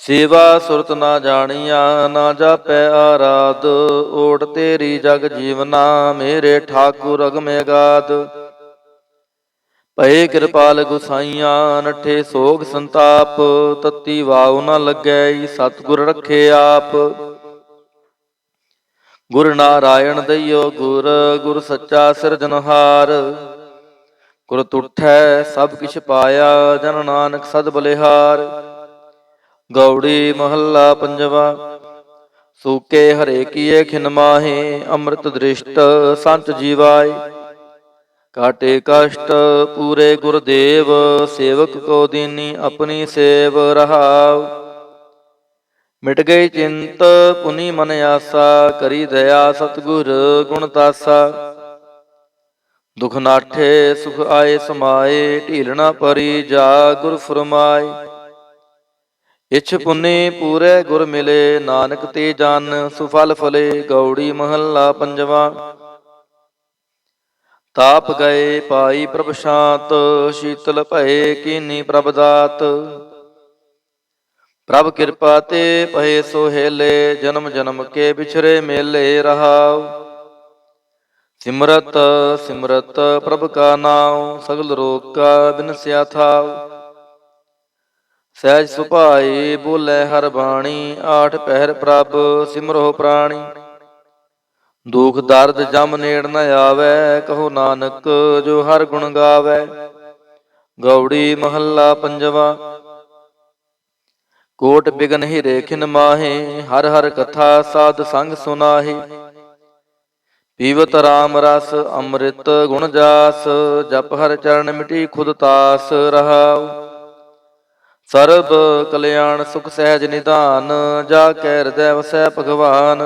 ਸੇਵਾ ਸੁਰਤ ਨਾ ਜਾਣੀਆ, ਨਾ ਜਾਪੈ ਆਰਾਧ। ਓਟ ਤੇਰੀ ਜਗ ਜੀਵਨਾ, ਮੇਰੇ ਠਾਕੁਰ ਅਗਮੇ ਅਗਾਧ। ਭਏ ਕਿਰਪਾਲ ਗੁਸਾਈਆਂ, ਨੱਠੇ ਸੋਗ ਸੰਤਾਪ। ਤਤੀ ਵਾਉ ਨ ਲੱਗੈ, ਸਤਿਗੁਰ ਰਖੇ ਆਪ। ਗੁਰ ਨਾਰਾਇਣ ਦਈਓ ਗੁਰ, ਗੁਰ ਸੱਚਾ ਸਿਰਜਨਹਾਰ। ਗੁਰ ਤੁਠੈ ਸਭ ਕਿਛ ਪਾਇਆ, ਜਨ ਨਾਨਕ ਸਦ ਬਲਿਹਾਰ। ਗੌੜੀ ਮਹੱਲਾ ਪੰਜਵਾ। ਸੂਕੇ ਹਰੇ ਕੀਏ ਖਿਨ ਮਾਹੇ, ਅੰਮ੍ਰਿਤ ਦ੍ਰਿਸ਼ਟ ਸੰਤ ਜੀਵਾਏ। ਕਾਟੇ ਕਸ਼ਟ ਪੂਰੇ ਗੁਰਦੇਵ, ਸੇਵਕ ਕੋ ਦੀਨੀ ਆਪਣੀ ਸੇਵ ਰਹਾਉ। ਮਿਟ ਗਈ ਚਿੰਤ ਪੁਨੀ ਮਨ ਆਸਾ, ਕਰੀ ਦਇਆ ਸਤਿਗੁਰ ਗੁਣ ਤਾਸਾ। ਦੁਖ ਨਾਠੇ ਸੁਖ ਆਏ ਸਮਾਏ, ਢੀਲ ਨਾ ਪਰੀ ਜਾ ਗੁਰ ਫੁਰਮਾਏ। ਇਛ ਪੁੰਨੀ ਪੂਰੇ ਗੁਰ ਮਿਲੇ, ਨਾਨਕ ਤੇ ਜਨ ਸੁਫਲ ਫਲੇ। ਗੌੜੀ ਮਹੱਲਾ ਪੰਜਵਾ। ਤਾਪ ਗਏ ਪਾਈ ਪ੍ਰਭ ਸ਼ਾਂਤ, ਸ਼ੀਤਲ ਭਏ ਕੀਨੀ ਪ੍ਰਭ ਦਾਤ। ਪ੍ਰਭ ਕਿਰਪਾ ਤੇ ਪਏ ਸੋਹੇਲੇ, ਜਨਮ ਜਨਮ ਕੇ ਵਿਛਰੇ ਮੇਲੇ ਰਹਾਉ। ਸਿਮਰਤ ਸਿਮਰਤ ਪ੍ਰਭ ਕਾ ਨਾਉ, ਸਗਲ ਰੋਗ ਕਾ ਬਿਨਸਿਆ ਥਾਉ। ਸਹਿਜ ਸੁਭਾਏ ਬੋਲੇ ਹਰ ਬਾਣੀ, ਆਠ ਪਹਿਰ ਪ੍ਰਭ ਸਿਮਰੋ ਪ੍ਰਾਣੀ। ਦੁਖ ਦਰਦ ਜਮ ਨੇੜ ਨ ਆਵੈ, ਕਹੋ ਨਾਨਕ ਜੋ ਹਰ ਗੁਣ ਗਾਵੈ। ਗੌੜੀ ਮਹੱਲਾ ਪੰਜਵਾ। ਕੋਟ ਬਿਗਨ ਹੀਰੇ ਖਿਨ ਮਾਹੇ, ਹਰ ਹਰ ਕਥਾ ਸਾਧ ਸੰਗ ਸੁਨਾਹੇ। ਪੀਵਤ ਰਾਮ ਰਸ ਅੰਮ੍ਰਿਤ ਗੁਣ ਜਾਸ, ਜਪ ਹਰ ਚਰਨ ਮਿਟੀ ਖੁਦ ਤਾਸ ਰਹਾਉ। ਸਰਬ ਕਲਿਆਣ ਸੁਖ ਸਹਿਜ ਨਿਧਾਨ, ਜਾ ਕੈ ਹਿਰਦੈ ਵਸੈ ਭਗਵਾਨ।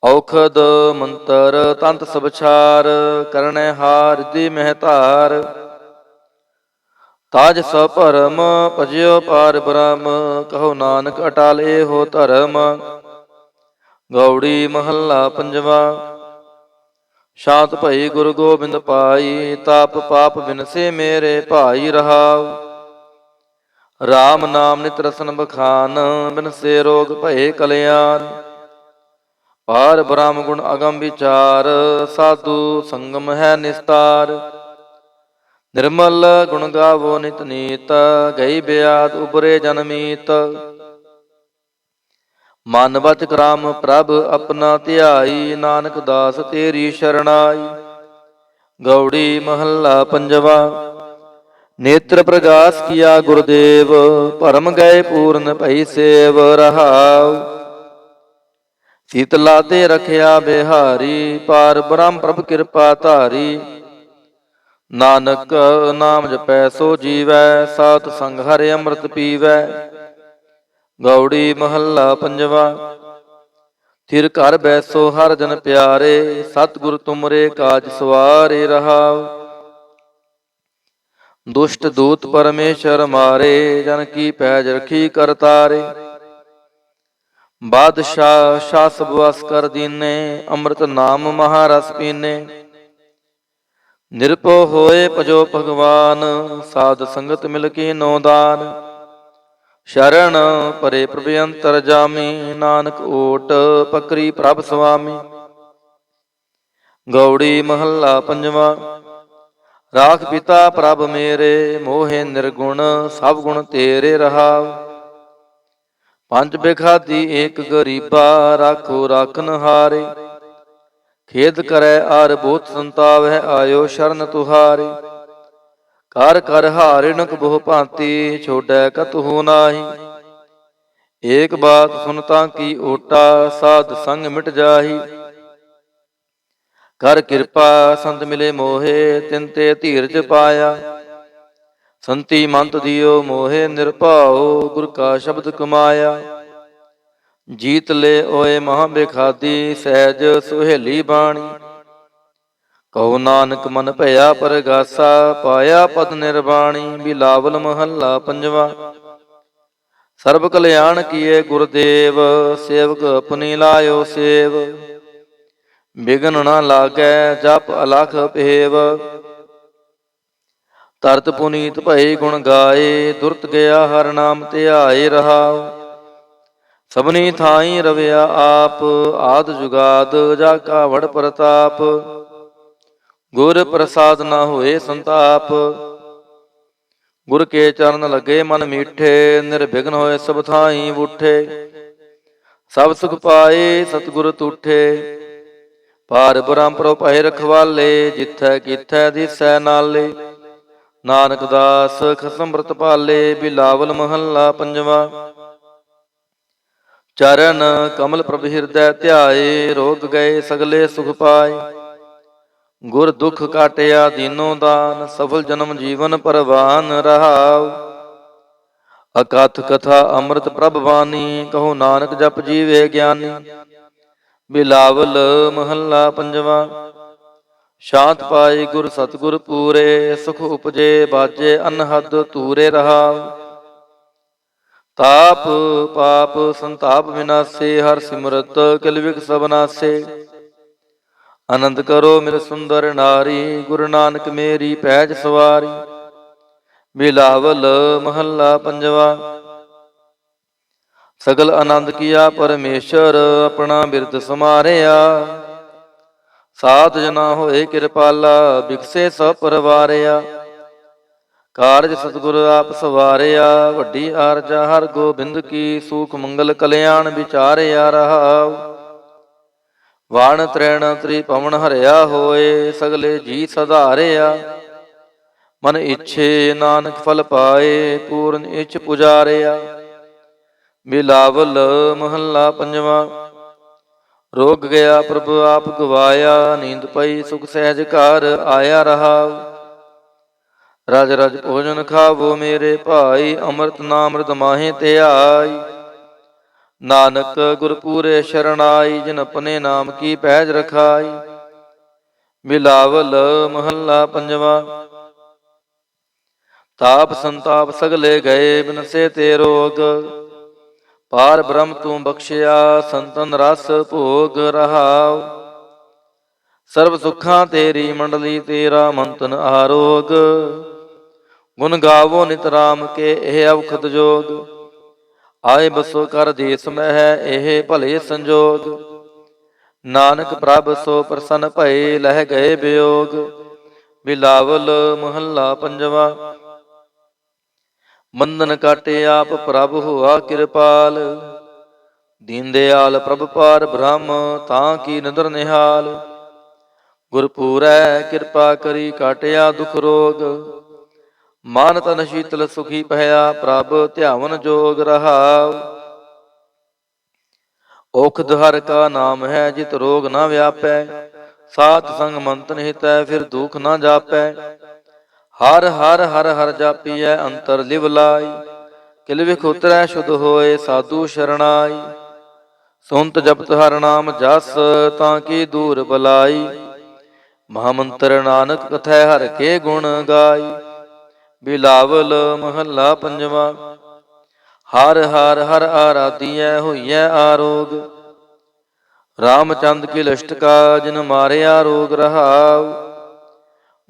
ਔਖਦ ਮੰਤਰ ਤੰਤ ਸਭ ਛਾਰ, ਕਰਨੈ ਹਾਰ ਦੀ ਮਹਿ ਧਾਰ। ਤਾਜ ਸਭ ਭਰਮ ਭਜਿਓ ਪਾਰ ਬ੍ਰਹਮ, ਕਹੋ ਨਾਨਕ ਅਟਲ ਏਹੋ ਧਰਮ। ਗੌੜੀ ਮਹੱਲਾ ਪੰਜਵਾ। ਸ਼ਾਂਤ ਭਈ ਗੁਰੂ ਗੋਬਿੰਦ ਪਾਈ, ਤਾਪ ਪਾਪ ਬਿਨਸੇ ਮੇਰੇ ਭਾਈ ਰਹਾਉ। ਰਾਮ ਨਾਮ ਨਿਤ ਰਸਨ ਬਖਾਨ, ਬਿਨਸੇ ਰੋਗ ਭਏ ਕਲਿਆਣ। ਪਾਰ ਬ੍ਰਹਮ ਗੁਣ ਅਗਮ ਵਿਚਾਰ, ਸਾਧੂ ਸੰਗਮ ਹੈ ਨਿਸਤਾਰ। ਨਿਰਮਲ ਗੁਣ ਗਾਵੋ ਨਿਤ ਨੀਤ, ਗਈ ਬਿਆਦ ਉਬਰੇ ਜਨਮੀਤ। ਮਨ ਵਚ ਕਰਾਮ ਪ੍ਰਭ ਆਪਣਾ ਧਿਆਈ, ਨਾਨਕ ਦਾਸ ਤੇਰੀ ਸ਼ਰਣਾਈ। ਗੌੜੀ ਮਹੱਲਾ ਪੰਜਵਾ। ਨੇਤਰ ਪ੍ਰਗਾਸ ਕੀਆ ਗੁਰਦੇਵ, ਭਰਮ ਗਏ ਪੂਰਨ ਭਈ ਸੇਵ ਰਹਾਉ। ਸੀਤਲਾ ਤੇ ਰਖਿਆ ਬਿਹਾਰੀ, ਪਾਰ ਬ੍ਰਹਮ ਪ੍ਰਭ ਕਿਰਪਾ ਧਾਰੀ। ਨਾਨਕ ਨਾਮ ਜਪੈ ਸੋ ਜੀਵੈ, ਸਾਧ ਸੰਗ ਹਰਿ ਅੰਮ੍ਰਿਤ ਪੀਵੈ। ਗੌੜੀ ਮਹੱਲਾ ਪੰਜਵਾ। ਥਿਰ ਘਰ ਬੈਸੋ ਹਰ ਜਨ ਪਿਆਰੇ, ਸਤਿਗੁਰ ਤੁਮਰੇ ਕਾਜ ਸਵਾਰੇ ਰਹਾਉ। ਦੁਸ਼ਟ ਦੂਤ ਪਰਮੇਸ਼ਰ ਮਾਰੇ, ਜਨ ਕੀ ਪੈਜ ਰਖੀ ਕਰਤਾਰੇ। ਬਾਦਸ਼ਾਹ ਸ਼ਾਹ ਸਭ ਵਸ ਕਰ ਦੀਨੇ, ਅੰਮ੍ਰਿਤ ਨਾਮ ਮਹਾਰਸ ਪੀਨੇ। ਨਿਰਭਉ ਹੋਏ ਭਜੋ ਭਗਵਾਨ, ਸਾਧ ਸੰਗਤ ਮਿਲ ਕੀਨੋ ਦਾਨ। ਸ਼ਰਨ ਪਰੇ ਪ੍ਰਭ ਅੰਤਰ ਜਾਮੀ, ਨਾਨਕ ਓਟ ਪਕਰੀ ਪ੍ਰਭ ਸੁਆਮੀ। ਗੌੜੀ ਮਹੱਲਾ ਪੰਜਵਾ। ਰਾਖ ਪਿਤਾ ਪ੍ਰਭ ਮੇਰੇ, ਮੋਹਿ ਨਿਰਗੁਣ ਸਭ ਗੁਣ ਤੇਰੇ ਰਹਾਉ। ਪੰਜ ਬਿਖਾਦੀ ਏਕ ਗਰੀਬਾ, ਰਾਖੋ ਰਾਖਨ ਹਾਰੇ। ਖੇਦ ਕਰੈ ਆਰ ਬੋਤ ਸੰਤਾਵੈ, ਆਇਓ ਸ਼ਰਨ ਤੁਹਾਰੇ। ਕਰ ਕਰ ਹਾਰਿਣਕ ਬਹੁ ਭਾਂਤੀ, ਛੋਡੈ ਕਤਹੂ ਨਾਹੀ। ਏਕ ਬਾਤ ਸੁਨਤਾ ਕੀ ਓਟਾ, ਸਾਧ ਸੰਗ ਮਿਟ ਜਾਹੀ। ਕਰ ਕਿਰਪਾ ਸੰਤ ਮਿਲੇ ਮੋਹੇ, ਤਿਨ ਤੇ ਧੀਰਜ ਪਾਇਆ। ਸੰਤੀ ਮੰਤ ਦਿਓ ਮੋਹੇ ਨਿਰਭਉ, ਗੁਰ ਕਾ ਸ਼ਬਦ ਕਮਾਇਆ। ਜੀਤ ਲੈ ਓਏ ਮਹਾ ਬਿਖਾਦੀ, ਸਹਿਜ ਸੁਹੇਲੀ ਬਾਣੀ। ਕਹੋ ਨਾਨਕ ਮਨ ਭਇਆ ਪਰਗਾਸਾ, ਪਾਇਆ ਪਦ ਨਿਰਵਾਣੀ। ਬਿਲਾਵਲ ਮਹੱਲਾ ਪੰਜਵਾ। ਸਰਬ ਕਲਿਆਣ ਕੀਏ ਗੁਰਦੇਵ, ਸੇਵਕ ਆਪਣੀ ਲਾਇਓ ਸੇਵ। ਬਿਘਨ ਨਾ ਲਾਗੈ ਜਪ ਅਲਖ ਭੇਵ। ਤਰਤ ਪੁਨੀਤ ਭਏ ਗੁਣ ਗਾਏ, ਦੁਰਤ ਗਿਆ ਹਰ ਨਾਮ ਧਿਆਏ ਰਹਾਉ। ਸਭਨੀ ਥਾਈ ਰਵਿਆ ਆਪ, ਆਦ ਜੁਗਾਦ ਜਾ ਕਾ ਵਡ ਪ੍ਰਤਾਪ। ਗੁਰ ਪ੍ਰਸਾਦ ਨਾ ਹੋਏ ਸੰਤਾਪ, ਗੁਰ ਕੇ ਚਰਨ ਲਗੇ ਮਨ ਮੀਠੇ। ਨਿਰਵਿਘਨ ਹੋਏ ਸਭ ਥਾਈ ਬੂਠੇ, ਸਭ ਸੁਖ ਪਾਏ ਸਤਿਗੁਰ ਤੂਠੇ। ਪਾਰ ਬ੍ਰਹਮ ਪ੍ਰਭ ਭਏ ਰਖਵਾਲੇ, ਜਿਥੈ ਕੀਥੈ ਦਿਸੈ ਨਾਲੇ। ਨਾਨਕ ਦਾਸ ਖਸਮ੍ਰਤ ਪਾਲੇ, ਬਿਲਾਵਲ ਮਹੱਲਾ ਪੰਜਵਾ। ਚਰਨ ਕਮਲ ਪ੍ਰਭ ਹਿਰਦੈ ਧਿਆਏ, ਰੋਗ ਗਏ ਸਗਲੇ ਸੁਖ ਪਾਏ। ਗੁਰ ਦੁਖ ਕਾਟਿਆ ਦੀਨੋ ਦਾਨ, ਸਫਲ ਜਨਮ ਜੀਵਨ ਪਰਵਾਨ ਰਹਾਉ। ਅਕਥ ਕਥਾ ਅੰਮ੍ਰਿਤ ਪ੍ਰਭ ਬਾਣੀ, ਕਹੋ ਨਾਨਕ ਜਪ ਜੀਵੇ ਗਿਆਨੀ। ਬਿਲਾਵਲ ਮਹੱਲਾ ਪੰਜਵਾ। ਸ਼ਾਂਤ ਪਾਏ ਗੁਰ ਸਤਿਗੁਰ ਪੂਰੇ, ਸੁਖ ਉਪਜੇ ਬਾਜੇ ਅਨਹਦ ਤੂਰੇ ਰਹਾਉ। ਤਾਪ ਪਾਪ ਸੰਤਾਪ ਵਿਨਾਸੇ, ਹਰ ਸਿਮਰਤ ਕਿਲ ਵਿਖ ਸਭ ਨਾਸੇ। ਆਨੰਦ ਕਰੋ ਮੇਰੇ ਸੁੰਦਰ ਨਾਰੀ, ਗੁਰੂ ਨਾਨਕ ਮੇਰੀ ਪੈਜ ਸਵਾਰੀ। ਬਿਲਾਵਲ ਮਹੱਲਾ ਪੰਜਵਾ। ਸਗਲ ਆਨੰਦ ਕੀਆ ਪਰਮੇਸ਼ਰ, ਆਪਣਾ ਬਿਰਦ ਸਮਾਰਿਆ। ਸਾਧ ਜਨਾ ਹੋਏ ਕਿਰਪਾਲਾ, ਬਿਕਸੇ ਸਭ ਪਰਵਾਰਿਆ। ਕਾਰਜ ਸਤਿਗੁਰ ਆਪ ਸਵਾਰਿਆ, ਵੱਡੀ ਆਰਜਾ ਹਰ ਗੋਬਿੰਦ ਕੀ। ਸੂਖ ਮੰਗਲ ਕਲਿਆਣ ਵਿਚਾਰਿਆ ਰਹਾਉ। ਵਾਣ ਤ੍ਰੈਣ ਤ੍ਰੀ ਪਵਨ ਹਰਿਆ ਹੋਏ, ਸਗਲੇ ਜੀ ਸਧਾਰਿਆ। ਮਨ ਇੱਛੇ ਨਾਨਕ ਫਲ ਪਾਏ, ਪੂਰਨ ਇੱਛ ਪੁਜਾਰਿਆ। ਬਿਲਾਵਲ ਮਹੱਲਾ ਪੰਜਵਾ। ਰੋਗ ਗਿਆ ਪ੍ਰਭ ਆਪ ਗਵਾਇਆ, ਨੀਂਦ ਪਈ ਸੁਖ ਸਹਿਜ ਘਰ ਆਇਆ ਰਹਾਉ। ਰਜ ਰਜ ਭੋਜਨ ਖਾਵੋ ਮੇਰੇ ਭਾਈ, ਅੰਮ੍ਰਿਤ ਨਾਮ ਰਿਦ ਮਾਹੇ ਧਿਆਈ। ਨਾਨਕ ਗੁਰ ਪੂਰੇ ਸ਼ਰਨਾਈ, ਜਿਨ ਆਪਣੇ ਨਾਮ ਕੀ ਪੈਜ ਰਖਾਈ। ਬਿਲਾਵਲ ਮਹੱਲਾ ਪੰਜਵਾ। ਤਾਪ ਸੰਤਾਪ ਸਗਲੇ ਗਏ, ਬਿਨਸੇ ਤੇ ਰੋਗ। ਪਾਰ ਬ੍ਰਹਮ ਤੂੰ ਬਖਸ਼ਿਆ, ਸੰਤਨ ਰਸ ਭੋਗ ਰਹਾਉ। ਸਰਬ ਸੁੱਖਾਂ ਤੇਰੀ ਮੰਡਲੀ, ਤੇਰਾ ਮੰਤਨ ਆਰੋਗ। ਗੁਣ ਗਾਵੋ ਨਿਤ ਰਾਮ ਕੇ, ਇਹ ਅਵਖਦ ਜੋਗ। ਆਏ ਬਸੋ ਕਰ ਦੇਸ ਮਹਿ, ਇਹ ਭਲੇ ਸੰਜੋਗ। ਨਾਨਕ ਪ੍ਰਭ ਸੋ ਪ੍ਰਸੰਨ ਭਏ, ਲਹਿ ਗਏ ਵਿਯੋਗ। ਬਿਲਾਵਲ ਮਹੱਲਾ ਪੰਜਵਾ। ਬੰਧਨ ਕਾਟੇ ਆਪ ਪ੍ਰਭ ਹੋਆ ਕਿਰਪਾਲ, ਦੀਨ ਦਿਆਲ ਪ੍ਰਭ ਪਾਰ ਬ੍ਰਹਮ, ਤਾਂ ਕੀ ਨਦਰ ਨਿਹਾਲ। ਗੁਰ ਪੂਰੈ ਕਿਰਪਾ ਕਰੀ, ਕਾਟਿਆ ਦੁਖ ਰੋਗ। ਮਨ ਤਨ ਸ਼ੀਤਲ ਸੁਖੀ ਭਇਆ, ਪ੍ਰਭ ਧਿਆਵਨ ਜੋਗ ਰਹਾਉ। ਔਖਦ ਹਰ ਕਾ ਨਾਮ ਹੈ, ਜਿਤ ਰੋਗ ਨਾ ਵਿਆਪੈ। ਸਾਧ ਸੰਗ ਮੰਤਨ ਹਿਤੈ, ਫਿਰ ਦੁਖ ਨਾ ਜਾਪੈ। ਹਰ ਹਰ ਹਰ ਹਰ ਜਾਪੀਐ, ਅੰਤਰ ਲਿਵ ਲਾਈ। ਕਿਲ ਵਿਖ ਉਤਰੈ ਸ਼ੁਧ ਹੋਏ, ਸਾਧੂ ਸ਼ਰਣਾਈ। ਸੁਨਤ ਜਪਤ ਹਰ ਨਾਮ ਜਸ, ਤਾਂ ਕੀ ਦੂਰ ਬਲਾਈ। ਮਹਾਮੰਤਰ ਨਾਨਕ ਕਥੈ, ਹਰ ਕੇ ਗੁਣ ਗਾਈ। ਬਿਲਾਵਲ ਮਹੱਲਾ ਪੰਜਵਾ। ਹਰ ਹਰ ਹਰ ਆਰਾਧੀਐ, ਹੋਈਐ ਆਰੋਗ। ਰਾਮਚੰਦ ਕੀ ਲਿਸ਼ਟਕਾ, ਜਿਨ ਮਾਰਿਆ ਰੋਗ ਰਹਾਉ।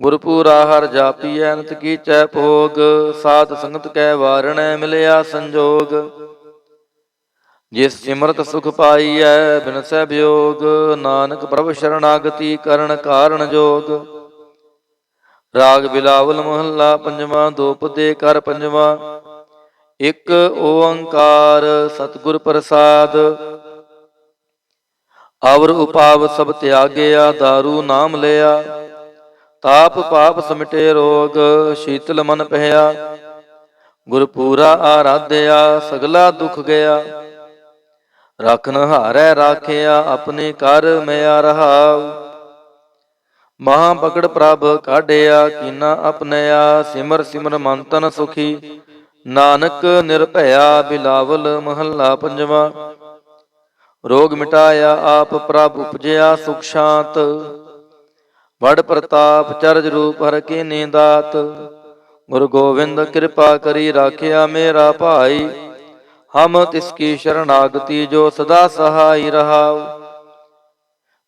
ਗੁਰਪੂਰਾ ਹਰ ਜਾਪੀਐ, ਨਿਤ ਕੀਚੈ ਭੋਗ। ਸਾਧ ਸੰਗਤ ਕੈ ਵਾਰਣੈ, ਮਿਲਿਆ ਸੰਜੋਗ। ਜਿਸ ਸਿਮਰਤ ਸੁਖ ਪਾਈਐ, ਬਿਨਸੈ ਵਿਯੋਗ। ਨਾਨਕ ਪ੍ਰਭ ਸ਼ਰਨਾਗਤੀ, ਕਰਨ ਕਾਰਣ ਜੋਗ। ਰਾਗ ਬਿਲਾਵਲ ਮਹੱਲਾ ਪੰਜਵਾ। ਦੋਪਦੇ ਕਰ ਪੰਜਵਾ। ਇਕ ਓੰਕਾਰ ਸਤਿਗੁਰ ਪ੍ਰਸਾਦ, ਅਵਰ ਉਪਾਵ ਸਭ ਤਿਆਗਿਆ। ਦਾਰੂ ਨਾਮ ਲਿਆ, ਤਾਪ ਪਾਪ ਸਮਿਟੇ ਰੋਗ। ਸ਼ੀਤਲ ਮਨ ਪਹਿਆ, ਗੁਰ ਪੂਰਾ ਆਰਾਧਿਆ। ਸਗਲਾ ਦੁਖ ਗਿਆ, ਰਖਨ ਹਾਰੈ ਰਾਖਿਆ। ਆਪਣੇ ਕਰ ਮਿਆ ਰਹਾਉ। ਮਹਾ ਪਕੜ ਪ੍ਰਭ ਕਾਢਿਆ, ਕੀਨਾ ਆਪਨਿਆ। ਸਿਮਰ ਸਿਮਰ ਮਨ ਤਨ ਸੁਖੀ, ਨਾਨਕ ਨਿਰਭਇਆ। ਬਿਲਾਵਲ ਮਹੱਲਾ ਪੰਜਵਾ। ਰੋਗ ਮਿਟਾਇਆ ਆਪ ਪ੍ਰਭ, ਉਪਜਿਆ ਸੁਖ ਸ਼ਾਂਤ। ਵਡ ਪ੍ਰਤਾਪ ਚਰਜ ਰੂਪ, ਹਰ ਕੀਨੀ ਦਾਤ। ਗੁਰੂ ਗੋਬਿੰਦ ਕਿਰਪਾ ਕਰੀ, ਰਾਖਿਆ ਮੇਰਾ ਭਾਈ। ਹਮ ਤਿਸ ਕੀ ਸ਼ਰਨਾਗਤੀ, ਜੋ ਸਦਾ ਸਹਾਈ ਰਹਾਉ।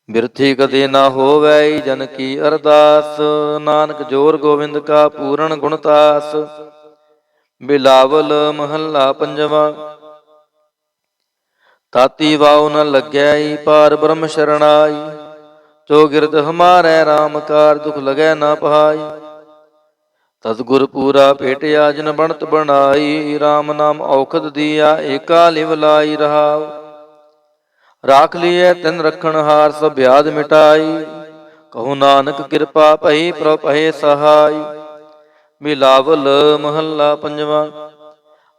ਬਿਰਥੀ ਕਦੇ ਨਾ ਹੋਵੈ ਜਨ ਕੀ ਅਰਦਾਸ। ਨਾਨਕ ਜੋਰ ਗੋਬਿੰਦ ਕਾ ਪੂਰਨ ਗੁਣਤਾਸ। ਬਿਲਾਵਲ ਮਹੱਲਾ ਪੰਜਵਾ। ਤਾਤੀ ਵਾਉ ਨ ਲੱਗੈ ਪਾਰ ਬ੍ਰਹਮ ਸ਼ਰਣਾਈ। ਜੋ ਗਿਰਦ ਹਮਾਰੈ RAM ਕਾਰ ਦੁਖ ਲਗੈ ਨਾ ਪਹਾਈ। ਤਦ ਗੁਰ ਪੂਰਾ ਭੇਟਿਆ ਜਿਨ ਬਣਤ ਬਣਾਈ। RAM ਨਾਮ ਔਖਦ ਦੀਆ ਏਕਾ ਲਿਵ ਲਾਈ ਰਹਾਉ। ਰਾਖ ਲੀਐ ਤਿਨ ਰਖਣ ਹਾਰ ਸਭ ਬਿਆਦ ਮਿਟਾਈ। ਕਹੋ ਨਾਨਕ ਕਿਰਪਾ ਭਈ ਪ੍ਰਭ ਭਏ ਸਹਾਈ। ਬਿਲਾਵਲ ਮਹੱਲਾ ਪੰਜਵਾ।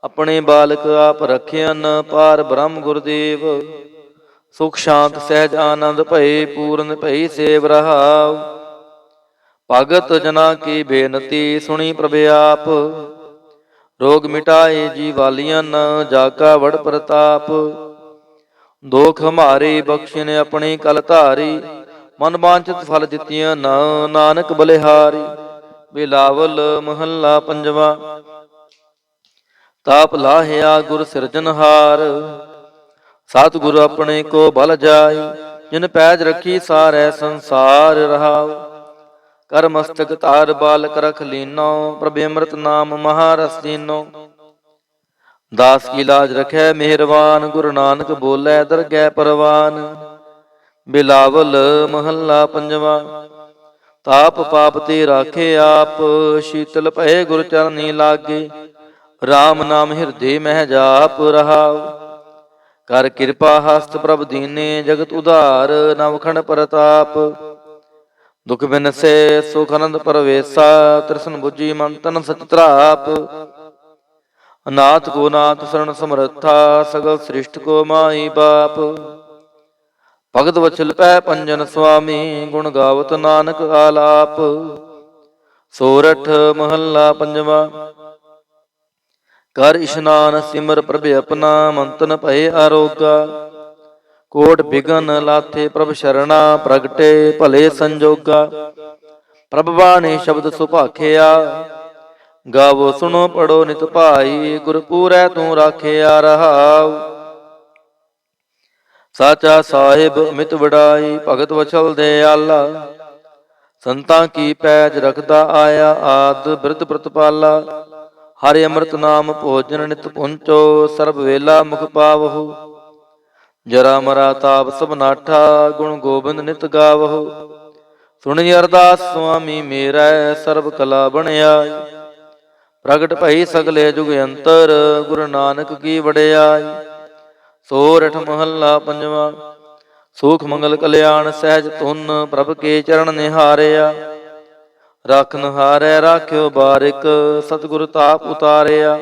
ਆਪਣੇ ਬਾਲਕ ਆਪ ਰਖਿਆਨ ਪਾਰ ਬ੍ਰਹਮ ਗੁਰਦੇਵ। ਸੁਖ ਸ਼ਾਂਤ ਸਹਿਜ ਆਨੰਦ ਭਏ ਪੂਰਨ ਭਈ ਸੇਵ ਰਹਾਉ। ਭਗਤ ਜਨਾ ਕੀ ਬੇਨਤੀ ਸੁਣੀ ਪ੍ਰਭ ਆਪ। ਰੋਗ ਮਿਟਾਏ ਜੀ ਵਾਲੀਆਂ ਜਾ ਕਾ ਵਡ ਪ੍ਰਤਾਪ। ਦੋਖ ਹਮਾਰੇ ਬਖਸ਼ਿਨ ਆਪਣੀ ਕਲ ਧਾਰੀ। ਮਨ ਬਾਂਛਿਤ ਫਲ ਦਿੱਤੀਆਂ ਨਾਨਕ ਬਲਿਹਾਰੀ। ਬਿਲਾਵਲ ਮਹੱਲਾ ਪੰਜਵਾ। ਤਾਪ ਲਾਹਿਆ ਗੁਰ ਸਿਰਜਨਹਾਰ। ਸਤਿਗੁਰ ਆਪਣੇ ਕੋ ਬਲ ਜਾਈ। ਜਿਨ ਪੈਜ ਰੱਖੀ ਸਾਰੈ ਸੰਸਾਰ ਰਹਾਉ। ਕਰ ਮਸਤਕ ਧਾਰ ਬਾਲਕ ਰਖ ਲੀਨੋ। ਪ੍ਰਭ ਅੰਮ੍ਰਿਤ ਨਾਮ ਮਹਾਰਸ ਦੀਨੋ। ਦਾਸ ਕੀ ਲਾਜ ਰਖੈ ਮਿਹਰਬਾਨ। ਗੁਰੂ ਨਾਨਕ ਬੋਲੇ ਦਰਗਹਿ ਪਰਵਾਨ। ਬਿਲਾਵਲ ਮਹੱਲਾ ਪੰਜਵਾ। ਤਾਪ ਪਾਪ ਤੇ ਰਾਖੇ ਆਪ। ਸ਼ੀਤਲ ਭਏ ਗੁਰ ਚਰਨੀ ਲਾਗੇ। RAM ਨਾਮ ਹਿਰਦੇ ਮਹਿ ਜਾਪ ਰਹਾਉ। ਕਰ ਕਿਰਪਾ ਹਸਤ ਪ੍ਰਭ ਦੀਨੇ। ਜਗਤ ਉਧਾਰ ਨਵਖੰਡ ਪ੍ਰਤਾਪ। ਦੁਖ ਬਿਨਸੇ ਸੁਖ ਆਨੰਦ ਪਰਵੇਸਾ। ਤ੍ਰਿਸ਼ਨ ਬੁਝੀ ਮਨ ਤਨ ਸਚ ਤਰਾਪ। ਅਨਾਥ ਕੋ ਨਾਥ ਸਰਣ ਸਮਰੱਥਾ। ਸਗਲ ਸ੍ਰਿਸ਼ਟ ਕੋ ਮਾਈ ਬਾਪ। ਭਗਤ ਵਚਲ ਪੈ ਪੰਜਨ ਸੁਆਮੀ। ਗੁਣ ਗਾਵਤ ਨਾਨਕ ਆਲਾਪ। ਸੋਰਠ ਮਹੱਲਾ ਪੰਜਵਾ। ਕਰ ਇਸ਼ਨਾਨ ਸਿਮਰ ਪ੍ਰਭ ਆਪਣਾ। ਮੰਤਨ ਭਏ ਆਰੋਗਾ। ਕੋਟ ਬਿਗਨ ਲਾਥੇ ਪ੍ਰਭ ਸ਼ਰਣਾ। ਪ੍ਰਗਟੇ ਭਲੇ ਸੰਜੋਗਾ। ਪ੍ਰਭ ਬਾਣੀ ਸ਼ਬਦ ਸੁਭਾਖਿਆ। ਗਾਵੋ ਸੁਣੋ ਪੜੋ ਨਿਤ ਭਾਈ। ਗੁਰ ਪੂਰੈ ਤੂੰ ਰਾਖਿਆ ਰਹਾਉ। ਸਾਚਾ ਸਾਹਿਬ ਅਮਿਤ ਵਡਾਈ। ਭਗਤ ਵਛਲ ਦਿਆਲਾ। ਸੰਤਾਂ ਕੀ ਪੈਜ ਰਖਦਾ ਆਇਆ। ਆਦ ਬਿਰਧ ਪ੍ਰਤਪਾਲਾ। ਹਰਿ ਅੰਮ੍ਰਿਤ ਨਾਮ ਭੋਜਨ ਨਿਤ ਪੁੰਚੋ। ਸਰਬ ਵੇਲਾ ਮੁਖ ਪਾਵਹੁ। ਜਰਾ ਮਰਾ ਤਾਪ ਸਭ ਨਾਠਾ। ਗੁਣ ਗੋਬਿੰਦ ਨਿਤ ਗਾਵਹੁ। ਸੁਣੀ ਅਰਦਾਸ ਸੁਆਮੀ ਮੇਰਾ। ਸਰਬ ਕਲਾ ਬਣਿਆਈ। ਪ੍ਰਗਟ ਭਈ ਸਗਲੇ ਜੁਗ ਅੰਤਰ। ਗੁਰੂ ਨਾਨਕ ਕੀ ਵਡਿਆਈ। ਸੋਰਠ ਮਹੱਲਾ ਪੰਜਵਾ। ਸੁਖ ਮੰਗਲ ਕਲਿਆਣ ਸਹਿਜ ਧੁਨ। ਪ੍ਰਭ ਕੇ ਚਰਨ ਨਿਹਾਰਿਆ। ਰਾਖਨ ਹਾਰੈ ਰਾਖਿਓ ਬਾਰਿਕ। ਸਤਿਗੁਰ ਤਾਪ ਉਤਾਰਿਆ।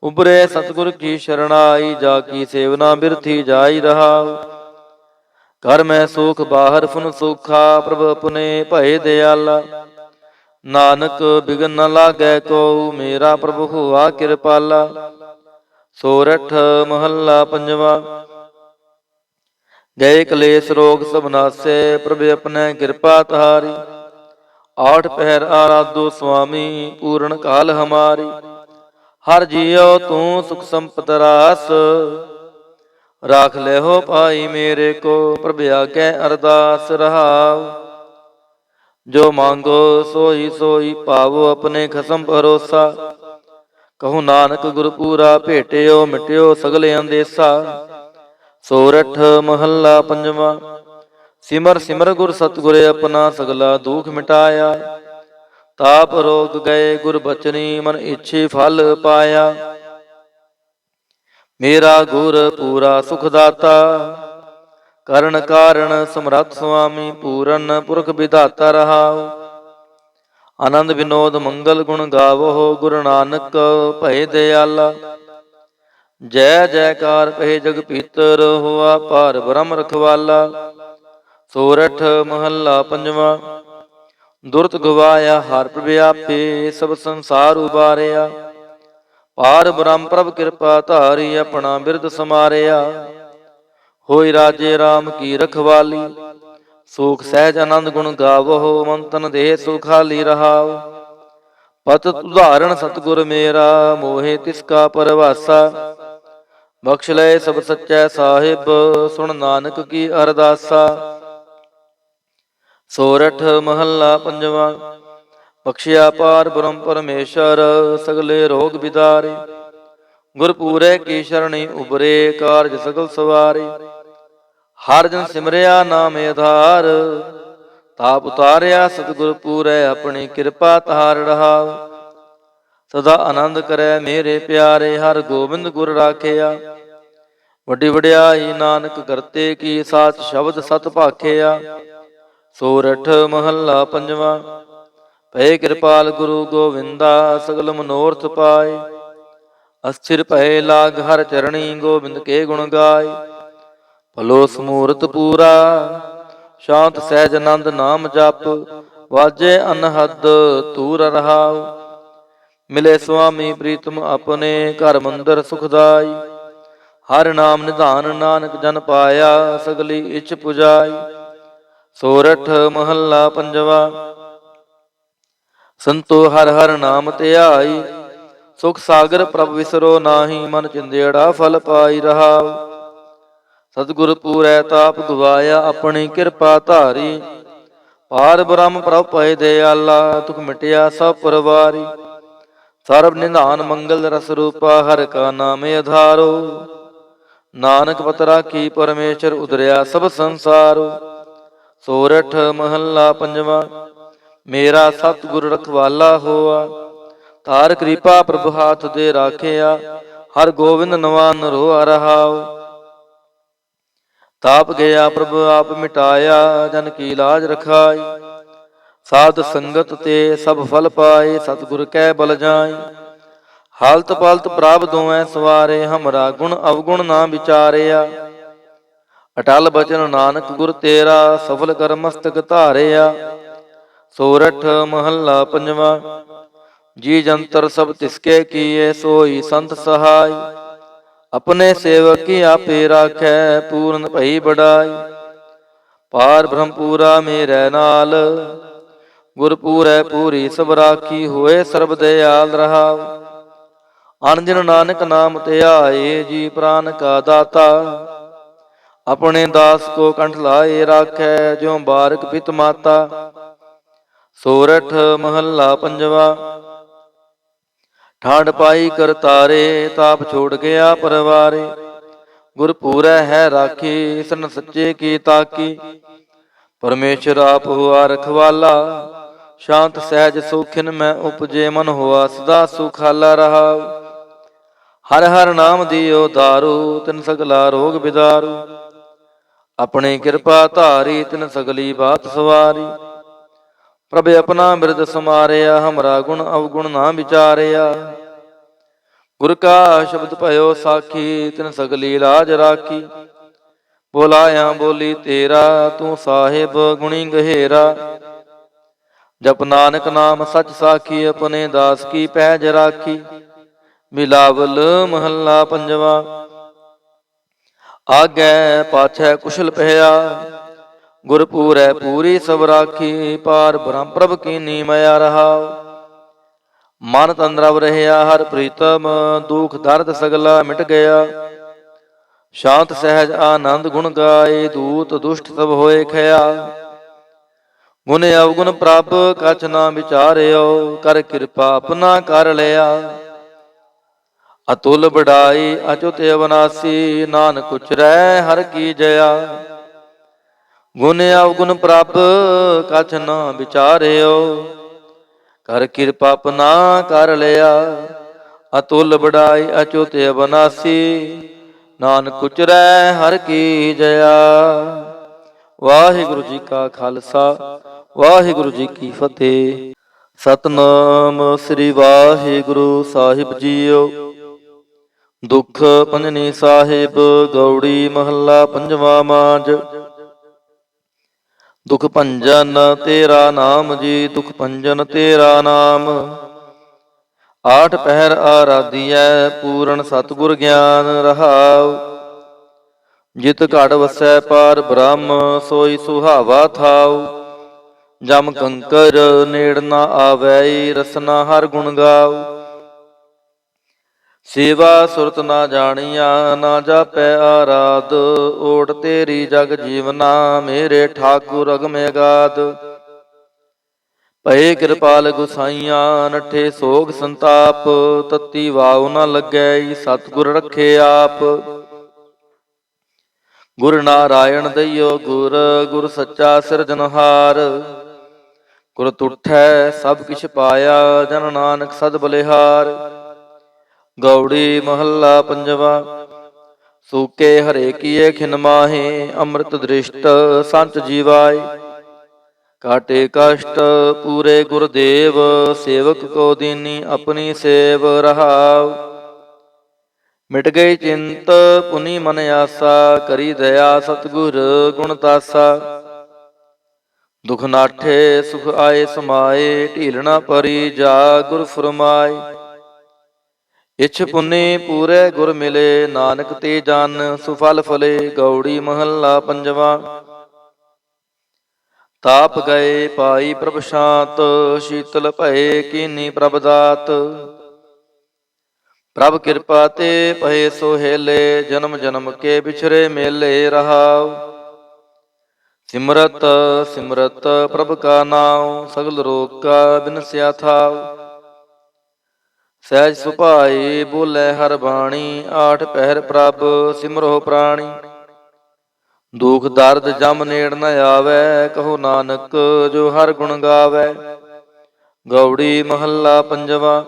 ਉਬਰੇ ਸਤਿਗੁਰ ਕੀ ਸ਼ਰਣਾਈ। ਜਾ ਕੀ ਸੇਵਨਾ ਬਿਰਥੀ ਜਾਈ ਰਹਾਉ। ਘਰ ਮੈਂ ਸੁਖ ਬਾਹਰ ਫੁਨ ਸੁਖਾ। ਪ੍ਰਭ ਆਪਣੇ ਭਏ ਦਿਆਲਾ। ਨਾਨਕ ਬਿਗਨ ਨ ਲਾਗੈ ਕੋ। ਮੇਰਾ ਪ੍ਰਭੁ ਹੋਆ ਕਿਰਪਾਲਾ। ਸੋਰਠ ਮਹੱਲਾ ਪੰਜਵਾ। ਗਏ ਕਲੇਸ਼ ਰੋਗ ਸਭ ਨਾਸੈ। ਪ੍ਰਭ ਆਪਣੇ ਕਿਰਪਾ ਤਾਰੀ। ਆਠ ਪਹਿਰ ਆਰਾਧੋ ਸੁਆਮੀ। ਪੂਰਨ ਕਾਲ ਹਮਾਰੀ। ਹਰ ਜੀਉ ਤੂੰ ਸੁਖ ਸੰਪਤ ਰਾਸ। ਰਾਖ ਲੈਹੋ ਭਾਈ ਮੇਰੇ ਕੋ। ਪ੍ਰਭ ਆਗੇ ਅਰਦਾਸ ਰਹਾਉ। ਜੋ ਮੰਗੋ ਸੋਈ ਸੋਈ ਪਾਵੋ। ਆਪਣੇ ਖਸਮ ਭਰੋਸਾ। ਕਹੋ ਨਾਨਕ ਗੁਰ ਪੂਰਾ ਭੇਟਿਓ। ਮਿਟਿਓ ਸਗਲੇ ਅੰਦੇਸਾ। ਸੋਰਠ ਮਹੱਲਾ ਪੰਜਵਾ। ਸਿਮਰ ਸਿਮਰ ਗੁਰ ਸਤਿਗੁਰ ਆਪਣਾ। ਸਗਲਾ ਦੁਖ ਮਿਟਾਇਆ। ਤਾਪ ਰੋਗ ਗਏ ਗੁਰ ਬਚਨੀ। ਮਨ ਇੱਛੇ ਫਲ ਪਾਇਆ। ਮੇਰਾ ਗੁਰ ਪੂਰਾ ਸੁਖ ਦਾਤਾ। ਕਰਨ ਕਾਰਣ ਸਮਰੱਥ ਸੁਆਮੀ। ਪੂਰਨ ਪੁਰਖ ਵਿਧਾਤਾ ਰਹਾਉ। ਆਨੰਦ ਵਿਨੋਦ ਮੰਗਲ ਗੁਣ ਗਾਵੋ। ਗੁਰੂ ਨਾਨਕ ਭਏ ਦਿਆਲਾ। ਜੈ ਜੈਕਾਰ ਕਹੇ ਜਗ ਪੀਤਰ। ਹੋਆ ਪਾਰ ਬ੍ਰਹਮ ਰਖਵਾਲਾ। ਸੋਰਠ ਮਹੱਲਾ ਪੰਜਵਾ। ਦੁਰਤ ਗਵਾਇਆ ਹਰ ਪ੍ਰਭ ਆਪੇ। ਸਭ ਸੰਸਾਰ ਉਬਾਰਿਆ। ਪਾਰ ਬ੍ਰਹਮ ਪ੍ਰਭ ਕਿਰਪਾ ਧਾਰੀ। ਆਪਣਾ ਬਿਰਦ ਸਮਾਰਿਆ। ਹੋਈ ਰਾਜੇ RAM ਕੀ ਰਖਵਾਲੀ। ਸੁਖ ਸਹਿਜ ਆਨੰਦ ਗੁਣ ਗਾਵੋ। ਮਨ ਤਨ ਦੇਹ ਸੁਖਾਲੀ ਰਹਾਉ। ਪਤਿਤ ਉਦਾਹਰਣ ਸਤਿਗੁਰ ਮੇਰਾ। ਮੋਹਿ ਤਿਸ ਕਾ ਪਰਵਾਸਾ। ਬਖਸ਼ ਲਏ ਸਭ ਸੱਚੈ ਸਾਹਿਬ। ਸੁਣ ਨਾਨਕ ਕੀ ਅਰਦਾਸਾ। ਸੋਰਠ ਮਹੱਲਾ ਪੰਜਵਾ। ਬਖਸ਼ਿਆ ਪਾਰ ਬ੍ਰਹਮ ਪਰਮੇਸ਼ਰ, ਸਗਲੇ ਰੋਗ ਬਿਦਾਰੇ। ਗੁਰ ਪੂਰੈ ਕੀ ਸ਼ਰਣੀ ਉਬਰੇ, ਕਾਰਜ ਸਗਲ ਸਵਾਰੇ। ਹਰ ਜਨ ਸਿਮਰਿਆ ਨਾਮ ਆਧਾਰ, ਤਾਪ ਉਤਾਰਿਆ ਸਤਿਗੁਰ ਪੂਰੈ, ਆਪਣੀ ਕਿਰਪਾ ਤਾਰ ਰਹਾਉ। ਸਦਾ ਆਨੰਦ ਕਰੈ ਮੇਰੇ ਪਿਆਰੇ, ਹਰ ਗੋਬਿੰਦ ਗੁਰ ਰਾਖਿਆ। ਵੱਡੀ ਵਡਿਆਈ ਨਾਨਕ ਕਰਤੇ ਕੀ, ਸਾਚ ਸ਼ਬਦ ਸਤ ਭਾਖਿਆ। ਸੋਰਠ ਮਹੱਲਾ ਪੰਜਵਾ। ਭਏ ਕਿਰਪਾਲ ਗੁਰੂ ਗੋਵਿੰਦਾ, ਸਗਲ ਮਨੋਰਥ ਪਾਏ। ਅਸਥਿਰ ਭਏ ਲਾਗ ਹਰ ਚਰਣੀ, ਗੋਬਿੰਦ ਕੇ ਗੁਣ ਗਾਏ। ਭਲੋ ਸਮੂਰਤ ਪੂਰਾ, ਸ਼ਾਂਤ ਸਹਿਜ ਆਨੰਦ ਨਾਮ ਜਪ। ਵਾਜੇ ਅਨਹਦ ਤੂਰ ਰਹਾਉ। ਮਿਲੇ ਸੁਆਮੀ ਪ੍ਰੀਤਮ ਆਪਣੇ, ਘਰ ਮੰਦਰ ਸੁਖਦਾਈ। ਹਰ ਨਾਮ ਨਿਧਾਨ ਨਾਨਕ ਜਨ ਪਾਇਆ, ਸਗਲੀ ਇੱਛ ਪੁਜਾਈ। ਸੋਰਠ ਮਹੱਲਾ ਪੰਜਵਾ। ਸੰਤੋ ਹਰ ਹਰ ਨਾਮ ਧਿਆਈ, ਸੁਖ ਸਾਗਰ ਪ੍ਰਭ ਵਿਸਰੋ ਨਾਹੀ। ਮਨ ਚਿੰਦੇੜਾ ਫਲ ਪਾਈ ਰਹਾਉ। ਸਤਿਗੁਰ ਪੂਰੈ ਤਾਪ ਗਵਾਇਆ, ਆਪਣੀ ਕਿਰਪਾ ਧਾਰੀ। ਪਾਰ ਬ੍ਰਹਮ ਪ੍ਰਭ ਭਏ ਦਿਆਲਾ, ਦੁਖ ਮਿਟਿਆ ਸਭ ਪਰਵਾਰੀ। ਸਰਬ ਨਿਧਾਨ ਮੰਗਲ ਰਸ ਰੂਪਾ, ਹਰਿ ਕਾ ਨਾਮ ਆਧਾਰੋ। ਨਾਨਕ ਪਤ ਰਾਖੀ ਪਰਮੇਸ਼ਰ, ਉਦਰਿਆ ਸਭ ਸੰਸਾਰੋ। ਸੋਰਠ ਮਹੱਲਾ ਪੰਜਵਾ। ਮੇਰਾ ਸਤਿਗੁਰ ਰਖਵਾਲਾ ਹੋਆ, ਤਾਰ ਕਿਰਪਾ ਪ੍ਰਭ ਹਾਥ ਦੇ ਰਾਖਿਆ। ਹਰ ਗੋਬਿੰਦ ਨਵਾ ਨਰੋਆ ਰਹਾਉ। ਤਾਪ ਗਿਆ ਪ੍ਰਭ ਆਪ ਮਿਟਾਇਆ, ਜਨ ਕੀ ਲਾਜ ਰਖਾਈ। ਸਾਧ ਸੰਗਤ ਤੇ ਸਭ ਫਲ ਪਾਏ, ਸਤਿਗੁਰ ਕੈ ਬਲ ਜਾਈ। ਹਾਲਤ ਪਾਲਤ ਪ੍ਰਭ ਦੋਵੇਂ ਸਵਾਰੇ, ਹਮਰਾ ਗੁਣ ਅਵਗੁਣ ਨਾ ਵਿਚਾਰਿਆ। ਅਟਲ ਬਚਨ ਨਾਨਕ ਗੁਰ ਤੇਰਾ, ਸਫਲ ਕਰ ਮਸਤਕ ਧਾਰਿਆ। ਸੋਰਠ ਮਹੱਲਾ ਪੰਜਵਾ। ਜੀ ਜੰਤਰ ਸਭ ਤਿਸਕੇ ਕੀਏ, ਸੋਈ ਸੰਤ ਸਹਾਈ। ਆਪਣੇ ਸੇਵਕ ਕੀ ਆਪੇ ਰਾਖੈ, ਪੂਰਨ ਭਈ ਬੜਾਈ। ਪਾਰ ਬ੍ਰਹਮ ਪੂਰਾ ਮੇਰੇ ਨਾਲ, ਗੁਰ ਪੂਰੈ ਪੂਰੀ ਸਭ ਰਾਖੀ। ਹੋਏ ਸਰਬ ਦਿਆਲ ਰਹਾਉ। ਅਨਜਨ ਨਾਨਕ ਨਾਮ ਧਿਆਏ, ਜੀ ਪ੍ਰਾਨ ਕਾ ਦਾਤਾ। ਆਪਣੇ ਦਾਸ ਕੋ ਕੰਠ ਲਾਏ ਰਾਖੈ, ਜਿਉ ਬਾਰਕ ਪਿਤ ਮਾਤਾ। ਸੋਰਠ ਮਹੱਲਾ ਪੰਜਵਾ। ਠਾਂਡ ਪਾਈ ਕਰ ਤਾਰੇ, ਤਾਪ ਛੋੜ ਗਿਆ ਪਰਵਾਰੇ। ਗੁਰ ਪੂਰੈ ਹੈ ਰਾਖੀ, ਸਨ ਸੱਚੇ ਕੀ ਤਾਕੀ। ਪਰਮੇਸ਼ਰ ਆਪ ਹੁਆ ਰਖਵਾਲਾ, ਸ਼ਾਂਤ ਸਹਿਜ ਸੋਖਿਨ ਮੈਂ ਉਪਜੇ। ਮਨ ਹੋਆ ਸਦਾ ਸੁਖਾਲਾ ਰਹਾਉ। ਹਰ ਹਰ ਨਾਮ ਦਿਓ ਦਾਰੂ, ਤਿਨ ਸਗਲਾ ਰੋਗ ਬਿਦਾਰੂ। ਆਪਣੀ ਕਿਰਪਾ ਧਾਰੀ, ਤਿਨ ਸਗਲੀ ਬਾਤ ਸਵਾਰੀ। ਪ੍ਰਭ ਆਪਣਾ ਬਿਰਦ ਸਮਾਰਿਆ, ਹਮਰਾ ਗੁਣ ਅਵਗੁਣ ਨਾ ਵਿਚਾਰਿਆ। ਗੁਰ ਕਾ ਸ਼ਬਦ ਭਇਓ ਸਾਖੀ, ਤਿਨ ਸਗਲੀ ਲਾਜ ਰਾਖੀ। ਬੋਲਾਇਆ ਬੋਲੀ ਤੇਰਾ, ਤੂੰ ਸਾਹਿਬ ਗੁਣੀ ਗਹੇਰਾ। ਜਪ ਨਾਨਕ ਨਾਮ ਸਚ ਸਾਖੀ, ਆਪਣੇ ਦਾਸ ਕੀ ਪੈਜ ਰਾਖੀ। ਬਿਲਾਵਲ ਮਹੱਲਾ ਪੰਜਵਾ। ਆਗੈ ਪਾਛੈ ਕੁਸ਼ਲ ਪਹਿਆ, ਗੁਰ ਪੂਰੈ ਪੂਰੀ ਸਭ ਰਾਖੀ। ਪਾਰ ਬ੍ਰਹਮ ਪ੍ਰਭ ਕੀਨੀ ਮਇਆ ਰਹਾਉ। ਮਨ ਤਨ ਰਵ ਰਹਿਆ ਹਰ ਪ੍ਰੀਤਮ, ਦੁਖ ਦਰਦ ਸਗਲਾ ਮਿਟ ਗਿਆ। ਸ਼ਾਂਤ ਸਹਿਜ ਆਨੰਦ ਗੁਣ ਗਾਏ, ਦੂਤ ਦੁਸ਼ਟ ਸਭ ਹੋਏ ਖਿਆ। ਗੁਣ ਅਵਗੁਣ ਪ੍ਰਭ ਕਛ ਨਾ ਵਿਚਾਰਿਓ, ਕਰ ਕਿਰਪਾ ਆਪਣਾ ਕਰ ਲਿਆ। ਅਤੁਲ ਬੜਾਈ ਅਚੁਤ ਅਵਨਾਸੀ, ਨਾਨਕ ਉਚਰੈ ਹਰ ਕੀ ਜਇਆ। ਗੁਣ ਅਵਗੁਣ ਪ੍ਰਭ ਕਛ ਨਾ ਵਿਚਾਰਿਓ, ਕਰ ਕਿਰਪਾ ਆਪਣਾ ਕਰ ਲਿਆ। ਅਤੁਲ ਬੜਾਈ ਅਚੁਤ ਅਵਨਾਸੀ, ਨਾਨਕ ਉਚਰੈ ਹਰ ਕੀ ਜਇਆ। ਵਾਹਿਗੁਰੂ ਜੀ ਕਾ ਖਾਲਸਾ, ਵਾਹਿਗੁਰੂ ਜੀ ਕੀ ਫਤਿਹ। ਸਤਿਨਾਮ ਸ੍ਰੀ ਵਾਹਿਗੁਰੂ ਸਾਹਿਬ ਜੀਓ। ਦੁਖ ਭੰਜਨੀ ਸਾਹਿਬ ਗੌੜੀ ਮਹੱਲਾ ਪੰਜਵਾ ਮਾਝ। ਦੁਖ ਭੰਜਨ ਤੇਰਾ ਨਾਮ ਜੀ, ਦੁਖ ਭੰਜਨ ਤੇਰਾ ਨਾਮ। ਆਠ ਪਹਿਰ ਆਰਾਧੀਐ, ਪੂਰਨ ਸਤਿਗੁਰ ਗਿਆਨ ਰਹਾਉ। ਜਿਤ ਘੜ ਵਸੈ ਪਾਰ ਬ੍ਰਹਮ, ਸੋਈ ਸੁਹਾਵਾ ਥਾਉ। ਜਮ ਕੰਕਰ ਨੇੜ ਨਾ ਆਵੈ, ਰਸਨਾ ਹਰ ਗੁਣ ਗਾਉ। ਸੇਵਾ ਸੁਰਤ ਨਾ ਜਾਣੀਆ, ਨਾ ਜਾਪੈ ਆਰਾਧ। ਓਟ ਤੇਰੀ ਜਗ ਜੀਵਨਾ, ਮੇਰੇ ਠਾਕੁਰ ਅਗਮ ਅਗਾਧ। ਭਏ ਕਿਰਪਾਲ ਗੁਸਾਈਆਂ, ਨੱਠੇ ਸੋਗ ਸੰਤਾਪ। ਤਤੀ ਵਾਉ ਨ ਲੱਗੈ, ਸਤਿਗੁਰ ਰਖੇ ਆਪ। ਗੁਰ ਨਾਰਾਇਣ ਦਈਓ ਗੁਰ, ਗੁਰ ਸੱਚਾ ਸਿਰਜਨਹਾਰ। ਗੁਰ ਤੁਠੈ ਸਭ ਕਿਛ ਪਾਇਆ, ਜਨ ਨਾਨਕ ਸਦ ਬਲਿਹਾਰ। ਗੌੜੀ ਮਹੱਲਾ ਪੰਜਵਾ। ਸੂਕੇ ਹਰੇ ਕੀਏ ਖਿਨ ਮਾਹੇ, ਅੰਮ੍ਰਿਤ ਦ੍ਰਿਸ਼ਟ ਸੰਤ ਜੀਵਾਏ। ਕਾਟੇ ਕਸ਼ਟ ਪੂਰੇ ਗੁਰਦੇਵ, ਸੇਵਕ ਕੋ ਦੀਨੀ ਆਪਣੀ ਸੇਵ ਰਹਾਉ। ਮਿਟ ਗਈ ਚਿੰਤ ਪੁਨੀ ਮਨ ਆਸਾ, ਕਰੀ ਦਇਆ ਸਤਿਗੁਰ ਗੁਣ ਤਾਸਾ। ਦੁਖ ਨਾਠੇ ਸੁਖ ਆਏ ਸਮਾਏ, ਢੀਲ ਨਾ ਪਰੀ ਜਾ ਗੁਰ ਫੁਰਮਾਏ। ਇਛ ਪੁੰਨੀ ਪੂਰੇ ਗੁਰ ਮਿਲੇ, ਨਾਨਕ ਤੇ ਜਨ ਸੁਫਲ ਫਲੇ। ਗੌੜੀ ਮਹੱਲਾ ਪੰਜਵਾ। ਤਾਪ ਗਏ ਪਾਈ ਪ੍ਰਭ ਸ਼ਾਂਤ, ਸ਼ੀਤਲ ਭਏ ਕੀਨੀ ਪ੍ਰਭ ਦਾਤ। ਪ੍ਰਭ ਕਿਰਪਾ ਤੇ ਭਏ ਸੋਹੇਲੇ, ਜਨਮ ਜਨਮ ਕੇ ਵਿਛਰੇ ਮੇਲੇ ਰਹਾਉ। ਸਿਮਰਤ ਸਿਮਰਤ ਪ੍ਰਭ ਕਾ ਨਾਉ, ਸਗਲ ਰੋਗ ਕਾ ਬਿਨਸਿਆ ਥਾਉ। ਸਹਿਜ ਸੁਭਾਈ ਬੋਲੇ ਹਰ ਬਾਣੀ, ਆਠ ਪਹਿਰ ਪ੍ਰਭ ਸਿਮਰੋ ਪ੍ਰਾਣੀ। ਦੁਖ ਦਰਦ ਜਮ ਨੇੜ ਨ ਆਵੈ, ਕਹੋ ਨਾਨਕ ਜੋ ਹਰ ਗੁਣ ਗਾਵੈ। ਗੌੜੀ ਮਹੱਲਾ ਪੰਜਵਾ।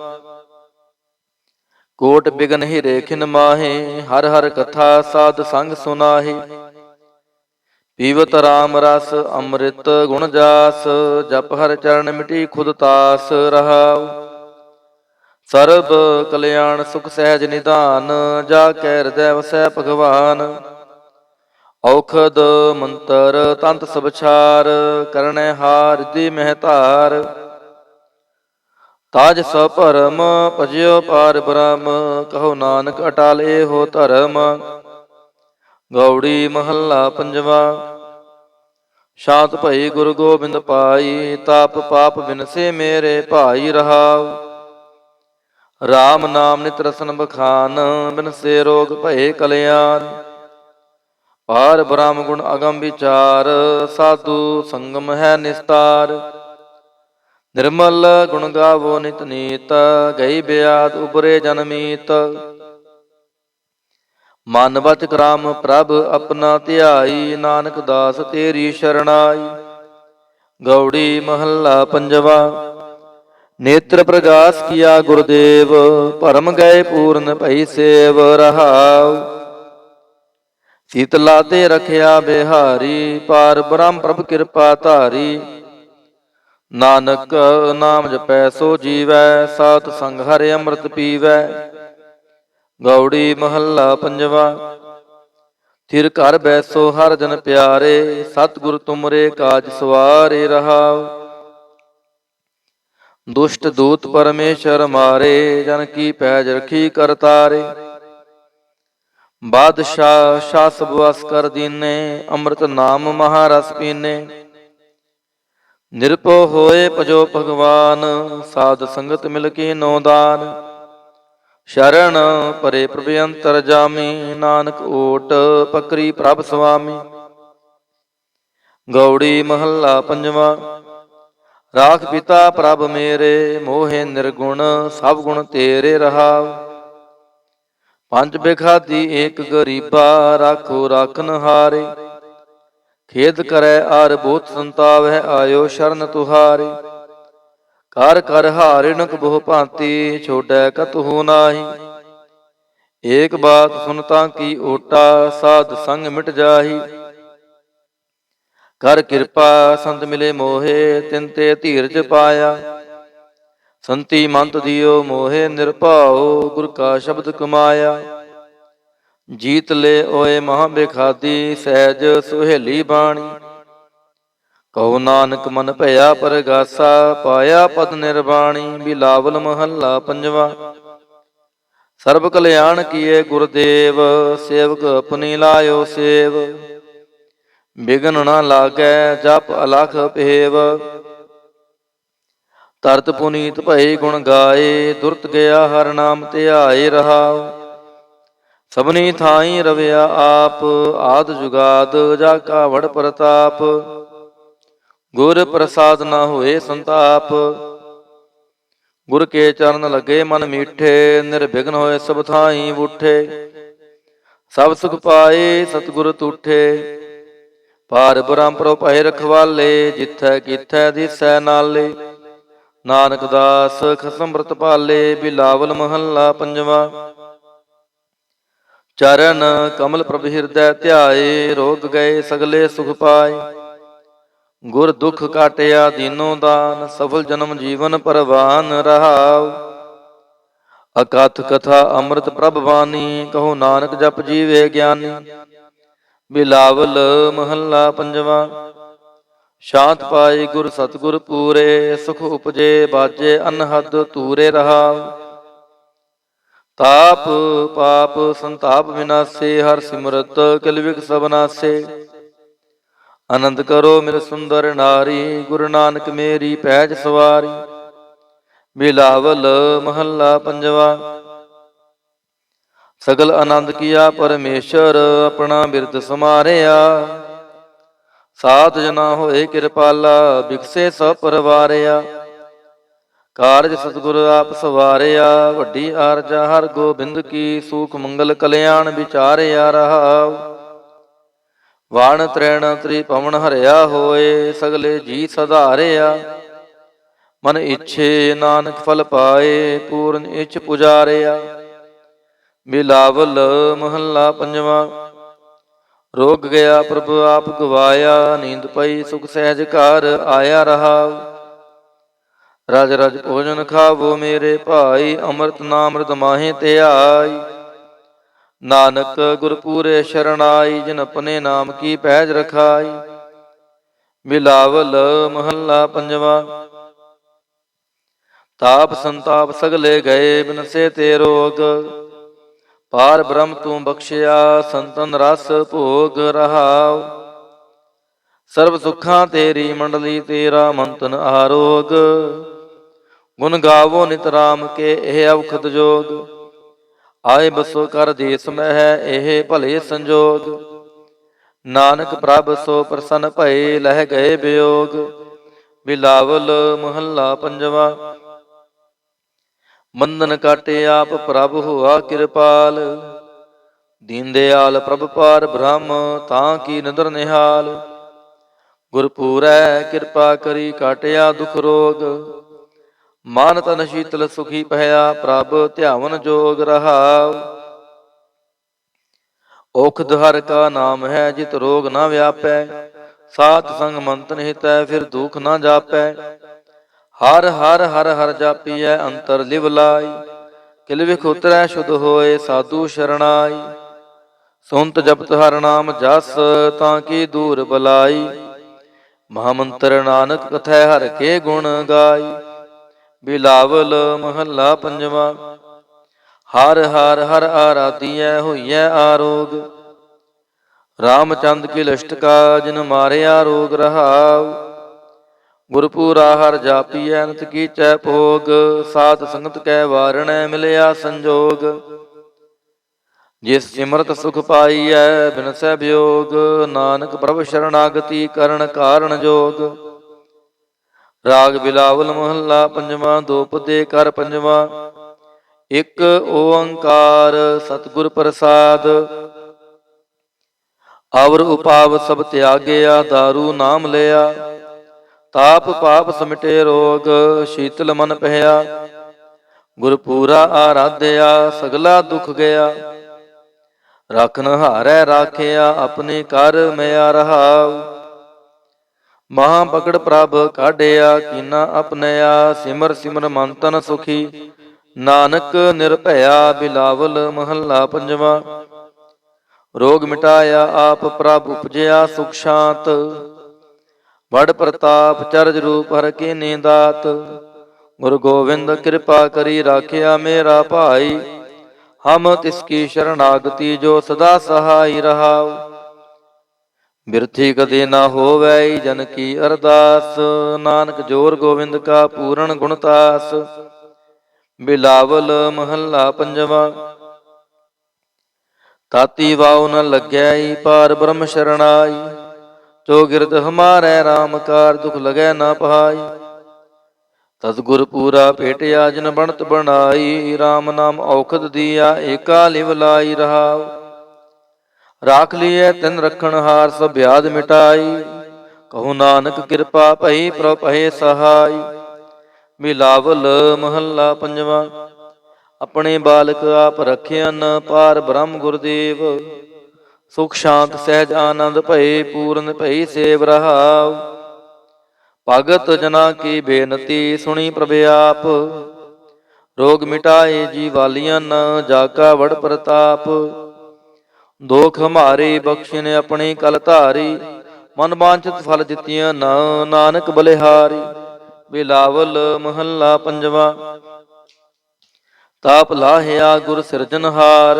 ਕੋਟ ਬਿਗਨ ਹੀਰੇ ਖਿਨ ਮਾਹੇ, ਹਰ ਹਰ ਕਥਾ ਸਾਧ ਸੰਗ ਸੁਨਾਹੇ। ਪੀਵਤ ਰਾਮ ਰਸ ਅੰਮ੍ਰਿਤ ਗੁਣ ਜਾਸ, ਜਪ ਹਰ ਚਰਨ ਮਿਟੀ ਖੁਦ ਤਾਸ ਰਹਾਉ। ਸਰਬ ਕਲਿਆਣ ਸੁਖ ਸਹਿਜ ਨਿਧਾਨ, ਜਾ ਕੈ ਹਿਰਦੈ ਵਸੈ ਭਗਵਾਨ। ਔਖਦ ਮੰਤਰ ਤੰਤ ਸਬਛਾਰ, ਕਰਨੈ ਹਾਰ ਦੀ ਮਹਿ ਧਾਰ। ਤਾਜ ਸਭ ਭਰਮ ਭਜਿਓ ਪਾਰ ਬ੍ਰਹਮ, ਕਹੋ ਨਾਨਕ ਅਟਲ ਏਹੋ ਧਰਮ। ਗੌੜੀ ਮਹੱਲਾ ਪੰਜਵਾ। ਸ਼ਾਂਤ ਭਈ ਗੁਰੂ ਗੋਬਿੰਦ ਪਾਈ, ਤਾਪ ਪਾਪ ਬਿਨਸੇ ਮੇਰੇ ਭਾਈ ਰਹਾਉ। ਰਾਮ ਨਾਮ ਨਿਤ ਰਸਨ ਬਖਾਨ, ਬਿਨਸੇ ਰੋਗ ਭਏ ਕਲਿਆਣ। ਪਾਰ ਬ੍ਰਹਮ ਗੁਣ ਅਗਮ ਵਿਚਾਰ, ਸਾਧੂ ਸੰਗਮ ਹੈ ਨਿਸਤਾਰ। ਨਿਰਮਲ ਗੁਣ ਗਾਵੋ ਨਿਤ ਨੀਤ, ਗਈ ਬਿਆਦ ਉਬਰੇ ਜਨਮੀਤ। ਮਨ ਬਚ ਕਰਾਮ ਪ੍ਰਭ ਆਪਣਾ ਧਿਆਈ, ਨਾਨਕ ਦਾਸ ਤੇਰੀ ਸ਼ਰਣਾਈ। ਗੌੜੀ ਮਹੱਲਾ ਪੰਜਵਾ। ਨੇਤਰ ਪ੍ਰਗਾਸ ਕੀਆ ਗੁਰਦੇਵ, ਭਰਮ ਗਏ ਪੂਰਨ ਭਈ ਸੇਵ ਰਹਾਉ। ਸੀਤਲਾ ਤੇ ਰਖਿਆ ਬਿਹਾਰੀ, ਪਾਰ ਬ੍ਰਹਮ ਪ੍ਰਭ ਕਿਰਪਾ ਧਾਰੀ। ਨਾਨਕ ਨਾਮ ਜਪੈ ਸੋ ਜੀਵੈ, ਸਾਧ ਸੰਗ ਹਰਿ ਅੰਮ੍ਰਿਤ ਪੀਵੈ। ਗੌੜੀ ਮਹੱਲਾ ਪੰਜਵਾ। ਥਿਰ ਘਰ ਬੈਸੋ ਹਰ ਜਨ ਪਿਆਰੇ, ਸਤਿਗੁਰ ਤੁਮਰੇ ਕਾਜ ਸਵਾਰੇ ਰਹਾਉ। ਦੁਸ਼ਟ ਦੂਤ ਪਰਮੇਸ਼ਰ ਮਾਰੇ, ਜਨ ਕੀ ਪੈਜ ਰਖੀ ਕਰਤਾਰੇ। ਬਾਦਸ਼ਾਹ ਸ਼ਾਹ ਸਭ ਵਸ ਕਰ ਦੀਨੇ, ਅੰਮ੍ਰਿਤ ਨਾਮ ਮਹਾਰਸ ਪੀਨੇ। ਨਿਰਭਉ ਹੋਏ ਭਜੋ ਭਗਵਾਨ, ਸਾਧ ਸੰਗਤ ਮਿਲ ਕੇ ਨੋ ਦਾਨ। ਸ਼ਰਨ ਪਰੇ ਪ੍ਰਭ ਅੰਤਰ ਜਾਮੀ, ਨਾਨਕ ਓਟ ਪਕਰੀ ਪ੍ਰਭ ਸੁਆਮੀ। ਗੌੜੀ ਮਹੱਲਾ ਪੰਜਵਾ। ਰਾਖ ਪਿਤਾ ਪ੍ਰਭ ਮੇਰੇ, ਮੋਹਿ ਨਿਰਗੁਣ ਸਭ ਗੁਣ ਤੇਰੇ ਰਹਾਉ। ਪੰਜ ਬਿਖਾਦੀ ਏਕ ਗਰੀਬਾ, ਰਾਖੋ ਰਾਖਨ ਹਾਰੇ। ਖੇਦ ਕਰੈ ਆਰ ਬੋਤ ਸੰਤਾਵੈ, ਆਇਓ ਸ਼ਰਨ ਤੁਹਾਰੇ। ਕਰ ਕਰ ਹਾਰਿਣਕ ਬਹੁ ਭਾਂਤੀ, ਛੋਡੈ ਕਤਹੂ ਨਾਹੀ। ਏਕ ਬਾਤ ਸੁਨਤਾ ਕੀ ਓਟਾ, ਸਾਧ ਸੰਗ ਮਿਟ ਜਾਹੀ। ਕਰ ਕਿਰਪਾ ਸੰਤ ਮਿਲੇ ਮੋਹੇ, ਤਿਨ ਤੇ ਧੀਰਜ ਪਾਇਆ। ਸੰਤੀ ਮੰਤ ਦਿਓ ਮੋਹੇ ਨਿਰਭਉ, ਗੁਰ ਕਾ ਸ਼ਬਦ ਕਮਾਇਆ। ਜੀਤ ਲੈ ਓਏ ਮਹਾ ਬਿਖਾਦੀ, ਸਹਿਜ ਸੁਹੇਲੀ ਬਾਣੀ। ਕਹੋ ਨਾਨਕ ਮਨ ਭਇਆ ਪਰਗਾਸਾ, ਪਾਇਆ ਪਦ ਨਿਰਵਾਣੀ। ਬਿਲਾਵਲ ਮਹੱਲਾ ਪੰਜਵਾ। ਸਰਬ ਕਲਿਆਣ ਕੀਏ ਗੁਰਦੇਵ, ਸੇਵਕ ਆਪਣੀ ਲਾਇਓ ਸੇਵ। ਬਿਗਨ ਨਾ ਲਾਗੈ ਜਪ ਅਲਖ ਭੇਵ। ਤਰਤ ਪੁਨੀਤ ਭਏ ਗੁਣ ਗਾਏ, ਦੁਰਤ ਗਿਆ ਹਰ ਨਾਮ ਧਿਆਏ ਰਹਾਉ। ਸਭਨੀ ਥਾਈ ਰਵਿਆ ਆਪ, ਆਦ ਜੁਗਾਦ ਜਾ ਕਾ ਵਡ ਪ੍ਰਤਾਪ। ਗੁਰ ਪ੍ਰਸਾਦ ਨਾ ਹੋਏ ਸੰਤਾਪ, ਗੁਰ ਕੇ ਚਰਨ ਲੱਗੇ ਮਨ ਮੀਠੇ। ਨਿਰਵਿਘਨ ਹੋਏ ਸਭ ਥਾਈ ਬੂਠੇ, ਸਭ ਸੁਖ ਪਾਏ ਸਤਿਗੁਰ ਤੂਠੇ। ਪਾਰ ਬ੍ਰਹਮ ਪ੍ਰਭ ਭਏ ਰਖਵਾਲੇ, ਜਿਥੈ ਕੀਥੈ ਦਿਸੈ ਨਾਲੇ। ਨਾਨਕ ਦਾਸ ਖਸਮ ਅੰਮ੍ਰਿਤ ਪਾਲੇ, ਬਿਲਾਵਲ ਮਹੱਲਾ ਪੰਜਵਾ। ਚਰਨ ਕਮਲ ਪ੍ਰਭ ਹਿਰਦੈ ਧਿਆਏ, ਰੋਗ ਗਏ ਸਗਲੇ ਸੁਖ ਪਾਏ। ਗੁਰ ਦੁਖ ਕਾਟਿਆ ਦੀਨੋ ਦਾਨ, ਸਫਲ ਜਨਮ ਜੀਵਨ ਪਰਵਾਨ ਰਹਾਉ। ਅਕਥ ਕਥਾ ਅੰਮ੍ਰਿਤ ਪ੍ਰਭ ਬਾਣੀ, ਕਹੋ ਨਾਨਕ ਜਪ ਜੀਵੇ ਗਿਆਨੀ। ਬਿਲਾਵਲ ਮਹੱਲਾ ਪੰਜਵਾ। ਸ਼ਾਂਤ ਪਾਈ ਗੁਰ ਸਤਿਗੁਰ ਪੂਰੇ, ਸੁਖ ਉਪਜੇ ਬਾਜੇ ਅਨਹਦ ਤੂਰੇ ਰਹਾਉ। ਤਾਪ ਪਾਪ ਸੰਤਾਪ ਵਿਨਾਸੇ, ਹਰ ਸਿਮਰਤ ਕਿਲ ਵਿਖ ਸਭ ਨਾਸੇ। ਆਨੰਦ ਕਰੋ ਮੇਰੇ ਸੁੰਦਰ ਨਾਰੀ, ਗੁਰੂ ਨਾਨਕ ਮੇਰੀ ਪੈਜ ਸਵਾਰੀ। ਬਿਲਾਵਲ ਮਹੱਲਾ ਪੰਜਵਾ। ਸਗਲ ਆਨੰਦ ਕੀਆ ਪਰਮੇਸ਼ਰ, ਆਪਣਾ ਬਿਰਦ ਸਮਾਰਿਆ। ਸਾਧ ਜਨਾ ਹੋਏ ਕਿਰਪਾਲਾ, ਬਿਖਸੇ ਸਭ ਪਰਵਾਰਿਆ। ਕਾਰਜ ਸਤਿਗੁਰ ਆਪ ਸਵਾਰਿਆ, ਵੱਡੀ ਆਰਜਾ ਹਰ ਗੋਬਿੰਦ ਕੀ। ਸੂਖ ਮੰਗਲ ਕਲਿਆਣ ਵਿਚਾਰਿਆ ਰਹਾਉ। ਵਾਣ ਤ੍ਰੈਣ ਤ੍ਰੀ ਪਵਨ ਹਰਿਆ ਹੋਏ, ਸਗਲੇ ਜੀ ਸਧਾਰਿਆ। ਮਨ ਇੱਛੇ ਨਾਨਕ ਫਲ ਪਾਏ, ਪੂਰਨ ਇੱਛ ਪੁਜਾਰਿਆ। ਬਿਲਾਵਲ ਮਹੱਲਾ ਪੰਜਵਾ। ਰੋਗ ਗਿਆ ਪ੍ਰਭ ਆਪ ਗਵਾਇਆ, ਨੀਂਦ ਪਈ ਸੁਖ ਸਹਿਜ ਘਰ ਆਇਆ ਰਹਾਉ। ਰਜ ਰਜ ਭੋਜਨ ਖਾਵੋ ਮੇਰੇ ਭਾਈ, ਅੰਮ੍ਰਿਤ ਨਾਮ ਅੰਮ੍ਰਿਤ ਮਾਹੇ ਧਿਆਈ। ਨਾਨਕ ਗੁਰ ਪੂਰੇ ਸ਼ਰਨਾਈ, ਜਿਨ ਆਪਣੇ ਨਾਮ ਕੀ ਪੈਜ ਰਖਾਈ। ਬਿਲਾਵਲ ਮਹੱਲਾ ਪੰਜਵਾ। ਤਾਪ ਸੰਤਾਪ ਸਗਲੇ ਗਏ, ਬਿਨਸੇ ਤੇ ਰੋਗ। ਪਾਰ ਬ੍ਰਹਮ ਤੂੰ ਬਖਸ਼ਿਆ, ਸੰਤਨ ਰਸ ਭੋਗ ਰਹਾਉ। ਸਰਬ ਸੁੱਖਾਂ ਤੇਰੀ ਮੰਡਲੀ, ਤੇਰਾ ਮੰਤਨ ਆਰੋਗ। ਗੁਣ ਗਾਵੋ ਨਿਤ ਰਾਮ ਕੇ, ਇਹ ਔਖਦ ਜੋਗ। ਆਏ ਬਸੋ ਕਰ ਦੇਸ ਮਹਿ, ਇਹ ਭਲੇ ਸੰਜੋਗ। ਨਾਨਕ ਪ੍ਰਭ ਸੋ ਪ੍ਰਸੰਨ ਭਏ, ਲਹਿ ਗਏ ਵਿਯੋਗ। ਬਿਲਾਵਲ ਮਹੱਲਾ ਪੰਜਵਾ। ਬੰਧਨ ਕਾਟੇ ਆਪ ਪ੍ਰਭ ਹੋਆ ਕਿਰਪਾਲ, ਦੀਨ ਦਿਆਲ ਪ੍ਰਭ ਪਾਰ ਬ੍ਰਹਮ, ਤਾਂ ਕੀ ਨਦਰ ਨਿਹਾਲ। ਗੁਰ ਪੂਰੈ ਕਿਰਪਾ ਕਰੀ, ਕਾਟਿਆ ਦੁਖ ਰੋਗ। ਮਨ ਤਨ ਸ਼ੀਤਲ ਸੁਖੀ ਭਇਆ, ਪ੍ਰਭ ਧਿਆਵਨ ਜੋਗ ਰਹਾਉ। ਔਖਦ ਹਰ ਕਾ ਨਾਮ ਹੈ, ਜਿਤ ਰੋਗ ਨਾ ਵਿਆਪੈ। ਸਾਤ ਸੰਗ ਮੰਤਨ ਹਿਤੈ, ਫਿਰ ਦੁਖ ਨਾ ਜਾਪੈ। ਹਰ ਹਰ ਹਰ ਹਰ ਜਾਪੀਐ, ਅੰਤਰ ਲਿਵ ਲਾਈ। ਕਿਲ ਵਿਖ ਉਤਰੈ ਸ਼ੁਧ ਹੋਏ, ਸਾਧੂ ਸ਼ਰਣਾਈ। ਸੁਨਤ ਜਪਤ ਹਰ ਨਾਮ ਜਸ, ਤਾਂ ਕੀ ਦੂਰ ਬਲਾਈ। ਮਹਾਮੰਤਰ ਨਾਨਕ ਕਥੈ, ਹਰ ਕੇ ਗੁਣ ਗਾਈ। ਬਿਲਾਵਲ ਮਹੱਲਾ ਪੰਜਵਾ। ਹਰ ਹਰ ਹਰ ਆਰਾਧੀਐ, ਹੋਈਐ ਆਰੋਗ। ਰਾਮਚੰਦ ਕੀ ਲਿਸ਼ਟਕਾ, ਜਿਨ ਮਾਰਿਆ ਰੋਗ ਰਹਾਉ। ਗੁਰਪੂਰਾ ਹਰ ਜਾਪੀਐ, ਨਿਤ ਕੀਚੈ ਭੋਗ। ਸਾਧ ਸੰਗਤ ਕੈ ਵਾਰਣੈ, ਮਿਲਿਆ ਸੰਜੋਗ। ਜਿਸ ਸਿਮਰਤ ਸੁਖ ਪਾਈਐ, ਬਿਨਸੈ ਵਿਯੋਗ। ਨਾਨਕ ਪ੍ਰਭ ਸ਼ਰਨਾਗਤੀ, ਕਰਨ ਕਾਰਣ ਜੋਗ। ਰਾਗ ਬਿਲਾਵਲ ਮਹੱਲਾ ਪੰਜਵਾ। ਦੋਪਦੇ ਕਰ ਪੰਜਵਾ। ਇਕ ਓੰਕਾਰ ਸਤਿਗੁਰ ਪ੍ਰਸਾਦ, ਅਵਰ ਉਪਾਵ ਸਭ ਤਿਆਗਿਆ। ਦਾਰੂ ਨਾਮ ਲਿਆ, ਤਾਪ ਪਾਪ ਸਮਿਟੇ ਰੋਗ। ਸ਼ੀਤਲ ਮਨ ਪਹਿਆ, ਗੁਰ ਪੂਰਾ ਆਰਾਧਿਆ। ਸਗਲਾ ਦੁਖ ਗਿਆ, ਰਖਨ ਹਾਰੈ ਰਾਖਿਆ। ਆਪਣੇ ਕਰ ਮਿਆ ਰਹਾਉ। ਮਹਾ ਪਕੜ ਪ੍ਰਭ ਕਾਢਿਆ, ਕੀਨਾ ਆਪਨਿਆ। ਸਿਮਰ ਸਿਮਰ ਮਨ ਤਨ ਸੁਖੀ, ਨਾਨਕ ਨਿਰਭਇਆ। ਬਿਲਾਵਲ ਮਹੱਲਾ ਪੰਜਵਾ। ਰੋਗ ਮਿਟਾਇਆ ਆਪ ਪ੍ਰਭ, ਉਪਜਿਆ ਸੁਖ ਸ਼ਾਂਤ। ਵਡ ਪ੍ਰਤਾਪ ਚਰਜ ਰੂਪ, ਹਰ ਕੀਨੀ ਦਾਤ। ਗੁਰੂ ਗੋਬਿੰਦ ਕਿਰਪਾ ਕਰੀ, ਰਾਖਿਆ ਮੇਰਾ ਭਾਈ। ਹਮ ਤਿਸ ਕੀ ਸ਼ਰਨਾਗਤੀ, ਜੋ ਸਦਾ ਸਹਾਈ ਰਹਾਉ। ਬਿਰਥੀ ਕਦੇ ਨਾ ਹੋਵੈ ਜਨ ਕੀ ਅਰਦਾਸ। ਨਾਨਕ ਜੋਰ ਗੋਬਿੰਦ ਕਾ ਪੂਰਨ ਗੁਣਤਾਸ। ਬਿਲਾਵਲ ਮਹੱਲਾ ਪੰਜਵਾ। ਤਾਤੀ ਵਾਉ ਨ ਲੱਗੈ ਪਾਰ ਬ੍ਰਹਮ ਸ਼ਰਣਾਈ। ਜੋ ਗਿਰਦ ਹਮਾਰੈ RAM ਕਾਰ ਦੁਖ ਲਗੈ ਨਾ ਪਾਈ। ਤਦ ਗੁਰ ਪੂਰਾ ਭੇਟਿਆ ਜਿਨ ਬਣਤ ਬਣਾਈ। RAM ਨਾਮ ਔਖਦ ਦੀਆ ਏਕਾ ਲਿਵ ਲਾਈ ਰਹਾਉ। ਰਾਖ ਲੀਐ ਤਿਨ ਰਖਣ ਹਾਰ ਸਭ ਬਿਆਦ ਮਿਟਾਈ। ਕਹੋ ਨਾਨਕ ਕਿਰਪਾ ਭਈ ਪ੍ਰਭ ਭਏ ਸਹਾਈ। ਬਿਲਾਵਲ ਮਹੱਲਾ ਪੰਜਵਾ। ਆਪਣੇ ਬਾਲਕ ਆਪ ਰਖਿਅਨ ਪਾਰ ਬ੍ਰਹਮ ਗੁਰਦੇਵ। ਸੁਖ ਸ਼ਾਂਤ ਸਹਿਜ ਆਨੰਦ ਭਏ ਪੂਰਨ ਭਈ ਸੇਵ ਰਹਾਉ। ਭਗਤ ਜਨਾ ਕੀ ਬੇਨਤੀ ਸੁਣੀ ਪ੍ਰਭ ਆਪ। ਰੋਗ ਮਿਟਾਏ ਜੀ ਵਾਲੀਆਂ ਜਾ ਕਾ ਵਡ ਪ੍ਰਤਾਪ। ਦੋਖ ਹਮਾਰੇ ਬਖਸ਼ਿਨ ਆਪਣੀ ਕਲ ਧਾਰੀ। ਮਨ ਬਾਂਛਿਤ ਫਲ ਦਿੱਤੀਆਂ ਨਾਨਕ ਬਲਿਹਾਰੀ। ਬਿਲਾਵਲ ਮਹੱਲਾ ਪੰਜਵਾ। ਤਾਪ ਲਾਹਿਆ ਗੁਰ ਸਿਰਜਨਹਾਰ।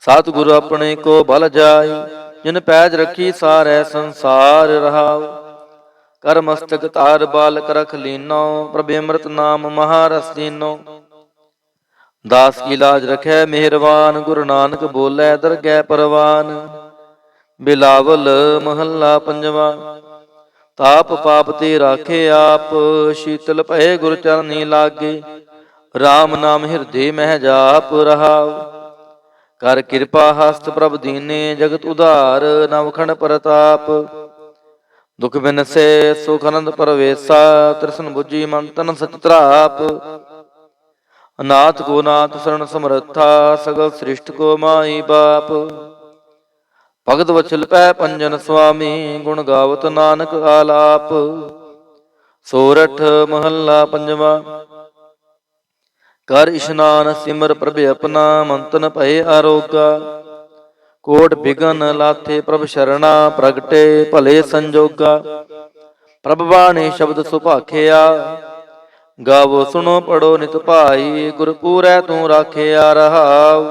ਸਤਿਗੁਰ ਆਪਣੇ ਕੋ ਬਲ ਜਾਈ। ਜਿਨ ਪੈਜ ਰੱਖੀ ਸਾਰੈ ਸੰਸਾਰ ਰਹਾਉ। ਕਰ ਮਸਤਕ ਧਾਰ ਬਾਲਕ ਰਖ ਲੀਨੋ। ਪ੍ਰਭ ਅੰਮ੍ਰਿਤ ਨਾਮ ਮਹਾਰਸ ਦੀਨੋ। ਦਾਸ ਕੀ ਲਾਜ ਰਖੈ ਮਿਹਰਬਾਨ। ਗੁਰੂ ਨਾਨਕ ਬੋਲੇ ਦਰਗਹਿ ਪਰਵਾਨ। ਬਿਲਾਵਲ ਮਹੱਲਾ ਪੰਜਵਾ। ਤਾਪ ਪਾਪ ਤੇ ਰਾਖੇ ਆਪ। ਸ਼ੀਤਲ ਭਏ ਗੁਰ ਚਰਨੀ ਲਾਗੇ। RAM ਨਾਮ ਹਿਰਦੇ ਮਹਿ ਜਾਪ ਰਹਾਉ। ਕਰ ਕਿਰਪਾ ਹਸਤ ਪ੍ਰਭ ਦੀਨੇ। ਜਗਤ ਉਧਾਰ ਨਵਖੰਡ ਪ੍ਰਤਾਪ। ਦੁਖ ਬਿਨਸੇ ਸੁਖ ਆਨੰਦ ਪਰਵੇਸਾ। ਤ੍ਰਿਸ਼ਨ ਬੁਝੀ ਮਨ ਤਨ ਸਚ ਤ੍ਰਾਪ। ਅਨਾਥ ਕੋ ਨਾਥ ਸਰਣ ਸਮਰੱਥਾ। ਸਗਲ ਸ੍ਰਿਸ਼ਟ ਕੋ ਮਾਈ ਬਾਪ। ਭਗਤ ਵਛਲ ਪੈ ਪੰਜਨ ਸੁਆਮੀ। ਗੁਣ ਗਾਵਤ ਨਾਨਕ ਆਲਾਪ। ਸੋਰਠ ਮਹੱਲਾ ਪੰਜਵਾ। ਕਰ ਇਸ਼ਨਾਨ ਸਿਮਰ ਪ੍ਰਭ ਆਪਣਾ। ਮੰਤਨ ਭਏ ਆਰੋਗਾ। ਕੋਟ ਬਿਗਨ ਲਾਥੇ ਪ੍ਰਭ ਸ਼ਰਣਾ। ਪ੍ਰਗਟੇ ਭਲੇ ਸੰਜੋਗਾ। ਪ੍ਰਭ ਬਾਣੀ ਸ਼ਬਦ ਸੁਭਾਖਿਆ। ਗਾਵੋ ਸੁਣੋ ਪੜੋ ਨਿਤ ਭਾਈ। ਗੁਰ ਪੂਰੈ ਤੂੰ ਰਾਖਿਆ ਰਹਾਉ।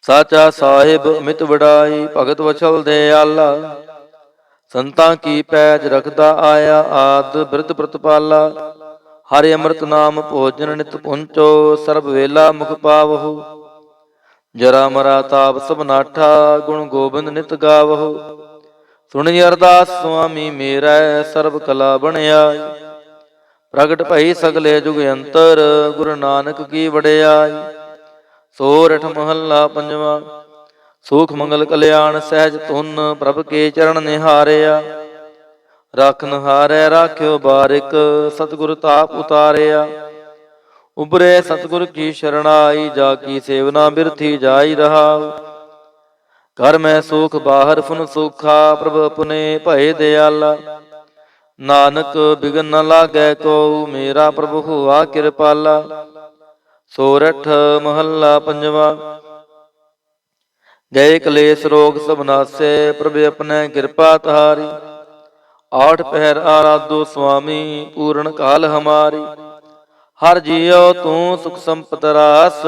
ਸਾਚਾ ਸਾਹਿਬ ਅਮਿਤ ਵਡਾਈ। ਭਗਤ ਵਛਲ ਦਿਆਲਾ। ਸੰਤਾਂ ਕੀ ਪੈਜ ਰਖਦਾ ਆਇਆ। ਆਦ ਬਿਰਧ ਪ੍ਰਤਪਾਲਾ। ਹਰਿ ਅੰਮ੍ਰਿਤ ਨਾਮ ਭੋਜਨ ਨਿਤ ਪੁੰਚੋ। ਸਰਬ ਵੇਲਾ ਮੁਖ ਪਾਵਹੁ। ਜਰਾ ਮਰਾ ਤਾਪ ਸਭ ਨਾਠਾ। ਗੁਣ ਗੋਬਿੰਦ ਨਿਤ ਗਾਵਹੁ। ਸੁਣੀ ਅਰਦਾਸ ਸੁਆਮੀ ਮੇਰੈ। ਸਰਬ ਕਲਾ ਬਣਿਆਈ। ਪ੍ਰਗਟ ਭਈ ਸਗਲੇ ਜੁਗ ਅੰਤਰ। ਗੁਰੂ ਨਾਨਕ ਕੀ ਵਡਿਆਈ। ਸੋਰਠ ਮਹੱਲਾ ਪੰਜਵਾ। ਸੁਖ ਮੰਗਲ ਕਲਿਆਣ ਸਹਿਜ ਧੁਨ। ਪ੍ਰਭ ਕੇ ਚਰਨ ਨਿਹਾਰਿਆ। ਰਾਖਨ ਹਾਰੈ ਰਾਖਿਓ ਬਾਰਿਕ। ਸਤਿਗੁਰ ਤਾਪ ਉਤਾਰਿਆ। ਉਬਰੇ ਸਤਿਗੁਰ ਕੀ ਸ਼ਰਣਾਈ। ਜਾ ਕੀ ਸੇਵਨਾ ਬਿਰਥੀ ਜਾਈ ਰਹਾਉ। ਘਰ ਮੈਂ ਸੁਖ ਬਾਹਰ ਫੁਨ ਸੁਖਾ। ਪ੍ਰਭ ਆਪਣੇ ਭਏ ਦਿਆਲਾ। ਨਾਨਕ ਬਿਗਨ ਨ ਲਾਗੈ ਕੋ। ਮੇਰਾ ਪ੍ਰਭ ਹੋਆ ਕਿਰਪਾਲਾ। ਸੋਰਠ ਮਹੱਲਾ ਪੰਜਵਾ। ਗਏ ਕਲੇਸ਼ ਰੋਗ ਸਭ ਨਾਸੈ। ਪ੍ਰਭ ਆਪਣੇ ਕਿਰਪਾ ਤਾਰੀ। ਆਠ ਪਹਿਰ ਆਰਾਧੋ ਸੁਆਮੀ। ਪੂਰਨ ਕਾਲ ਹਮਾਰੀ। ਹਰ ਜੀਉ ਤੂੰ ਸੁਖ ਸੰਪਤ ਰਾਸ।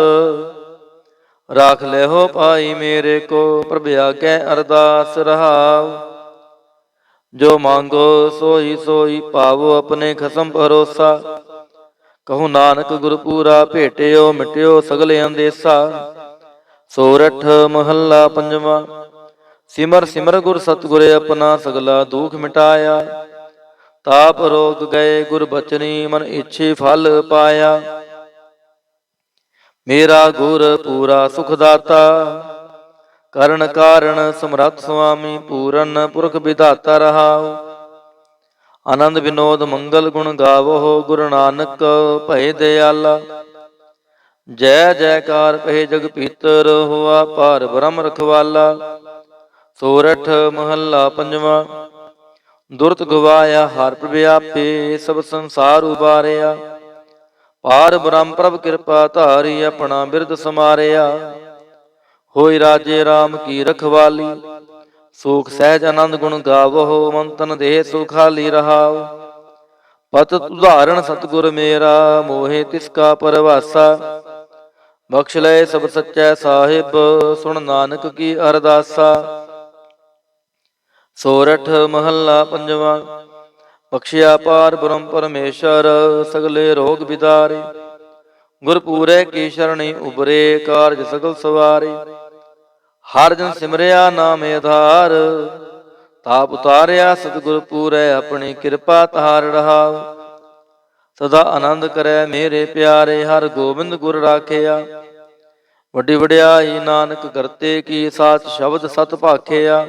ਰਾਖ ਲਿਓ ਭਾਈ ਮੇਰੇ ਕੋ। ਪ੍ਰਭ ਆਗੇ ਅਰਦਾਸ ਰਹਾਉ। ਜੋ ਮੰਗੋ ਸੋਈ ਸੋਈ ਪਾਵੋ। ਆਪਣੇ ਖਸਮ ਭਰੋਸਾ। ਕਹੋ ਨਾਨਕ ਗੁਰ ਪੂਰਾ ਭੇਟਿਓ। ਮਿਟਿਓ ਸਗਲ ਅੰਦੇਸਾ। ਸੋਰਠ ਮਹੱਲਾ ਪੰਜਵਾ। ਸਿਮਰ ਸਿਮਰ ਗੁਰ ਸਤਿਗੁਰ ਆਪਣਾ। ਸਗਲਾ ਦੁਖ ਮਿਟਾਇਆ। ਤਾਪ ਰੋਗ ਗਏ ਗੁਰ ਬਚਨੀ। ਮਨ ਇੱਛੇ ਫਲ ਪਾਇਆ। ਮੇਰਾ ਗੁਰ ਪੂਰਾ ਸੁਖ ਦਾਤਾ। ਕਰਨ ਕਾਰਣ ਸਮਰੱਥ ਸੁਆਮੀ। ਪੂਰਨ ਪੁਰਖ ਵਿਧਾਤਾ ਰਹਾਉ। ਆਨੰਦ ਵਿਨੋਦ ਮੰਗਲ ਗੁਣ ਗਾਵੋ। ਗੁਰੂ ਨਾਨਕ ਭਏ ਦਿਆਲਾ। ਜੈ ਜੈਕਾਰ ਕਹੇ ਜਗ ਪੀਤਰ। ਹੋਆ ਪਾਰ ਬ੍ਰਹਮ ਰਖਵਾਲਾ। ਸੋਰਠ ਮਹੱਲਾ ਪੰਜਵਾ। ਦੁਰਤ ਗਵਾਇਆ ਹਰ ਪ੍ਰਭ ਆਪੇ। ਸਭ ਸੰਸਾਰ ਉਬਾਰਿਆ। ਪਾਰ ਬ੍ਰਹਮ ਪ੍ਰਭ ਕਿਰਪਾ ਧਾਰੀ। ਆਪਣਾ ਬਿਰਦ ਸਮਾਰਿਆ। ਹੋਈ ਰਾਜੇ RAM ਕੀ ਰਖਵਾਲੀ। ਸੁਖ ਸਹਿਜ ਆਨੰਦ ਗੁਣ ਗਾਵੋ। ਮਨ ਤਨ ਦੇਹ ਸੁਖਾਲੀ ਰਹਾਉ। ਪਤ ਉਦਾਹਰਣ ਸਤਿਗੁਰ ਮੇਰਾ। ਮੋਹਿ ਤਿਸ ਕਾ ਪਰਵਾਸਾ। ਬਖਸ਼ ਲਏ ਸਭ ਸੱਚੈ ਸਾਹਿਬ। ਸੁਣ ਨਾਨਕ ਕੀ ਅਰਦਾਸਾ। ਸੋਰਠ ਮਹੱਲਾ ਪੰਜਵਾ। ਬਖਸ਼ਿਆ ਪਾਰ ਬ੍ਰਹਮ ਪਰਮੇਸ਼ਰ, ਸਗਲੇ ਰੋਗ ਵਿਦਾਰੇ। ਗੁਰ ਪੂਰੈ ਕੀ ਸ਼ਰਣੀ ਉਬਰੇ, ਕਾਰਜ ਸਗਲ ਸਵਾਰੇ। ਹਰ ਜਨ ਸਿਮਰਿਆ ਨਾਮ ਆਧਾਰ, ਤਾਪ ਉਤਾਰਿਆ ਸਤਿਗੁਰ ਪੂਰੈ, ਆਪਣੀ ਕਿਰਪਾ ਤਾਰ ਰਹਾਉ। ਸਦਾ ਆਨੰਦ ਕਰੈ ਮੇਰੇ ਪਿਆਰੇ, ਹਰ ਗੋਬਿੰਦ ਗੁਰ ਰਾਖਿਆ। ਵੱਡੀ ਵਡਿਆਈ ਨਾਨਕ ਕਰਤੇ ਕੀ, ਸਾਚ ਸ਼ਬਦ ਸਤ ਭਾਖਿਆ।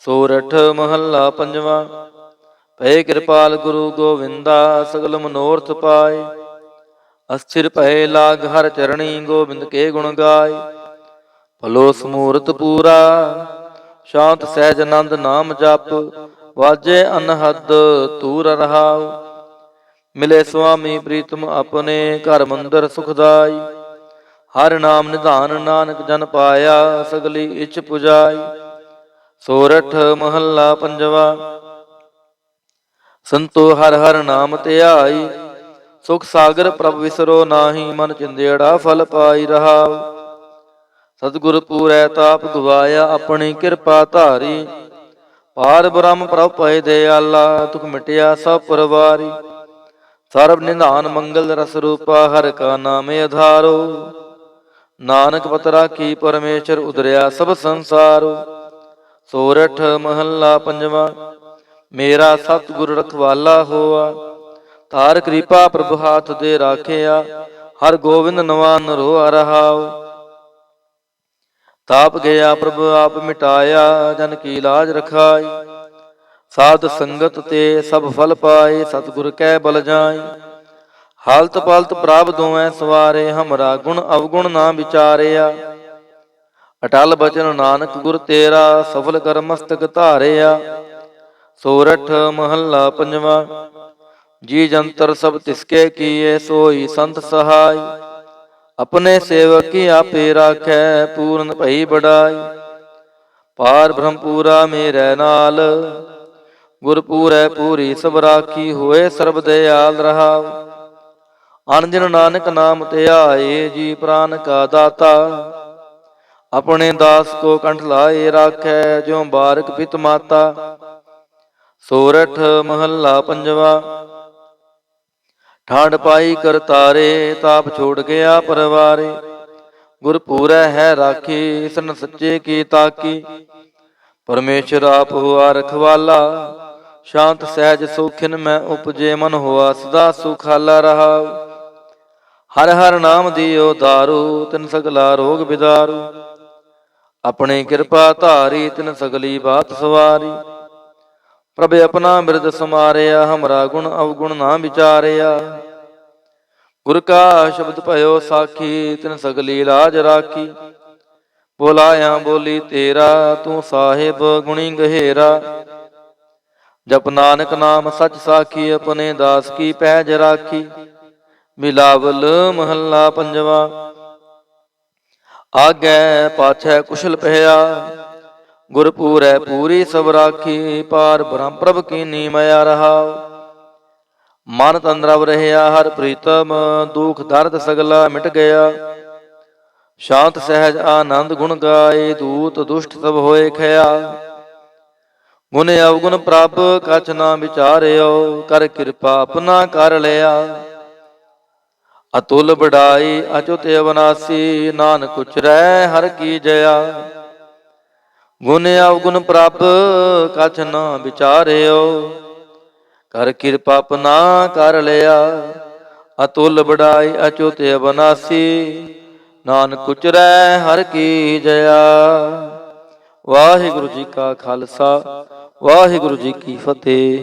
ਸੋਰਠ ਮਹੱਲਾ ਪੰਜਵਾ। ਭਏ ਕਿਰਪਾਲ ਗੁਰੂ ਗੋਵਿੰਦਾ, ਸਗਲ ਮਨੋਰਥ ਪਾਏ। ਅਸਥਿਰ ਭਏ ਲਾਗ ਹਰ ਚਰਣੀ, ਗੋਬਿੰਦ ਕੇ ਗੁਣ ਗਾਏ। ਭਲੋ ਸਮੂਰਤ ਪੂਰਾ, ਸ਼ਾਂਤ ਸਹਿਜ ਆਨੰਦ ਨਾਮ ਜਪ। ਵਾਜੇ ਅਨਹਦ ਤੂਰ ਰਹਾਉ। ਮਿਲੇ ਸੁਆਮੀ ਪ੍ਰੀਤਮ ਆਪਣੇ, ਘਰ ਮੰਦਰ ਸੁਖਦਾਈ। ਹਰ ਨਾਮ ਨਿਧਾਨ ਨਾਨਕ ਜਨ ਪਾਇਆ, ਸਗਲੀ ਇੱਛ ਪੁਜਾਈ। ਸੋਰਠ ਮਹੱਲਾ ਪੰਜਵਾ। ਸੰਤੋ ਹਰ ਹਰ ਨਾਮ ਧਿਆਈ, ਸੁਖ ਸਾਗਰ ਪ੍ਰਭ ਵਿਸਰੋ ਨਾਹੀ। ਮਨ ਚਿੰਦੇੜਾ ਫਲ ਪਾਈ ਰਹਾਉ। ਸਤਿਗੁਰ ਪੂਰੈ ਤਾਪ ਗਵਾਇਆ, ਆਪਣੀ ਕਿਰਪਾ ਧਾਰੀ। ਪਾਰ ਬ੍ਰਹਮ ਪ੍ਰਭ ਭਏ ਦਿਆਲਾ, ਦੁਖ ਮਿਟਿਆ ਸਭ ਪਰਵਾਰੀ। ਸਰਬ ਨਿਧਾਨ ਮੰਗਲ ਰਸ ਰੂਪਾ, ਹਰ ਕਾ ਨਾਮ ਆਧਾਰੋ। ਨਾਨਕ ਪਤ ਰਾਖੀ ਪਰਮੇਸ਼ਰ, ਉਧਰਿਆ ਸਭ ਸੰਸਾਰੋ। ਸੋਰਠ ਮਹੱਲਾ ਪੰਜਵਾ। ਮੇਰਾ ਸਤਿਗੁਰ ਰਖਵਾਲਾ ਹੋਆ, ਧਾਰ ਕਿਰਪਾ ਪ੍ਰਭ ਹਾਥ ਦੇ ਰਾਖਿਆ। ਹਰ ਗੋਬਿੰਦ ਨਵਾ ਨਰੋਆ ਰਹਾਉ। ਤਾਪ ਗਿਆ ਪ੍ਰਭ ਆਪ ਮਿਟਾਇਆ, ਜਨ ਕੀ ਲਾਜ ਰਖਾਈ। ਸਾਧ ਸੰਗਤ ਤੇ ਸਭ ਫਲ ਪਾਏ, ਸਤਿਗੁਰ ਕੈ ਬਲ ਜਾਈ। ਹਾਲਤ ਪਾਲਤ ਪ੍ਰਭ ਦੋਵੇਂ ਸਵਾਰੇ, ਹਮਰਾ ਗੁਣ ਅਵਗੁਣ ਨਾ ਵਿਚਾਰਿਆ। ਅਟਲ ਬਚਨ ਨਾਨਕ ਗੁਰ ਤੇਰਾ, ਸਫਲ ਕਰ ਮਸਤਕ ਧਾਰਿਆ। ਸੋਰਠ ਮਹੱਲਾ ਪੰਜਵਾ। ਜੀ ਜੰਤਰ ਸਭ ਤਿਸਕੇ ਕੀਏ, ਸੋਈ ਸੰਤ ਸਹਾਈ। ਆਪਣੇ ਸੇਵਕ ਕੀ ਆਪੇ ਰਾਖੈ, ਪੂਰਨ ਭਈ ਬੜਾਈ। ਪਾਰ ਬ੍ਰਹਮ ਪੂਰਾ ਮੇਰੇ ਨਾਲ, ਗੁਰ ਪੂਰੈ ਪੂਰੀ ਸਭ ਰਾਖੀ। ਹੋਏ ਸਰਬ ਦਿਆਲ ਰਹਾਉ। ਅਨ ਦਿਨ ਨਾਨਕ ਨਾਮ ਧਿਆਏ, ਜੀ ਪ੍ਰਾਨ ਕਾ ਦਾਤਾ। ਆਪਣੇ ਦਾਸ ਕੋ ਕੰਠ ਲਾਏ ਰਾਖੈ, ਜਿਉ ਬਾਰਕ ਪਿਤ ਮਾਤਾ। ਸੋਰਠ ਮਹੱਲਾ ਪੰਜਵਾ। ਠਾਂਡ ਪਾਈ ਕਰਤਾਰੇ, ਤਾਪ ਛੋੜ ਗਿਆ ਪਰਵਾਰੇ। ਗੁਰ ਪੂਰੈ ਹੈ ਰਾਖੀ, ਸਨ ਸੱਚੇ ਕੀ ਤਾਕੀ। ਪਰਮੇਸ਼ਰ ਆਪ ਹੁਆ ਰਖਵਾਲਾ, ਸ਼ਾਂਤ ਸਹਿਜ ਸੌਖਿਨ ਮੈਂ ਉਪਜੇ। ਮਨ ਹੋਆ ਸਦਾ ਸੁਖਾਲਾ ਰਹਾਉ। ਹਰ ਹਰ ਨਾਮ ਦਿਓ ਦਾਰੂ, ਤਿਨ ਸਗਲਾ ਰੋਗ ਵਿਦਾਰੂ। ਆਪਣੀ ਕਿਰਪਾ ਧਾਰੀ, ਤਿਨ ਸਗਲੀ ਬਾਤ ਸਵਾਰੀ। ਪ੍ਰਭ ਆਪਣਾ ਬਿਰਦ ਸਮਾਰਿਆ, ਹਮਰਾ ਗੁਣ ਅਵਗੁਣ ਨਾ ਵਿਚਾਰਿਆ। ਗੁਰ ਕਾ ਸ਼ਬਦ ਭਇਓ ਸਾਖੀ, ਤਿਨ ਸਗਲੀ ਲਾਜ ਰਾਖੀ। ਬੋਲਾਇਆ ਬੋਲੀ ਤੇਰਾ, ਤੂੰ ਸਾਹਿਬ ਗੁਣੀ ਗਹੇਰਾ। ਜਪ ਨਾਨਕ ਨਾਮ ਸਚ ਸਾਖੀ, ਆਪਣੇ ਦਾਸ ਕੀ ਪੈਜ ਰਾਖੀ। ਬਿਲਾਵਲ ਮਹੱਲਾ ਪੰਜਵਾ। ਆਗੈ ਪਾਛੈ ਕੁਸ਼ਲ ਪਹਿਆ, ਗੁਰ ਪੂਰੈ ਪੂਰੀ ਸਭ ਰਾਖੀ। ਪਾਰ ਬ੍ਰਹਮ ਪ੍ਰਭ ਕੀਨੀ ਮਾਇਆ ਰਹਾਉ। ਮਨ ਤਨ ਰਵ ਰਹਿਆ ਹਰ ਪ੍ਰੀਤਮ, ਦੁਖ ਦਰਦ ਸਗਲਾ ਮਿਟ ਗਿਆ। ਸ਼ਾਂਤ ਸਹਿਜ ਆਨੰਦ ਗੁਣ ਗਾਏ, ਦੂਤ ਦੁਸ਼ਟ ਸਭ ਹੋਏ ਖਿਆ। ਗੁਣ ਅਵਗੁਣ ਪ੍ਰਭ ਕਛ ਨਾ ਵਿਚਾਰਿਓ, ਕਰ ਕਿਰਪਾ ਆਪਣਾ ਕਰ ਲਿਆ। ਅਤੁਲ ਬੜਾਈ ਅਚੁਤ ਅਵਨਾਸੀ, ਨਾਨਕ ਉਚਰੈ ਹਰ ਕੀ ਜਇਆ। ਗੁਣ ਅਵਗੁਣ ਪ੍ਰਭ ਕਛ ਨਾ ਵਿਚਾਰਿਓ, ਕਰ ਕਿਰਪਾ ਆਪਣਾ ਕਰ ਲਿਆ। ਅਤੁਲ ਬੜਾਈ ਅਚੁਤ ਅਵਨਾਸੀ, ਨਾਨਕ ਉਚਰੈ ਹਰ ਕੀ ਜਇਆ। ਵਾਹਿਗੁਰੂ ਜੀ ਕਾ ਖਾਲਸਾ, ਵਾਹਿਗੁਰੂ ਜੀ ਕੀ ਫਤਿਹ।